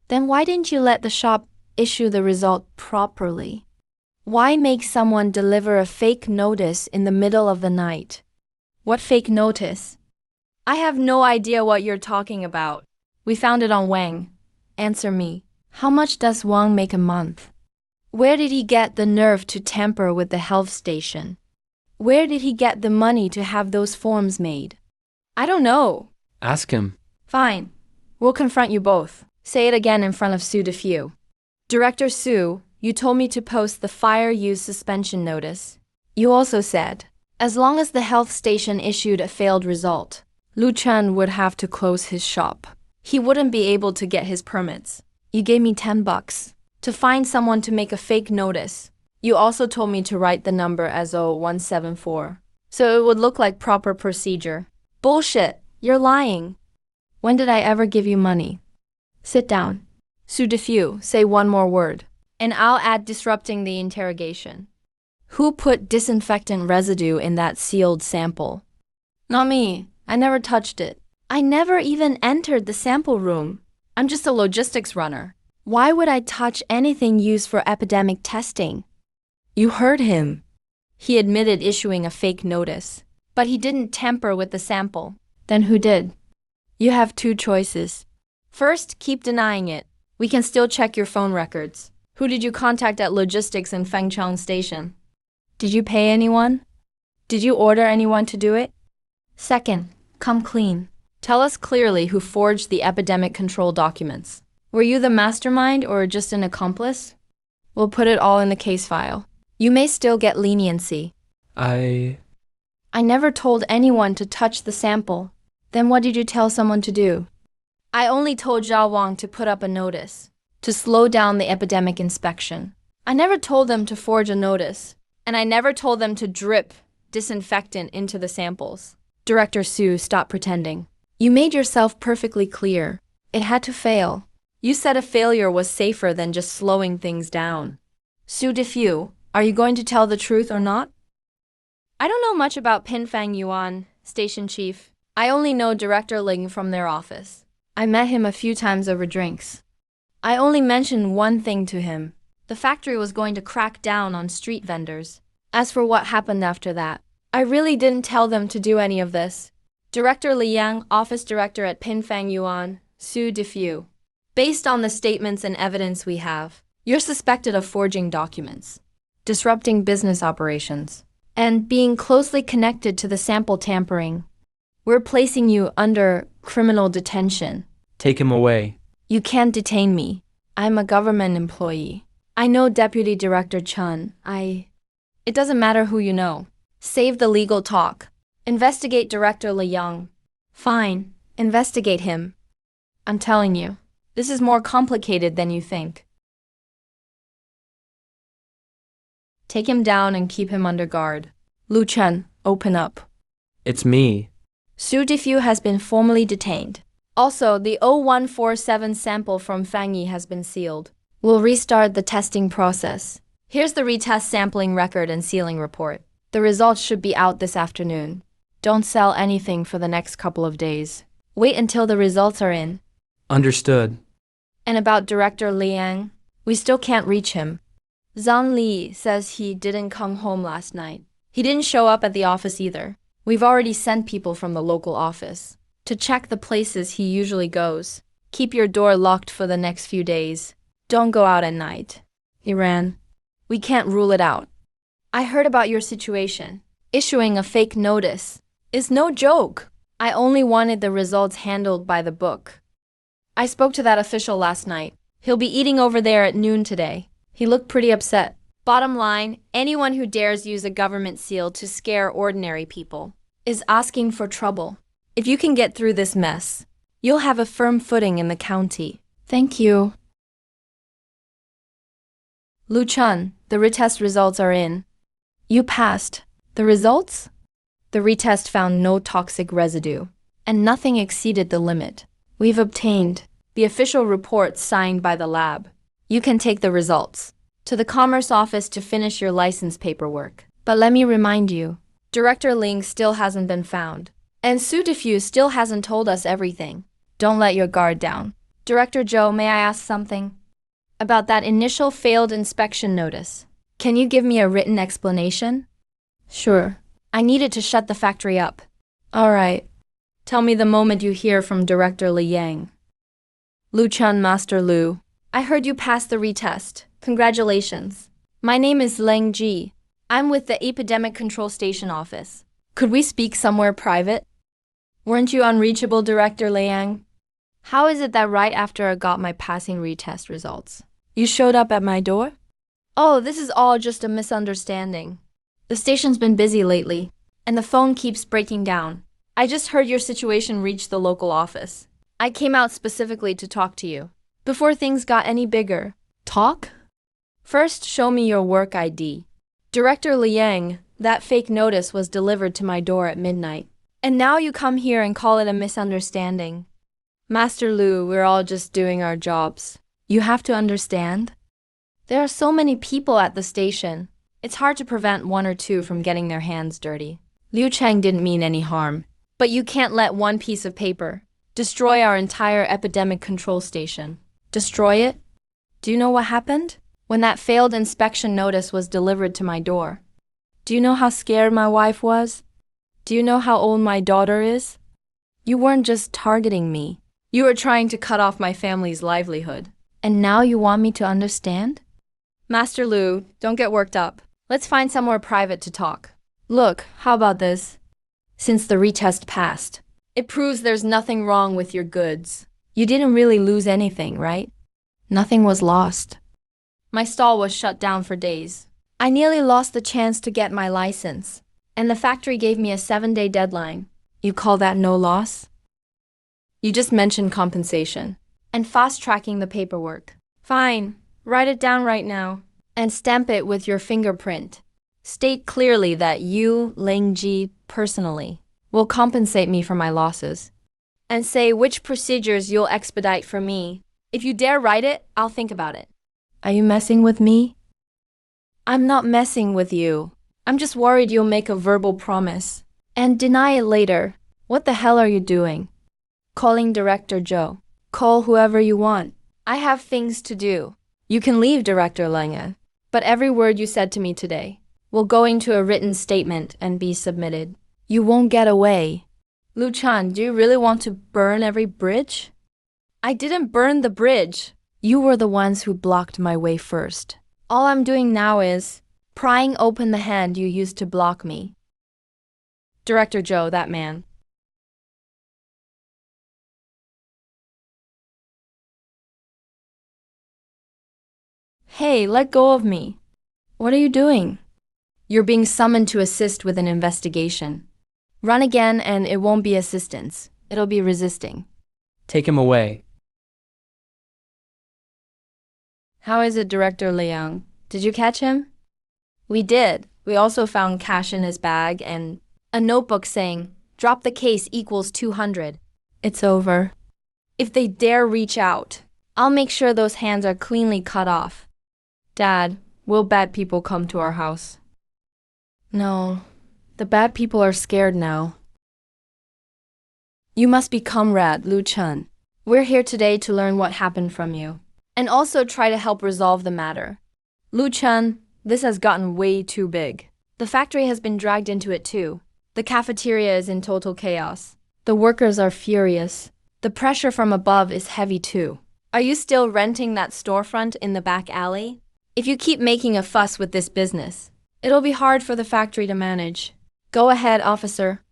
Then why didn't you let the shop issue the result properly? Why make someone deliver a fake notice in the middle of the night? What fake notice? I have no idea what you're talking about. We found it on Wang. Answer me. How much does Wang make a month? Where did he get the nerve to tamper with the health station? Where did he get the money to have those forms made? I don't know. Ask him. Fine. We'll confront you both. Say it again in front of Sue Defu. Director Sue, you told me to post the fire use suspension notice. You also said, as long as the health station issued a failed result, Lu Chun would have to close his shop. He wouldn't be able to get his permits. You gave me $10 to find someone to make a fake notice. You also told me to write the number as 0174, so it would look like proper procedure. Bullshit! You're lying. When did I ever give you money? Sit down. Sue Diffew, say one more word, and I'll add disrupting the interrogation. Who put disinfectant residue in that sealed sample? Not me. I never touched it. I never even entered the sample room. I'm just a logistics runner. Why would I touch anything used for epidemic testing? You heard him. He admitted issuing a fake notice, but he didn't tamper with the sample. Then who did? You have two choices. First, keep denying it. We can still check your phone records. Who did you contact at logistics in Fengchong Station? Did you pay anyone? Did you order anyone to do it? Second, come clean. Tell us clearly who forged the epidemic control documents. Were you the mastermind or just an accomplice? We'll put it all in the case file. You may still get leniency. I never told anyone to touch the sample. Then what did you tell someone to do? I only told Zhao Wang to put up a notice, to slow down the epidemic inspection. I never told them to forge a notice, and I never told them to drip disinfectant into the samples. Director Su, stop pretending. You made yourself perfectly clear. It had to fail. You said a failure was safer than just slowing things down. Su Diffew, are you going to tell the truth or not? I don't know much about Pinfang Yuan, station chief. I only know Director Ling from their office. I met him a few times over drinks. I only mentioned one thing to him. The factory was going to crack down on street vendors. As for what happened after that, I really didn't tell them to do any of this. Director Liang, office director at Pinfang Yuan, Su Diffew. Based on the statements and evidence we have, you're suspected of forging documents, disrupting business operations, and being closely connected to the sample tampering. We're placing you under criminal detention. Take him away. You can't detain me. I'm a government employee. I know Deputy Director Chen. It doesn't matter who you know. Save the legal talk. Investigate Director Liang. Fine. Investigate him. I'm telling you, this is more complicated than you think. Take him down and keep him under guard. Lu Chen, open up. It's me. Su Diffew has been formally detained. Also, the 0147 sample from Fangyi has been sealed. We'll restart the testing process. Here's the retest sampling record and sealing report. The results should be out this afternoon. Don't sell anything for the next couple of days. Wait until the results are in. Understood. And about Director Liang, we still can't reach him. Zhang Li says he didn't come home last night. He didn't show up at the office either. We've already sent people from the local office to check the places he usually goes. Keep your door locked for the next few days. Don't go out at night. Iran, we can't rule it out. I heard about your situation. Issuing a fake notice is no joke. I only wanted the results handled by the book. I spoke to that official last night. He'll be eating over there at noon today. He looked pretty upset. Bottom line, anyone who dares use a government seal to scare ordinary people is asking for trouble. If you can get through this mess, you'll have a firm footing in the county. Thank you. Lu Chen, the retest results are in. You passed. The results? The retest found no toxic residue, and nothing exceeded the limit. We've obtained the official report signed by the lab. You can take the results to the Commerce Office to finish your license paperwork. But let me remind you, Director Ling still hasn't been found, and Su Diffew still hasn't told us everything. Don't let your guard down. Director Zhou, may I ask something? About that initial failed inspection notice. Can you give me a written explanation? Sure. I needed to shut the factory up. All right. Tell me the moment you hear from Director Liang. Lu Chen, Master Lu. I heard you passed the retest. Congratulations. My name is Leng Ji. I'm with the Epidemic Control Station office. Could we speak somewhere private? Weren't you unreachable, Director Liang? How is it that right after I got my passing retest results, you showed up at my door? Oh, this is all just a misunderstanding. The station's been busy lately, and the phone keeps breaking down. I just heard your situation reach the local office. I came out specifically to talk to you. Before things got any bigger. Talk? First, show me your work ID. Director Liang, that fake notice was delivered to my door at midnight. And now you come here and call it a misunderstanding. Master Lu, we're all just doing our jobs. You have to understand. There are so many people at the station. It's hard to prevent one or two from getting their hands dirty. Liu Cheng didn't mean any harm. But you can't let one piece of paper destroy our entire epidemic control station. Destroy it? Do you know what happened? When that failed inspection notice was delivered to my door. Do you know how scared my wife was? Do you know how old my daughter is? You weren't just targeting me. You were trying to cut off my family's livelihood. And now you want me to understand? Master Lu, don't get worked up. Let's find somewhere private to talk. Look, how about this? Since the retest passed, it proves there's nothing wrong with your goods. You didn't really lose anything, right? Nothing was lost. My stall was shut down for days. I nearly lost the chance to get my license, and the factory gave me a 7-day deadline. You call that no loss? You just mentioned compensation and fast-tracking the paperwork. Fine, write it down right now and stamp it with your fingerprint. State clearly that you, Ling Ji, personally, will compensate me for my losses. And say which procedures you'll expedite for me. If you dare write it, I'll think about it. Are you messing with me? I'm not messing with you. I'm just worried you'll make a verbal promise and deny it later. What the hell are you doing? Calling Director Zhou. Call whoever you want. I have things to do. You can leave, Director Lange. But every word you said to me today will go into a written statement and be submitted. You won't get away. Lu Chan, do you really want to burn every bridge? I didn't burn the bridge. You were the ones who blocked my way first. All I'm doing now is prying open the hand you used to block me. Director Zhou, that man. Hey, let go of me. What are you doing? You're being summoned to assist with an investigation. Run again and it won't be assistance. It'll be resisting. Take him away. How is it, Director Liang? Did you catch him? We did. We also found cash in his bag and a notebook saying, drop the case equals 200. It's over. If they dare reach out, I'll make sure those hands are cleanly cut off. Dad, will bad people come to our house? No, the bad people are scared now. You must be Comrade Lu Chen. We're here today to learn what happened from you, and also try to help resolve the matter. Lu Chen, this has gotten way too big. The factory has been dragged into it too. The cafeteria is in total chaos. The workers are furious. The pressure from above is heavy too. Are you still renting that storefront in the back alley? If you keep making a fuss with this business, it'll be hard for the factory to manage. Go ahead, officer.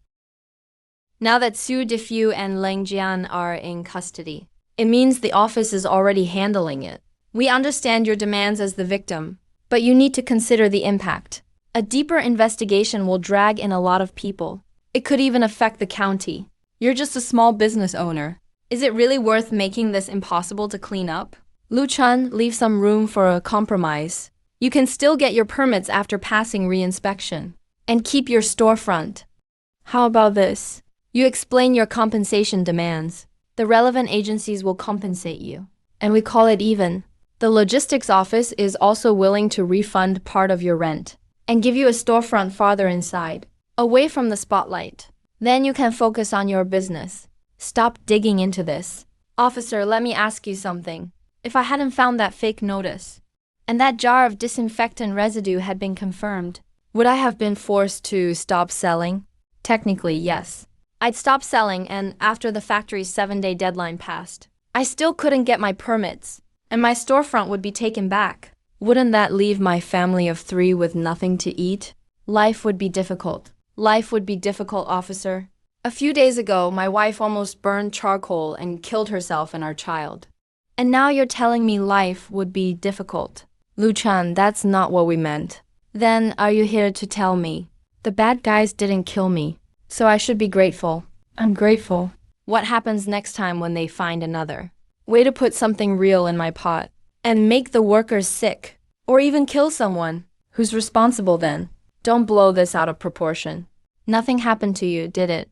Now that Su Defu and Leng Jian are in custody, it means the office is already handling it. We understand your demands as the victim, but you need to consider the impact. A deeper investigation will drag in a lot of people. It could even affect the county. You're just a small business owner. Is it really worth making this impossible to clean up? Lu Chen, leave some room for a compromise. You can still get your permits after passing re-inspection. And keep your storefront. How about this? You explain your compensation demands. The relevant agencies will compensate you. And we call it even. The logistics office is also willing to refund part of your rent and give you a storefront farther inside, away from the spotlight. Then you can focus on your business. Stop digging into this. Officer, let me ask you something. If I hadn't found that fake notice, and that jar of disinfectant residue had been confirmed, would I have been forced to stop selling? Technically, yes. I'd stop selling, and after the factory's 7-day deadline passed, I still couldn't get my permits, and my storefront would be taken back. Wouldn't that leave my family of 3 with nothing to eat? Life would be difficult. Life would be difficult, officer. A few days ago, my wife almost burned charcoal and killed herself and our child. And now you're telling me life would be difficult. Lu Chan, that's not what we meant. Then are you here to tell me the bad guys didn't kill me, so I should be grateful? I'm grateful. What happens next time when they find another? Way to put something real in my pot and make the workers sick. Or even kill someone. Who's responsible then? Don't blow this out of proportion. Nothing happened to you, did it?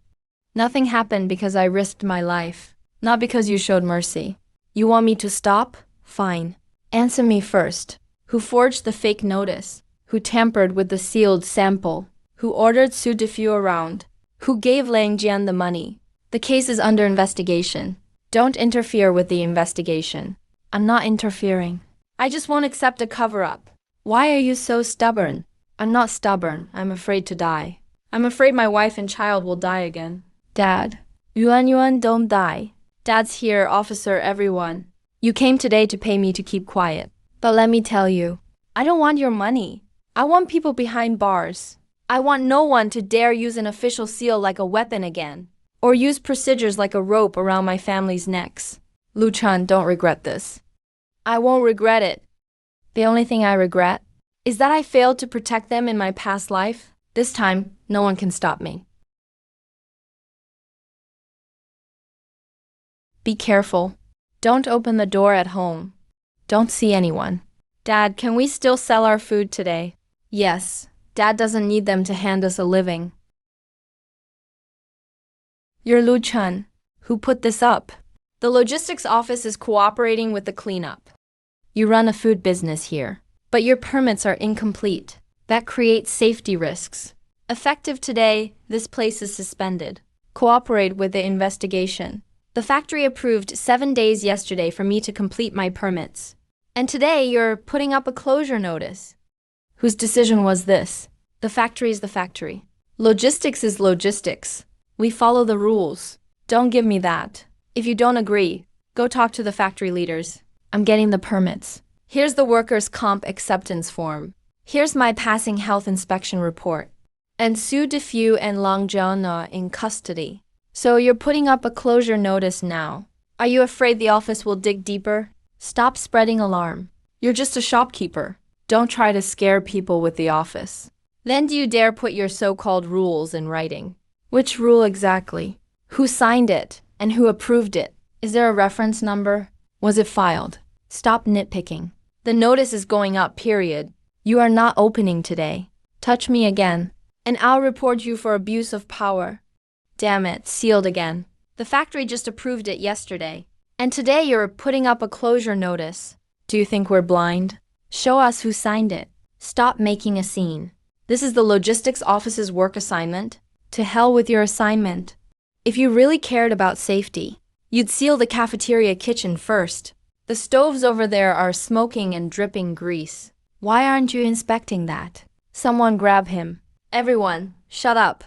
Nothing happened because I risked my life. Not because you showed mercy. You want me to stop? Fine. Answer me first. Who forged the fake notice? Who tampered with the sealed sample? Who ordered Su Defu around? Who gave Lang Jian the money? The case is under investigation. Don't interfere with the investigation. I'm not interfering. I just won't accept a cover-up. Why are you so stubborn? I'm not stubborn. I'm afraid to die. I'm afraid my wife and child will die again. Dad. Yuan, don't die. Dad's here, officer, everyone. You came today to pay me to keep quiet. But let me tell you, I don't want your money. I want people behind bars. I want no one to dare use an official seal like a weapon again, or use procedures like a rope around my family's necks. Luchan, don't regret this. I won't regret it. The only thing I regret is that I failed to protect them in my past life. This time, no one can stop me. Be careful. Don't open the door at home. Don't see anyone. Dad, can we still sell our food today? Yes. Dad doesn't need them to hand us a living. You're Lu Chun. Who put this up? The logistics office is cooperating with the cleanup. You run a food business here, but your permits are incomplete. That creates safety risks. Effective today, this place is suspended. Cooperate with the investigation. The factory approved 7 days yesterday for me to complete my permits. And today you're putting up a closure notice. Whose decision was this? The factory is the factory. Logistics is logistics. We follow the rules. Don't give me that. If you don't agree, go talk to the factory leaders. I'm getting the permits. Here's the workers' comp acceptance form. Here's my passing health inspection report. And Su Defu and Lang Jian are in custody. So you're putting up a closure notice now. Are you afraid the office will dig deeper? Stop spreading alarm. You're just a shopkeeper. Don't try to scare people with the office. Then do you dare put your so-called rules in writing? Which rule exactly? Who signed it? And who approved it? Is there a reference number? Was it filed? Stop nitpicking. The notice is going up, period. You are not opening today. Touch me again, and I'll report you for abuse of power. Damn it, sealed again. The factory just approved it yesterday. And today you're putting up a closure notice. Do you think we're blind? Show us who signed it. Stop making a scene. This is the logistics office's work assignment. To hell with your assignment. If you really cared about safety, you'd seal the cafeteria kitchen first. The stoves over there are smoking and dripping grease. Why aren't you inspecting that? Someone grab him. Everyone, shut up.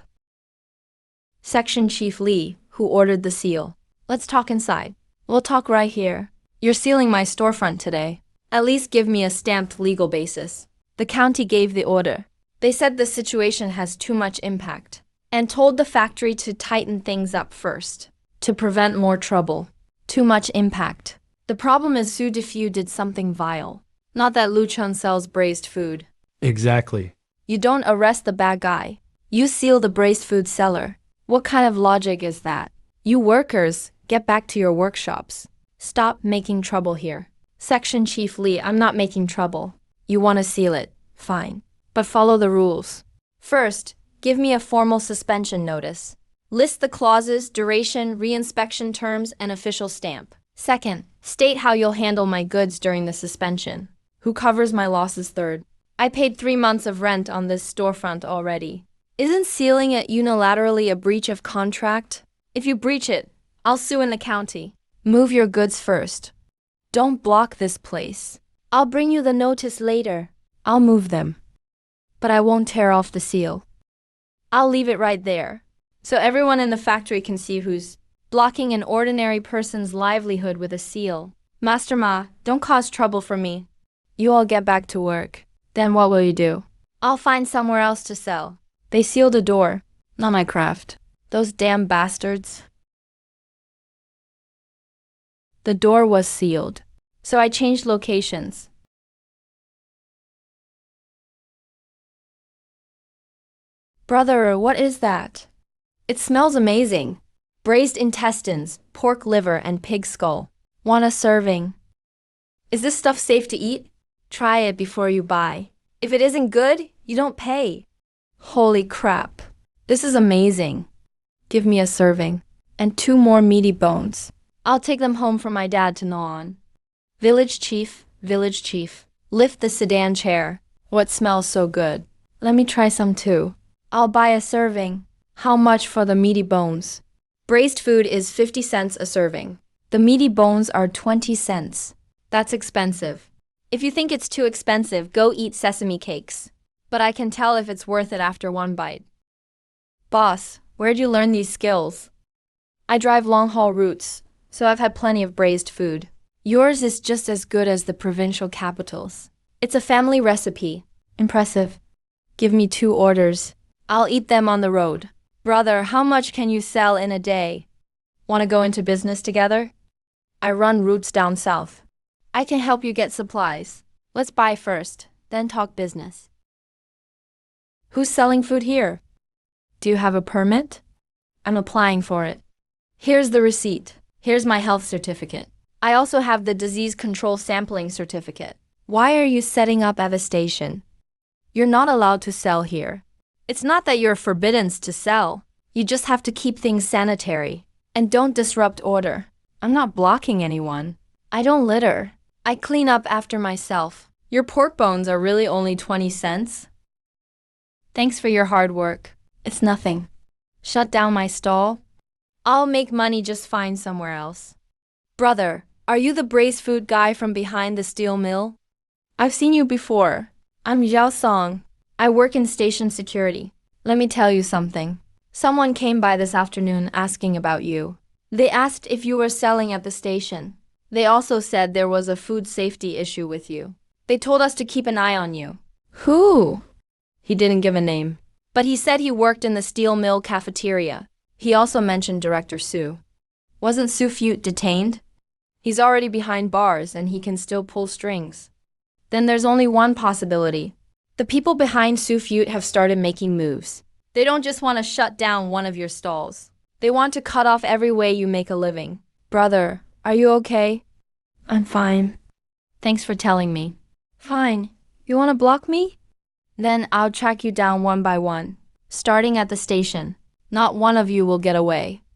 Section Chief Lee, who ordered the seal. Let's talk inside. We'll talk right here. You're sealing my storefront today. At least give me a stamped legal basis. The county gave the order. They said the situation has too much impact, and told the factory to tighten things up first, to prevent more trouble. Too much impact. The problem is Su Defu did something vile. Not that Lu Chun sells braised food. Exactly. You don't arrest the bad guy. You seal the braised food seller. What kind of logic is that? You workers, get back to your workshops. Stop making trouble here. Section Chief Lee, I'm not making trouble. You want to seal it. Fine. But follow the rules. First, give me a formal suspension notice. List the clauses, duration, reinspection terms, and official stamp. Second, state how you'll handle my goods during the suspension. Who covers my losses? Third, I paid 3 months of rent on this storefront already. Isn't sealing it unilaterally a breach of contract? If you breach it, I'll sue in the county. Move your goods first. Don't block this place. I'll bring you the notice later. I'll move them. But I won't tear off the seal. I'll leave it right there, so everyone in the factory can see who's blocking an ordinary person's livelihood with a seal. Master Ma, don't cause trouble for me. You all get back to work. Then what will you do? I'll find somewhere else to sell. They sealed a door. Not my craft. Those damn bastards. The door was sealed, so I changed locations. Brother, what is that? It smells amazing. Braised intestines, pork liver, and pig skull. Want a serving? Is this stuff safe to eat? Try it before you buy. If it isn't good, you don't pay. Holy crap. This is amazing. Give me a serving. And 2 more meaty bones. I'll take them home for my dad to gnaw on. Village chief, lift the sedan chair. What smells so good? Let me try some too. I'll buy a serving. How much for the meaty bones? Braised food is 50 cents a serving. The meaty bones are 20 cents. That's expensive. If you think it's too expensive, go eat sesame cakes. But I can tell if it's worth it after 1 bite. Boss, where'd you learn these skills? I drive long-haul routes, so I've had plenty of braised food. Yours is just as good as the provincial capitals. It's a family recipe. Impressive. Give me 2 orders. I'll eat them on the road. Brother, how much can you sell in a day? Want to go into business together? I run routes down south. I can help you get supplies. Let's buy first, then talk business. Who's selling food here? Do you have a permit? I'm applying for it. Here's the receipt. Here's my health certificate. I also have the disease control sampling certificate. Why are you setting up at the station? You're not allowed to sell here. It's not that you're forbidden to sell. You just have to keep things sanitary. And don't disrupt order. I'm not blocking anyone. I don't litter. I clean up after myself. Your pork bones are really only 20 cents? Thanks for your hard work. It's nothing. Shut down my stall. I'll make money just fine somewhere else. Brother, are you the braised food guy from behind the steel mill? I've seen you before. I'm Zhao Song. I work in station security. Let me tell you something. Someone came by this afternoon asking about you. They asked if you were selling at the station. They also said there was a food safety issue with you. They told us to keep an eye on you. Who? He didn't give a name. But he said he worked in the steel mill cafeteria. He also mentioned Director Su. Wasn't Su Fute detained? He's already behind bars and he can still pull strings. Then there's only one possibility. The people behind Su Fute have started making moves. They don't just want to shut down one of your stalls. They want to cut off every way you make a living. Brother, are you okay? I'm fine. Thanks for telling me. Fine. You want to block me? Then I'll track you down one by one, starting at the station. Not one of you will get away.